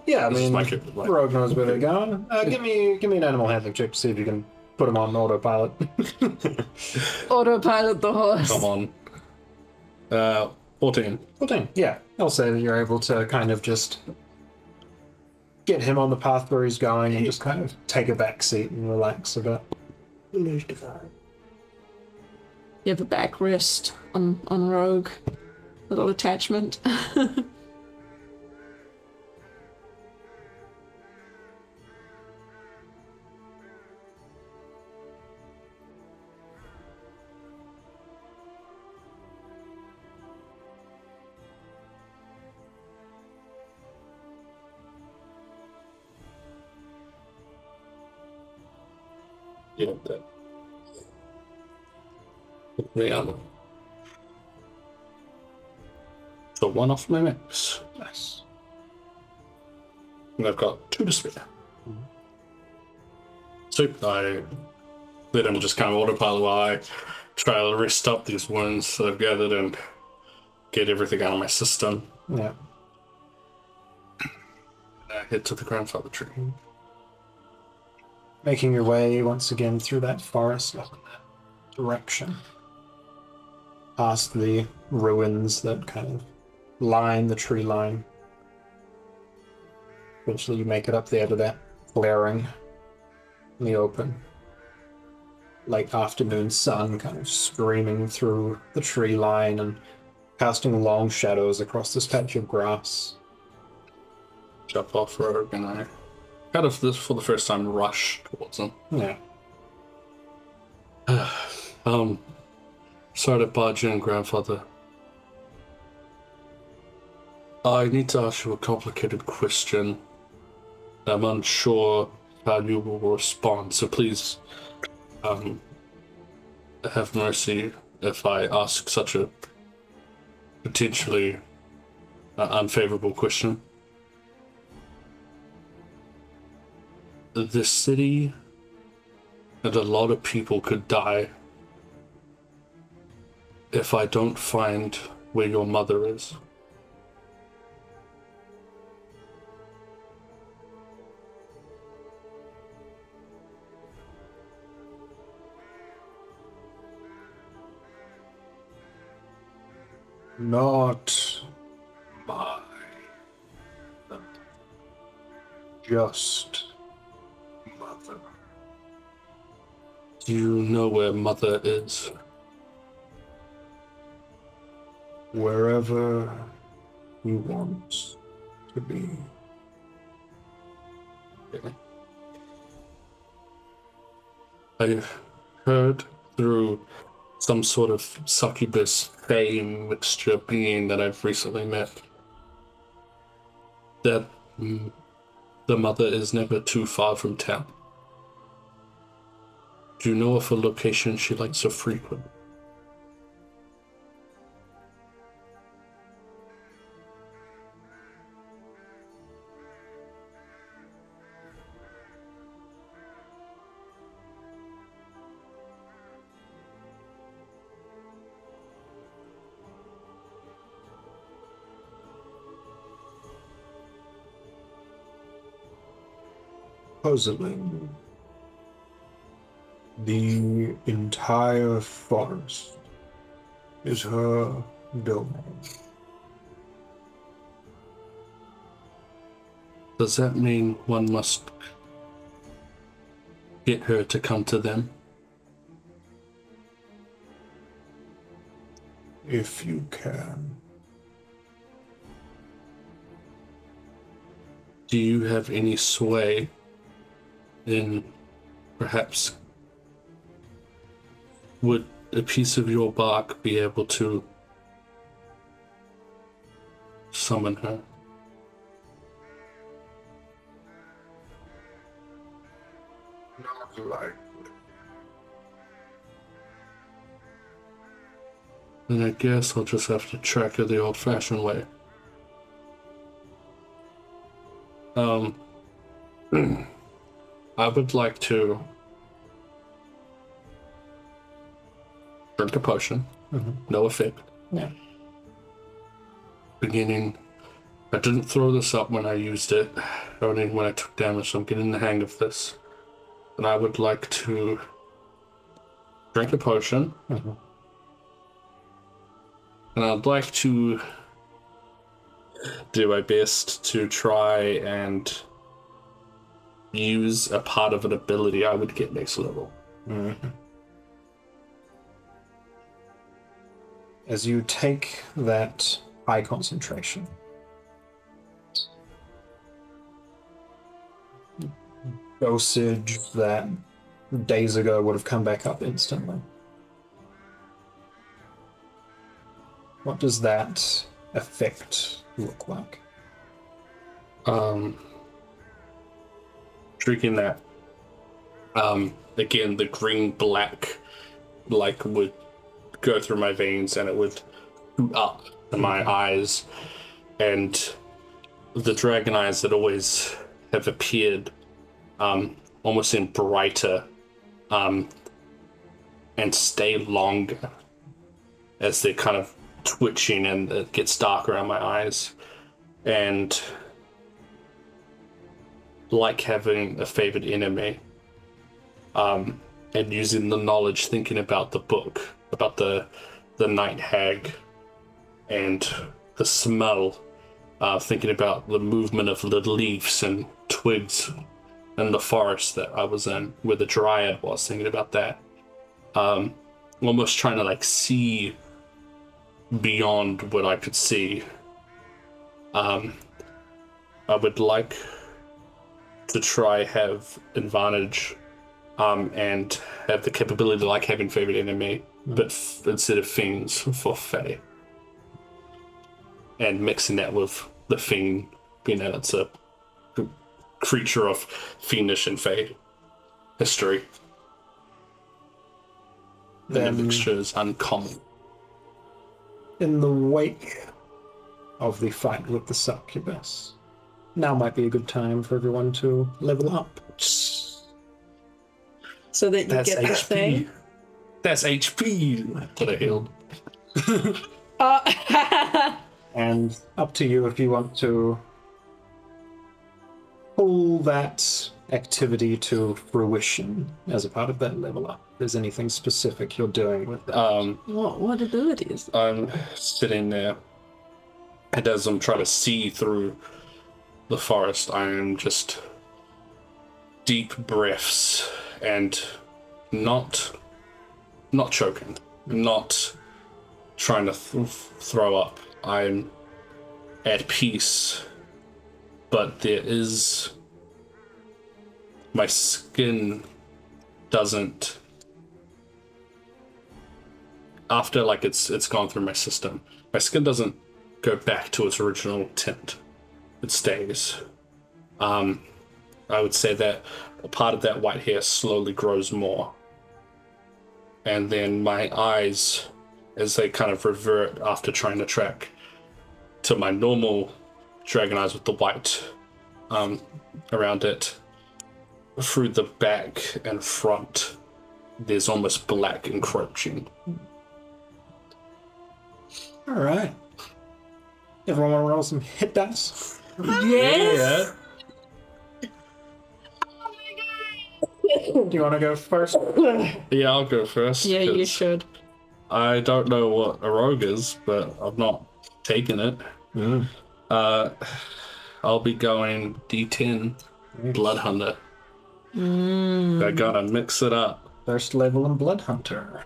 I This is mean, like Rogue knows where they're going. Give me an animal handling check to see if you can put them on autopilot. Autopilot the horse. Come on. 14. 14. Yeah, I'll say that you're able to kind of just get him on the path where he's going and just kind of take a back seat and relax a bit. You have a backrest on Rogue. Little attachment. Yeah, that. Rihanna. So one off my mix. Nice. And I've got 2 to spare. So I let him just kind of autopilot while I try to rest up these wounds that I've gathered and get everything out of my system. Yeah. And I head to the grandfather tree. Making your way once again through that forest, up in that direction. Past the ruins that kind of line the tree line. Eventually you make it up there to that flaring in the open. Late afternoon sun kind of streaming through the tree line and casting long shadows across this patch of grass. Jump off Rogue and I kind of, this for the first time, rush towards him. Yeah. Sorry to barge in, grandfather. I need to ask you a complicated question. I'm unsure how you will respond, so please, have mercy if I ask such a potentially unfavorable question. The city and a lot of people could die if I don't find where your mother is. Not my. Just mother. Do you know where mother is? Wherever he wants to be. Okay. I heard through some sort of succubus fame mixture being that I've recently met that the mother is never too far from town. Do you know of a location she likes to frequent? Puzzling. The entire forest is her domain. Does that mean one must get her to come to them? if you can. Do you have any sway in perhaps would a piece of your bark be able to summon her? Not likely. Then I guess I'll just have to track her the old-fashioned way. I would like to drink a potion. No effect. Yeah. Beginning, I didn't throw this up when I used it, only when I took damage, so I'm getting the hang of this. And I would like to drink a potion. And I'd like to do my best to try and use a part of an ability I would get next level. As you take that high concentration, dosage that days ago would have come back up instantly. What does that effect look like? Drinking that, again, the green black like would go through my veins and it would shoot up to my eyes, and the dragon eyes that always have appeared almost in brighter and stay longer as they're kind of twitching and it gets dark around my eyes. And like having a favorite enemy, and using the knowledge, thinking about the book, about the night hag and the smell, thinking about the movement of the leaves and twigs in the forest that I was in, where the dryad was, thinking about that. Almost trying to like see beyond what I could see. I would like to try have advantage and have the capability to like having favorite enemy, but instead of fiends for Fae. And mixing that with the fiend, being that it's a creature of fiendish and Fae history. Then, and the mixture is uncommon. In the wake of the fight with the succubus, now might be a good time for everyone to level up. So that you That's get the HP. thing. That's HP that I healed. And up to you if you want to pull that activity to fruition as a part of that level up. If there's anything specific you're doing with that. What abilities? I'm sitting there, and as I'm trying to see through the forest, I am just deep breaths and not choking, not trying to throw up. I'm at peace, but there is, my skin doesn't, after like it's gone through my system, my skin doesn't go back to its original tint. It stays. I would say that a part of that white hair slowly grows more. And then my eyes, as they kind of revert after trying to track to my normal dragon eyes with the white around it, through the back and front, there's almost black encroaching. All right. Everyone want to roll some hit dice? Yes. Do you want to go first? Yeah, I'll go first. Yeah, you 'cause should. I don't know what a rogue is, but I've not taken it. I'll be going D10 Blood Hunter. I gotta mix it up. First level in Blood Hunter.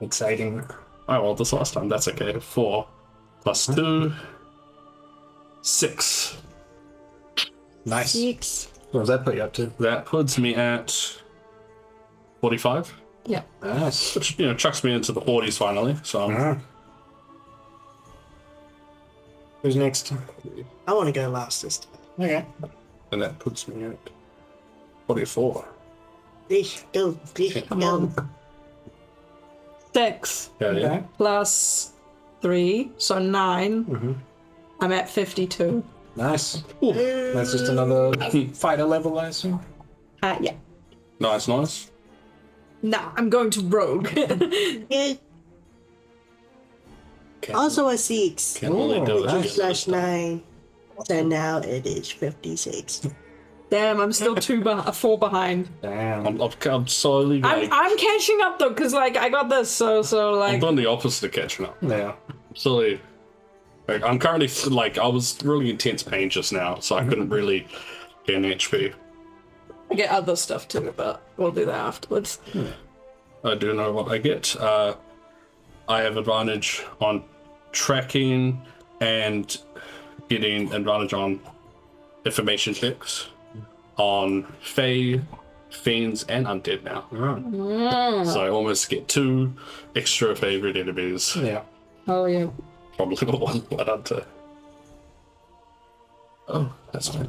Exciting. I rolled this last time. That's okay. 4 plus 2, 6. Nice. 6. What does that put you up to? That puts me at 45, Yeah. Nice. which chucks me into the 40s finally. So Who's next? I want to go last this time. Okay. and that puts me at 44. Go. Come on. 6 Yeah, yeah. Okay. plus 3, so 9. I'm at 52. Nice. That's just another fighter level, I assume. Yeah. Nice. Nah, I'm going to rogue. Yeah. Also a 6. Can't really do Ooh, it. nice. Slash 9. So now it is 56. Damn, I'm still 4 behind. Damn. I'm slowly like, I'm catching up though, cause like I got this, so I'm like doing the opposite of catching up. Yeah. Slowly, like I'm currently like I was really intense pain just now, so I couldn't really get an HP. I get other stuff too, but we'll do that afterwards. I do know what I get. I have advantage on tracking and getting advantage on information checks on Fae, Fiends, and Undead now. So I almost get 2 extra favorite enemies. Yeah. Oh yeah. Probably the one Blood Hunter. Oh, that's fine.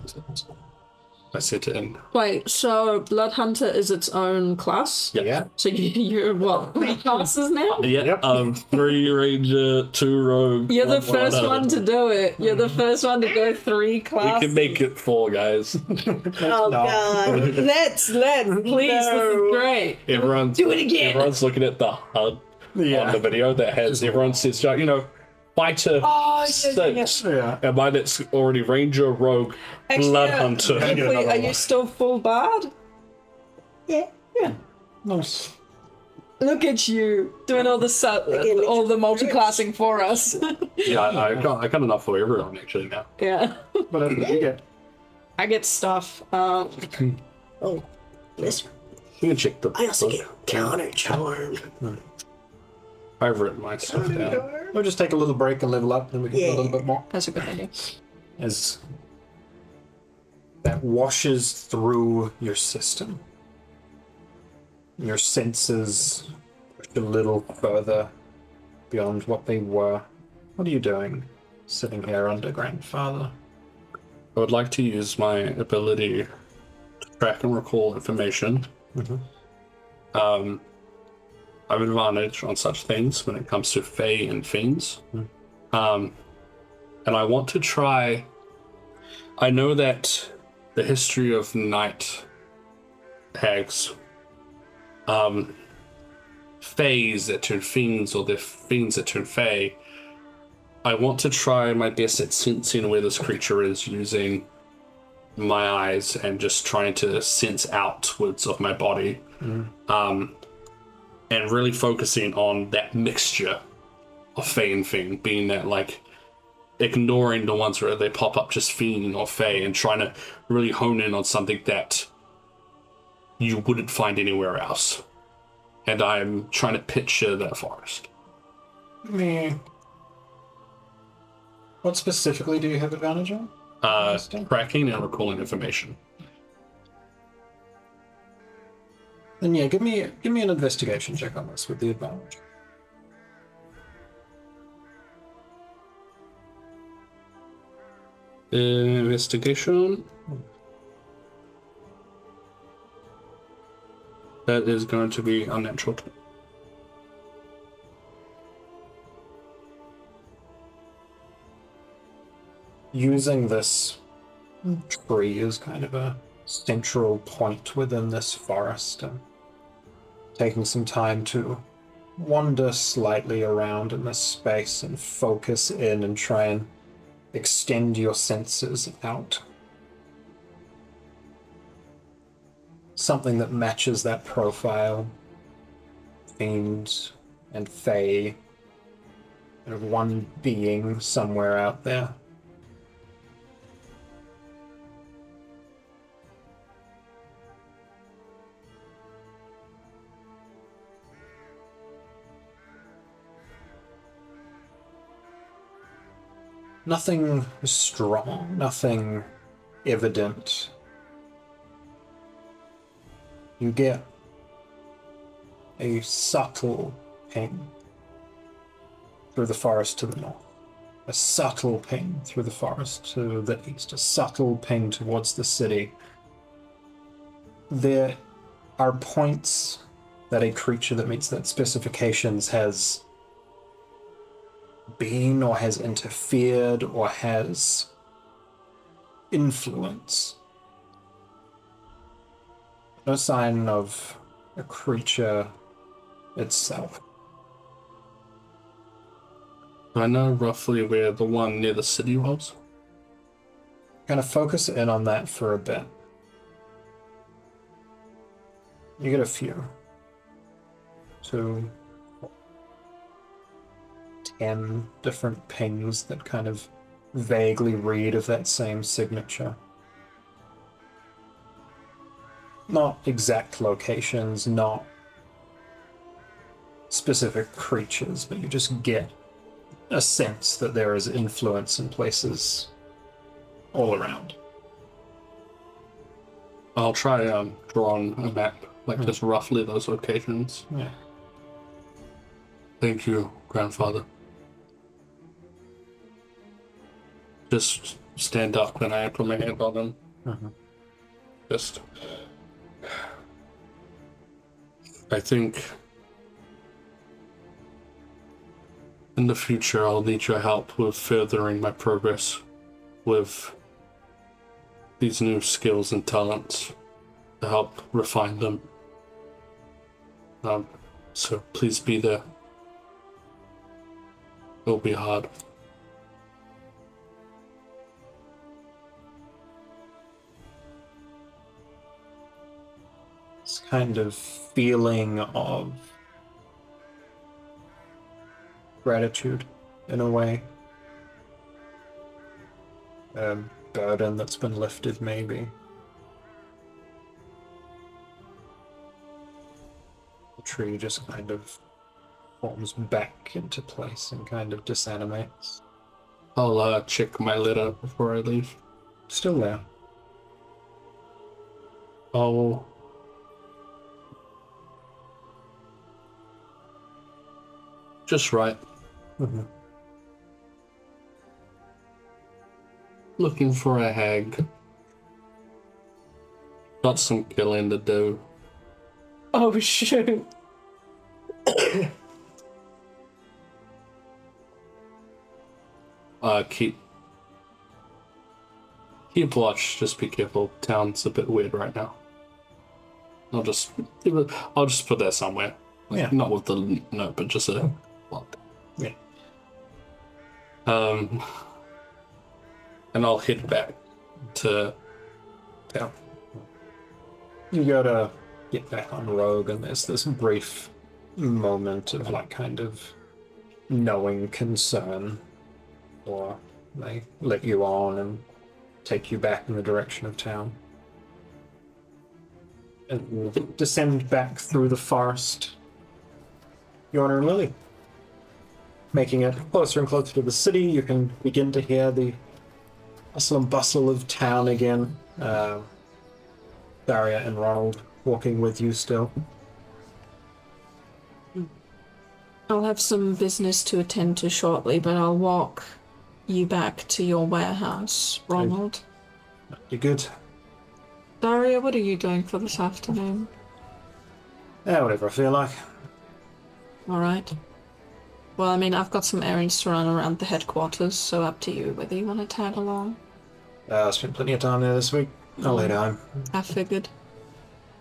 I set it in. Wait, so Blood Hunter is its own class? Yeah. So you're what? 3 classes now? Yeah, 3 Ranger, 2 Rogue. You're the 1 first Blood one Hunter. to do it. You're the first one to go 3 We classes. can make it 4, guys. Oh, God. Let's, please. This is great. Everyone's Do it again. Everyone's looking at the HUD Yeah. on the video that has everyone says, fighter Oh, 6. Yeah. And mine it's already Ranger, Rogue, Actually, Blood Hunter. Ripley, are you still full bard? Yeah. Nice. Look at you doing all the all the multi-classing for us. Yeah, I got enough for everyone actually now. Yeah. What else did you get? I get stuff. Oh, this. You can check the I also book. get counter charm. I've written my stuff down. We'll just take a little break and level up, then we can do a little bit more. That's a good idea. As that washes through your system. Your senses push a little further beyond what they were. What are you doing, sitting here under Grandfather? I would like to use my ability to track and recall information. I have advantage on such things when it comes to Fae and Fiends. And I want to try... I know that the history of night hags, Faes that turn Fiends or the Fiends that turn Fae, I want to try my best at sensing where this creature is using my eyes and just trying to sense outwards of my body. And really focusing on that mixture of Fae and Fiend, being that, like, ignoring the ones where they pop up just Fiend or Fae and trying to really hone in on something that you wouldn't find anywhere else. And I'm trying to picture that forest. What specifically do you have advantage on? Tracking and recalling information. Then yeah, give me an investigation check on this with the advantage. Investigation. That is going to be unnatural. Using this tree as kind of a central point within this forest and taking some time to wander slightly around in this space and focus in and try and extend your senses out. Something that matches that profile. Fiend and Fae. Kind of one being somewhere out there. Nothing strong, nothing evident. You get a subtle ping through the forest to the north, a subtle ping through the forest to the east, a subtle ping towards the city. There are points that a creature that meets that specifications has been or has interfered or has influence. No sign of a creature itself. I know roughly where the one near the city was. Kind of focus in on that for a bit. You get a few. 2, 10 different pings that kind of vaguely read of that same signature. Not exact locations, not specific creatures, but you just get a sense that there is influence in places all around. I'll try draw on a map, like just roughly those locations. Yeah. Thank you, grandfather. Just stand up when I put my hand on him. Mm-hmm. Just... I think in the future I'll need your help with furthering my progress with these new skills and talents to help refine them. So please be there. It'll be hard. This kind of feeling of gratitude, in a way. A burden that's been lifted, maybe. The tree just kind of forms back into place and kind of disanimates. I'll check my letter before I leave. Still there. I'll... just right. Mm-hmm. Looking for a hag. Got some killing to do. Oh, shoot. Keep watch, just be careful. Town's a bit weird right now. I'll just put that somewhere. Like, Yeah. Not with the note, but just a block. Yeah. And I'll head back to town. You go to get back on Rogue, and there's this brief moment of like kind of knowing concern, or they let you on and take you back in the direction of town. And you descend back through the forest. Yorna and Lily. Making it closer and closer to the city, you can begin to hear the hustle and bustle of town again. Daria and Ronald walking with you still. I'll have some business to attend to shortly, but I'll walk you back to your warehouse, Ronald. You good? Daria, what are you doing for this afternoon? Yeah, whatever I feel like. All right. Well, I mean, I've got some errands to run around the headquarters, so up to you whether you want to tag along. I spent plenty of time there this week. I'll head home. I figured.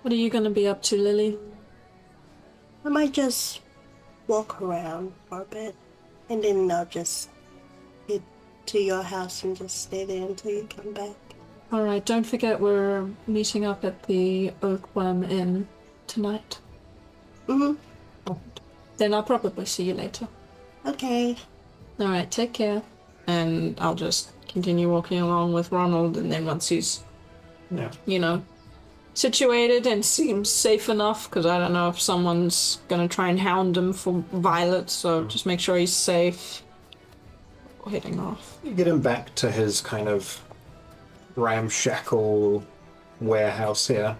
What are you going to be up to, Lily? I might just walk around for a bit, and then I'll just get to your house and just stay there until you come back. All right, don't forget we're meeting up at the Oakworm Inn tonight. Mm-hmm. Then I'll probably see you later. Okay. All right, take care. And I'll just continue walking along with Ronald, and then once he's, situated and seems safe enough, because I don't know if someone's going to try and hound him for Violet, so just make sure he's safe. heading off. You get him back to his kind of ramshackle warehouse here.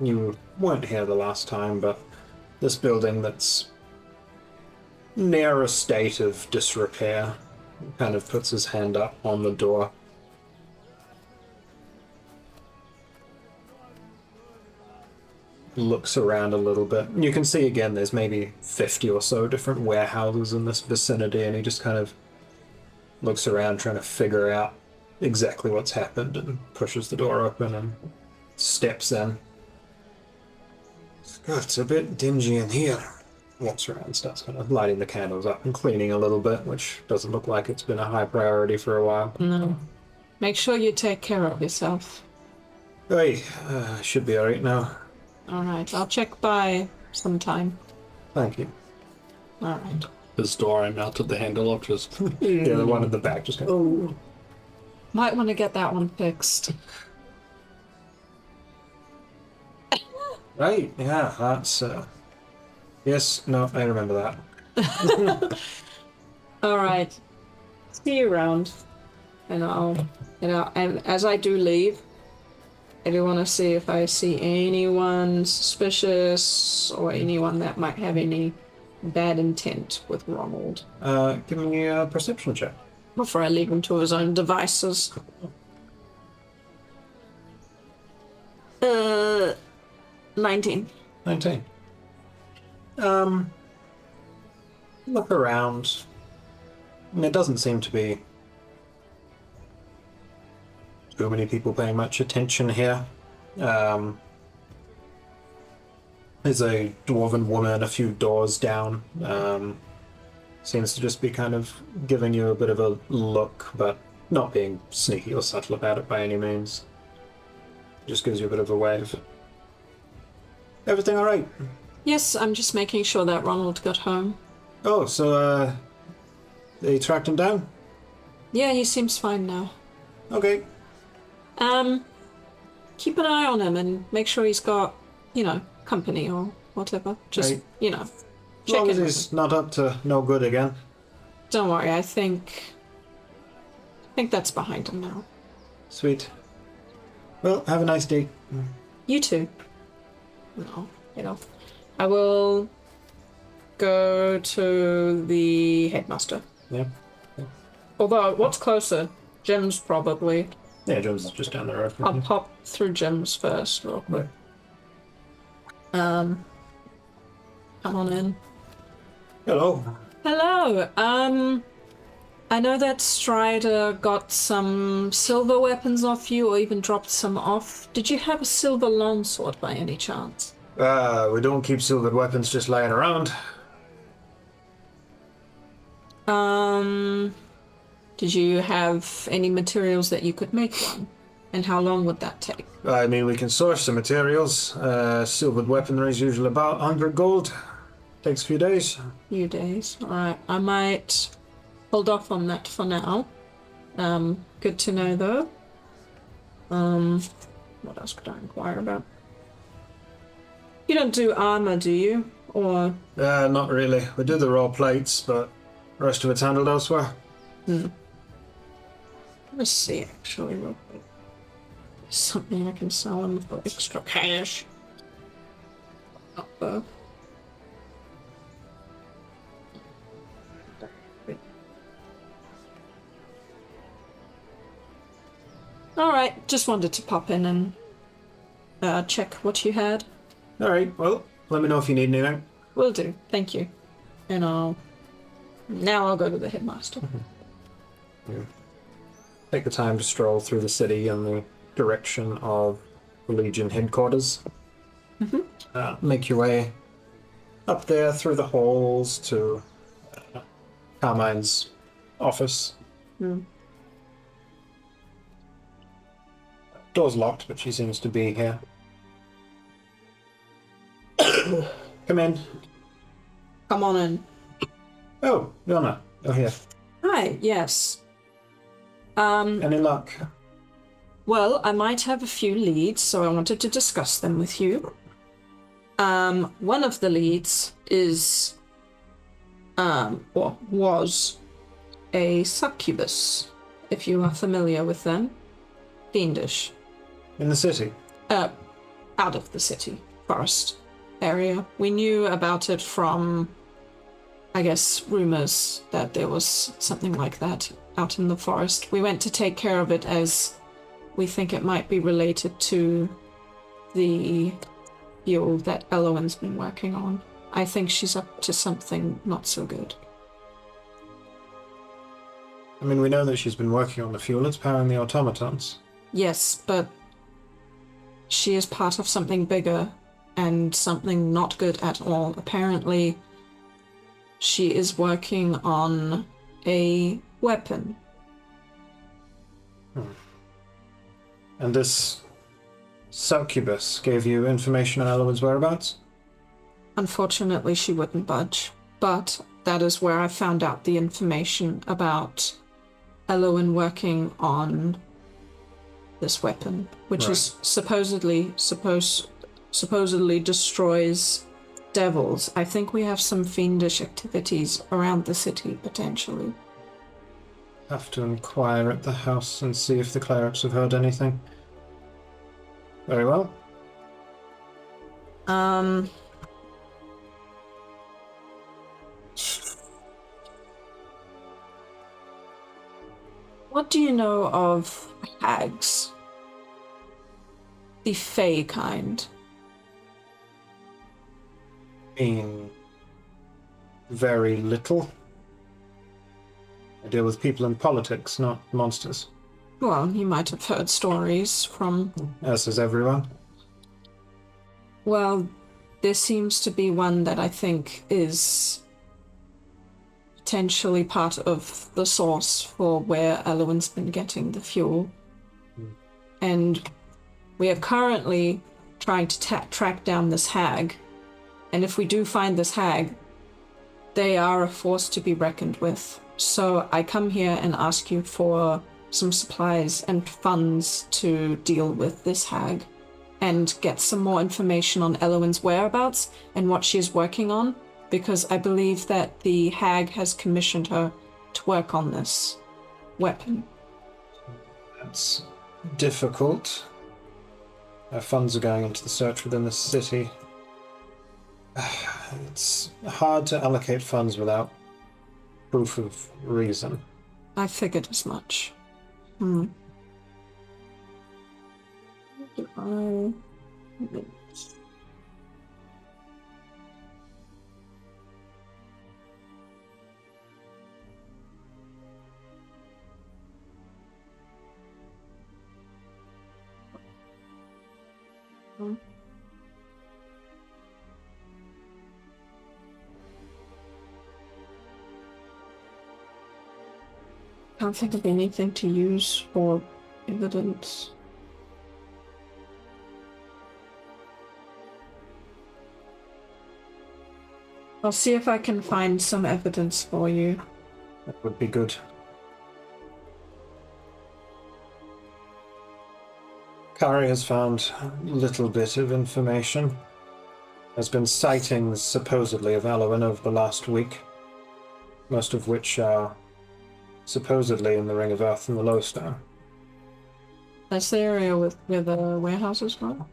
You weren't here the last time, but this building that's near a state of disrepair kind of puts his hand up on the door. Looks around a little bit. You can see again there's maybe 50 or so different warehouses in this vicinity, and he just kind of looks around trying to figure out exactly what's happened and pushes the door open and steps in. God, it's a bit dingy in here. Walks around, starts kind of lighting the candles up and cleaning a little bit, which doesn't look like it's been a high priority for a while. No. Make sure you take care of yourself. Hey, should be alright now. Alright, I'll check by sometime. Thank you. Alright. This door I mounted the handle of just... Yeah, the one in the back just kind of... Oh, Might want to get that one fixed. Right, yeah, that's... Yes, no, I remember that. Alright. See you around. And and as I do leave, I do want to see if I see anyone suspicious or anyone that might have any bad intent with Ronald. Give me a perception check. Before I leave him to his own devices. 19. 19. Look around. And it doesn't seem to be too many people paying much attention here. There's a dwarven woman a few doors down. Seems to just be kind of giving you a bit of a look, but not being sneaky or subtle about it by any means. Just gives you a bit of a wave. Everything alright? Yes, I'm just making sure that Ronald got home. Oh, so, they tracked him down? Yeah, he seems fine now. Okay. Keep an eye on him and make sure he's got, company or whatever. Just, Right. check As long as in. he's not up to no good again. Don't worry, I think that's behind him now. Sweet. Well, have a nice day. You too. No, I will go to the headmaster. Yeah. Although, what's closer? Jim's probably. Yeah, Jones is just down the road from I'll here. pop through Jim's first, real quick. Come on in. Hello. Hello. I know that Strider got some silver weapons off you, or even dropped some off. Did you have a silver longsword by any chance? We don't keep silvered weapons just lying around. Did you have any materials that you could make one? And how long would that take? I mean, we can source the materials. Silvered weaponry is usually about 100 gold. Takes a few days. Few days. Alright, I might hold off on that for now. Good to know though. What else could I inquire about? You don't do armor, do you? Or Not really. We do the raw plates, but the rest of it's handled elsewhere. let's see actually real quick. Something I can sell them for extra cash. Not though. Alright, just wanted to pop in and check what you had. Alright, well, let me know if you need anything. Will do, thank you. And now I'll go to the headmaster. Take the time to stroll through the city in the direction of the Legion headquarters. Make your way up there through the halls to Carmine's office. Door's locked, but she seems to be here. Come in. Come on in. Oh, Yorna. Oh, here. Hi, yes. Any luck? Well, I might have a few leads, so I wanted to discuss them with you. One of the leads is, or was a succubus, if you are familiar with them. Fiendish. In the city? Out of the city, forest area. We knew about it from, I guess, rumors that there was something like that out in the forest. We went to take care of it as we think it might be related to the fuel that Elowen's been working on. I think she's up to something not so good. I mean, we know that she's been working on the fuel. It's powering the automatons. Yes, but she is part of something bigger and something not good at all. Apparently, she is working on a weapon. And this succubus gave you information on Elowen's whereabouts? Unfortunately, she wouldn't budge. But that is where I found out the information about Elowen working on this weapon, which is supposedly destroys devils. I think we have some fiendish activities around the city, potentially. Have to inquire at the house and see if the clerics have heard anything. Very well. What do you know of hags? The fey kind. Very little. I deal with people in politics, not monsters. Well, you might have heard stories from... As is everyone. Well, there seems to be one that I think is potentially part of the source for where Elowen's been getting the fuel. And we are currently trying to track down this hag. And if we do find this hag, they are a force to be reckoned with. So I come here and ask you for some supplies and funds to deal with this hag and get some more information on Elowen's whereabouts and what she is working on, because I believe that the hag has commissioned her to work on this weapon. That's difficult. Our funds are going into the search within the city. It's hard to allocate funds without proof of reason. I figured as much. Can't think of anything to use for evidence. I'll see if I can find some evidence for you. That would be good. Kari has found a little bit of information. There's been sightings, supposedly, of Elowen over the last week, most of which are supposedly in the Ring of Earth and the Lowstone. That's the area where the warehouses are.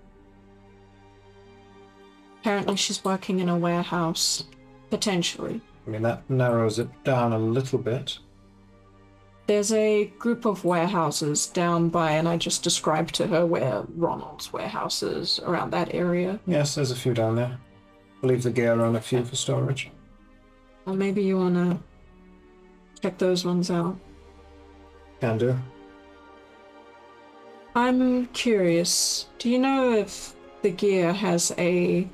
Apparently she's working in a warehouse, potentially. I mean, that narrows it down a little bit. There's a group of warehouses down by, and I just described to her where Ronald's warehouse is, around that area. Yes, there's a few down there. I'll leave the gear on a few for storage. Or maybe you want to check those ones out. Can do. I'm curious, do you know if the gear has a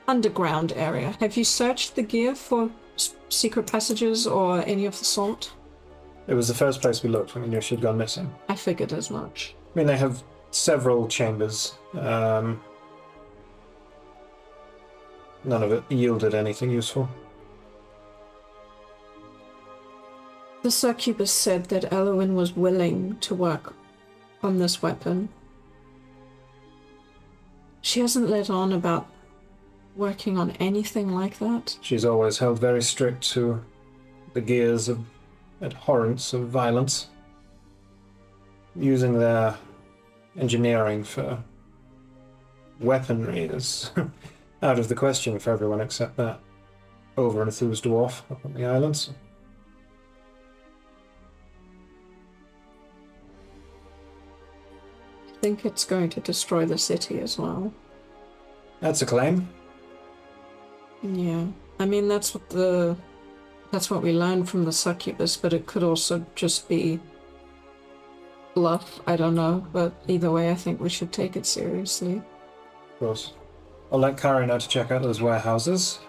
underground area? Have you searched the gear for secret passages or any of the sort? It was the first place we looked when we knew she'd gone missing. I figured as much. I mean, they have several chambers. None of it yielded anything useful. The succubus said that Elowen was willing to work on this weapon. She hasn't let on about working on anything like that. She's always held very strict to the gears of abhorrence of violence, using their engineering for weaponry is out of the question for everyone except that over-enthused dwarf up on the islands. I think it's going to destroy the city as well. That's a claim. Yeah. I mean, that's what we learned from the succubus, but it could also just be bluff. I don't know, but either way, I think we should take it seriously. Of course. I'll let Kari know to check out those warehouses.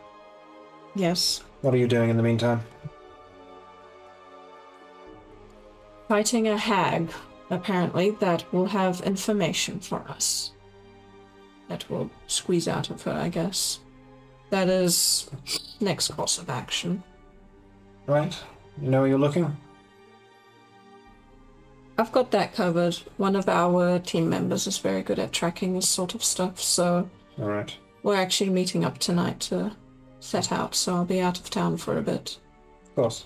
Yes. What are you doing in the meantime? Fighting a hag, apparently, that will have information for us. That will squeeze out of her, I guess. That is next course of action. Right. You know where you're looking? I've got that covered. One of our team members is very good at tracking this sort of stuff, so Alright. we're actually meeting up tonight to set out, so I'll be out of town for a bit. Of course.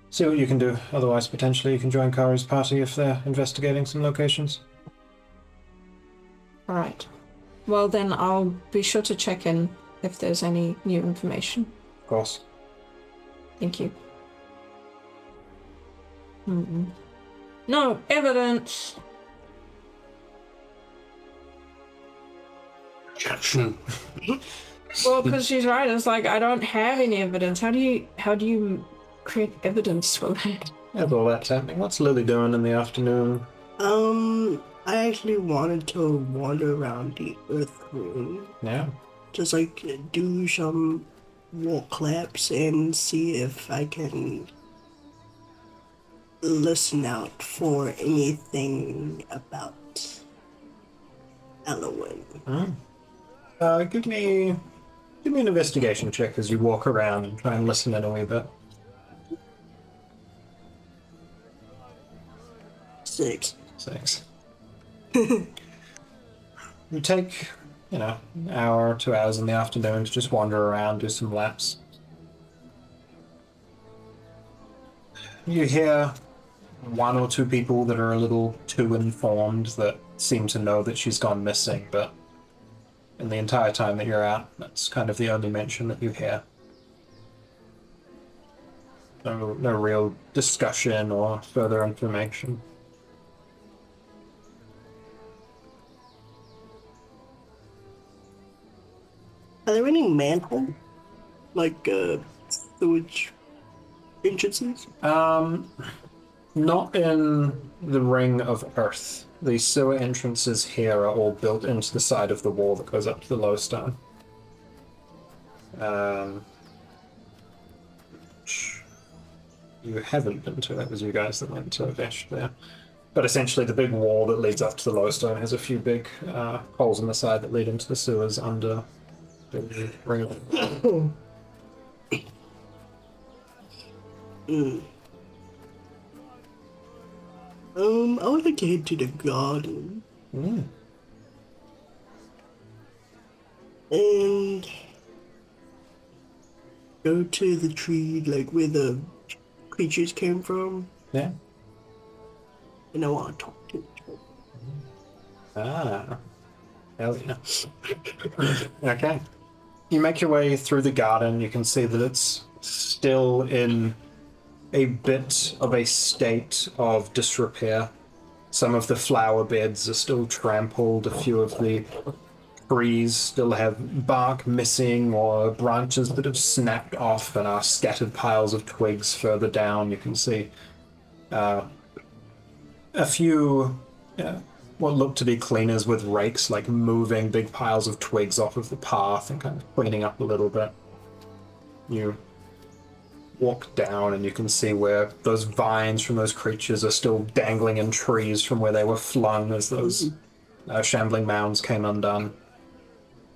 See what you can do. Otherwise, potentially you can join Kari's party if they're investigating some locations. Alright. Well, then I'll be sure to check in if there's any new information. Of course. Thank you. No evidence. Objection. Well, because she's right. It's like I don't have any evidence. How do you create evidence for that? Yeah, with all that's happening. What's Lily doing in the afternoon? I actually wanted to wander around the Earth Room. Yeah. Just like do some wall claps and see if I can listen out for anything about Elowen. Give me an investigation check as you walk around and try and listen in a wee bit. 6. 6. You take, an hour, 2 hours in the afternoon to just wander around, do some laps. You hear one or two people that are a little too informed that seem to know that she's gone missing, but in the entire time that you're out, that's kind of the only mention that you hear. No real discussion or further information. Are there any manhole? Like, sewage entrances? Not in the ring of earth. The sewer entrances here are all built into the side of the wall that goes up to the low stone. You haven't been to. That was you guys that went to Vesh there. But essentially the big wall that leads up to the low stone has a few big holes in the side that lead into the sewers under the ring of I would like to head to the garden. And go to the tree, like where the creatures came from. Yeah. And I want to talk to it. Ah. Hell yeah. Okay. You make your way through the garden. You can see that it's still in a bit of a state of disrepair. Some of the flower beds are still trampled. A few of the trees still have bark missing or branches that have snapped off and are scattered piles of twigs further down. You can see a few what look to be cleaners with rakes, like moving big piles of twigs off of the path and kind of cleaning up a little bit. You walk down and you can see where those vines from those creatures are still dangling in trees from where they were flung as those shambling mounds came undone.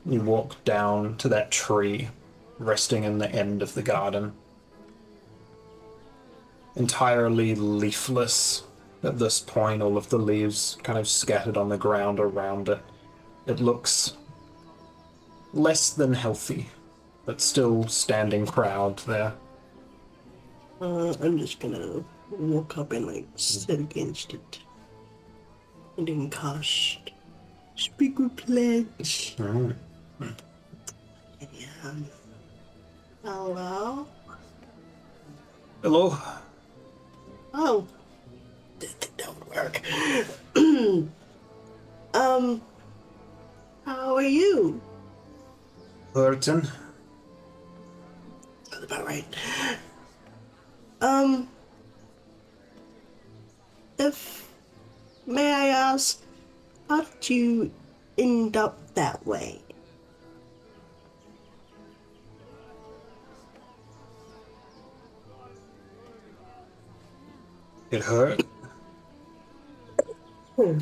You walk down to that tree resting in the end of the garden. Entirely leafless at this point, all of the leaves kind of scattered on the ground around it. It looks less than healthy, but still standing proud there. I'm just gonna walk up and like sit against it. And then cast Speak with Pledge. Alright. Yeah. Hello? Hello. Oh. That don't work. How are you? Burton. That's about right. Um, if may I ask, how did you end up that way? It hurt.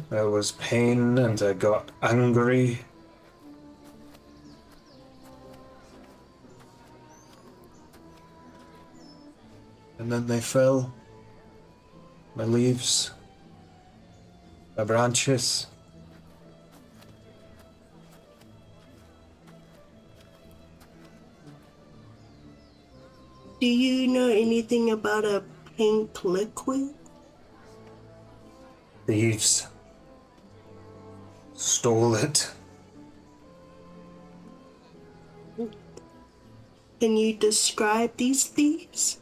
There was pain and I got angry. And then they fell. My leaves. My branches. Do you know anything about a pink liquid? Thieves. Stole it. Can you describe these thieves?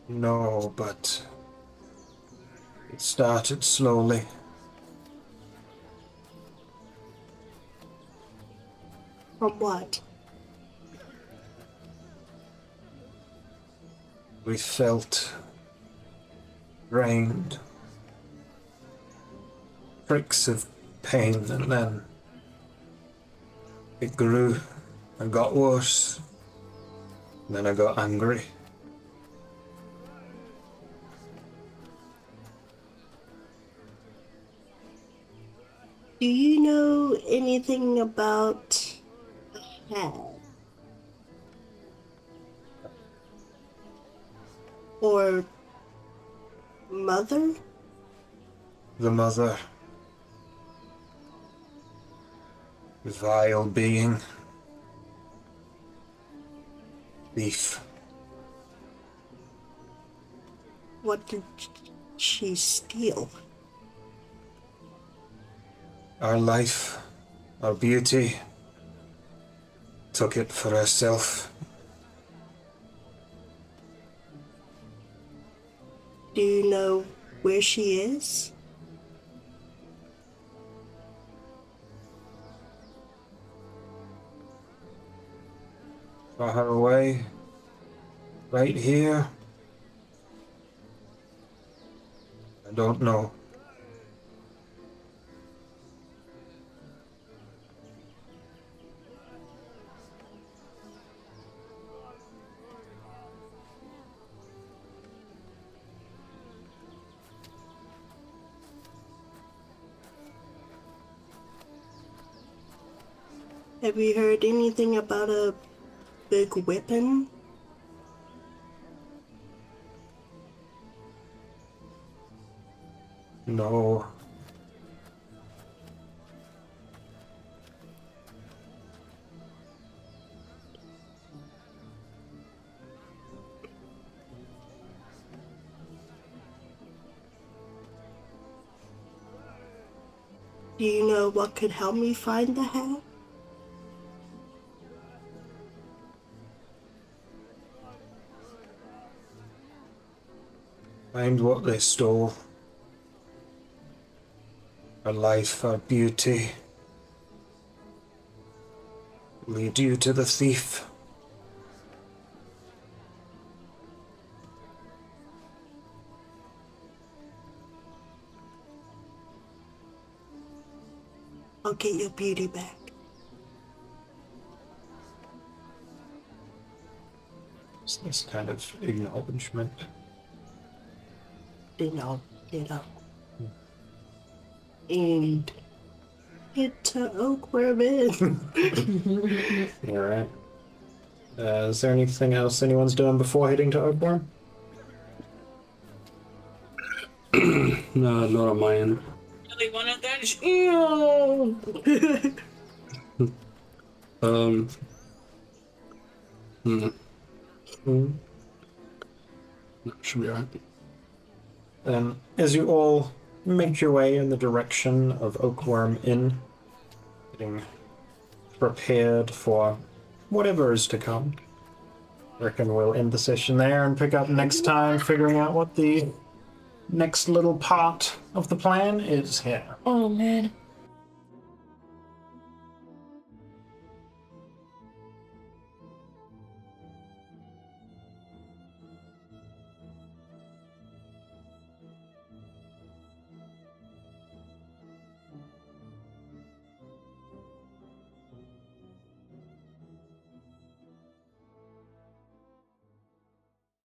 No, but it started slowly. From what? We felt drained. Pricks of pain, and then it grew and got worse. And then I got angry. Do you know anything about Hag? Or Mother? The mother. Vile being. Thief. What did she steal? Our life, our beauty. Took it for herself. Do you know where she is? Far away. Right here. I don't know. Have you heard anything about a big weapon? No. Do you know what could help me find the hat? Find what they stole. Our life, our beauty. Lead you to the thief. I'll get your beauty back. It's this kind of acknowledgement. Then I'll get up. And It's Oakworm in. All right. Is there anything else anyone's doing before heading to Oakworm? No, not on my end. Really wanted that. Hmm. Should be alright. As you all make your way in the direction of Oakworm Inn, getting prepared for whatever is to come, I reckon we'll end the session there and pick up next time, figuring out what the next little part of the plan is here. Oh man.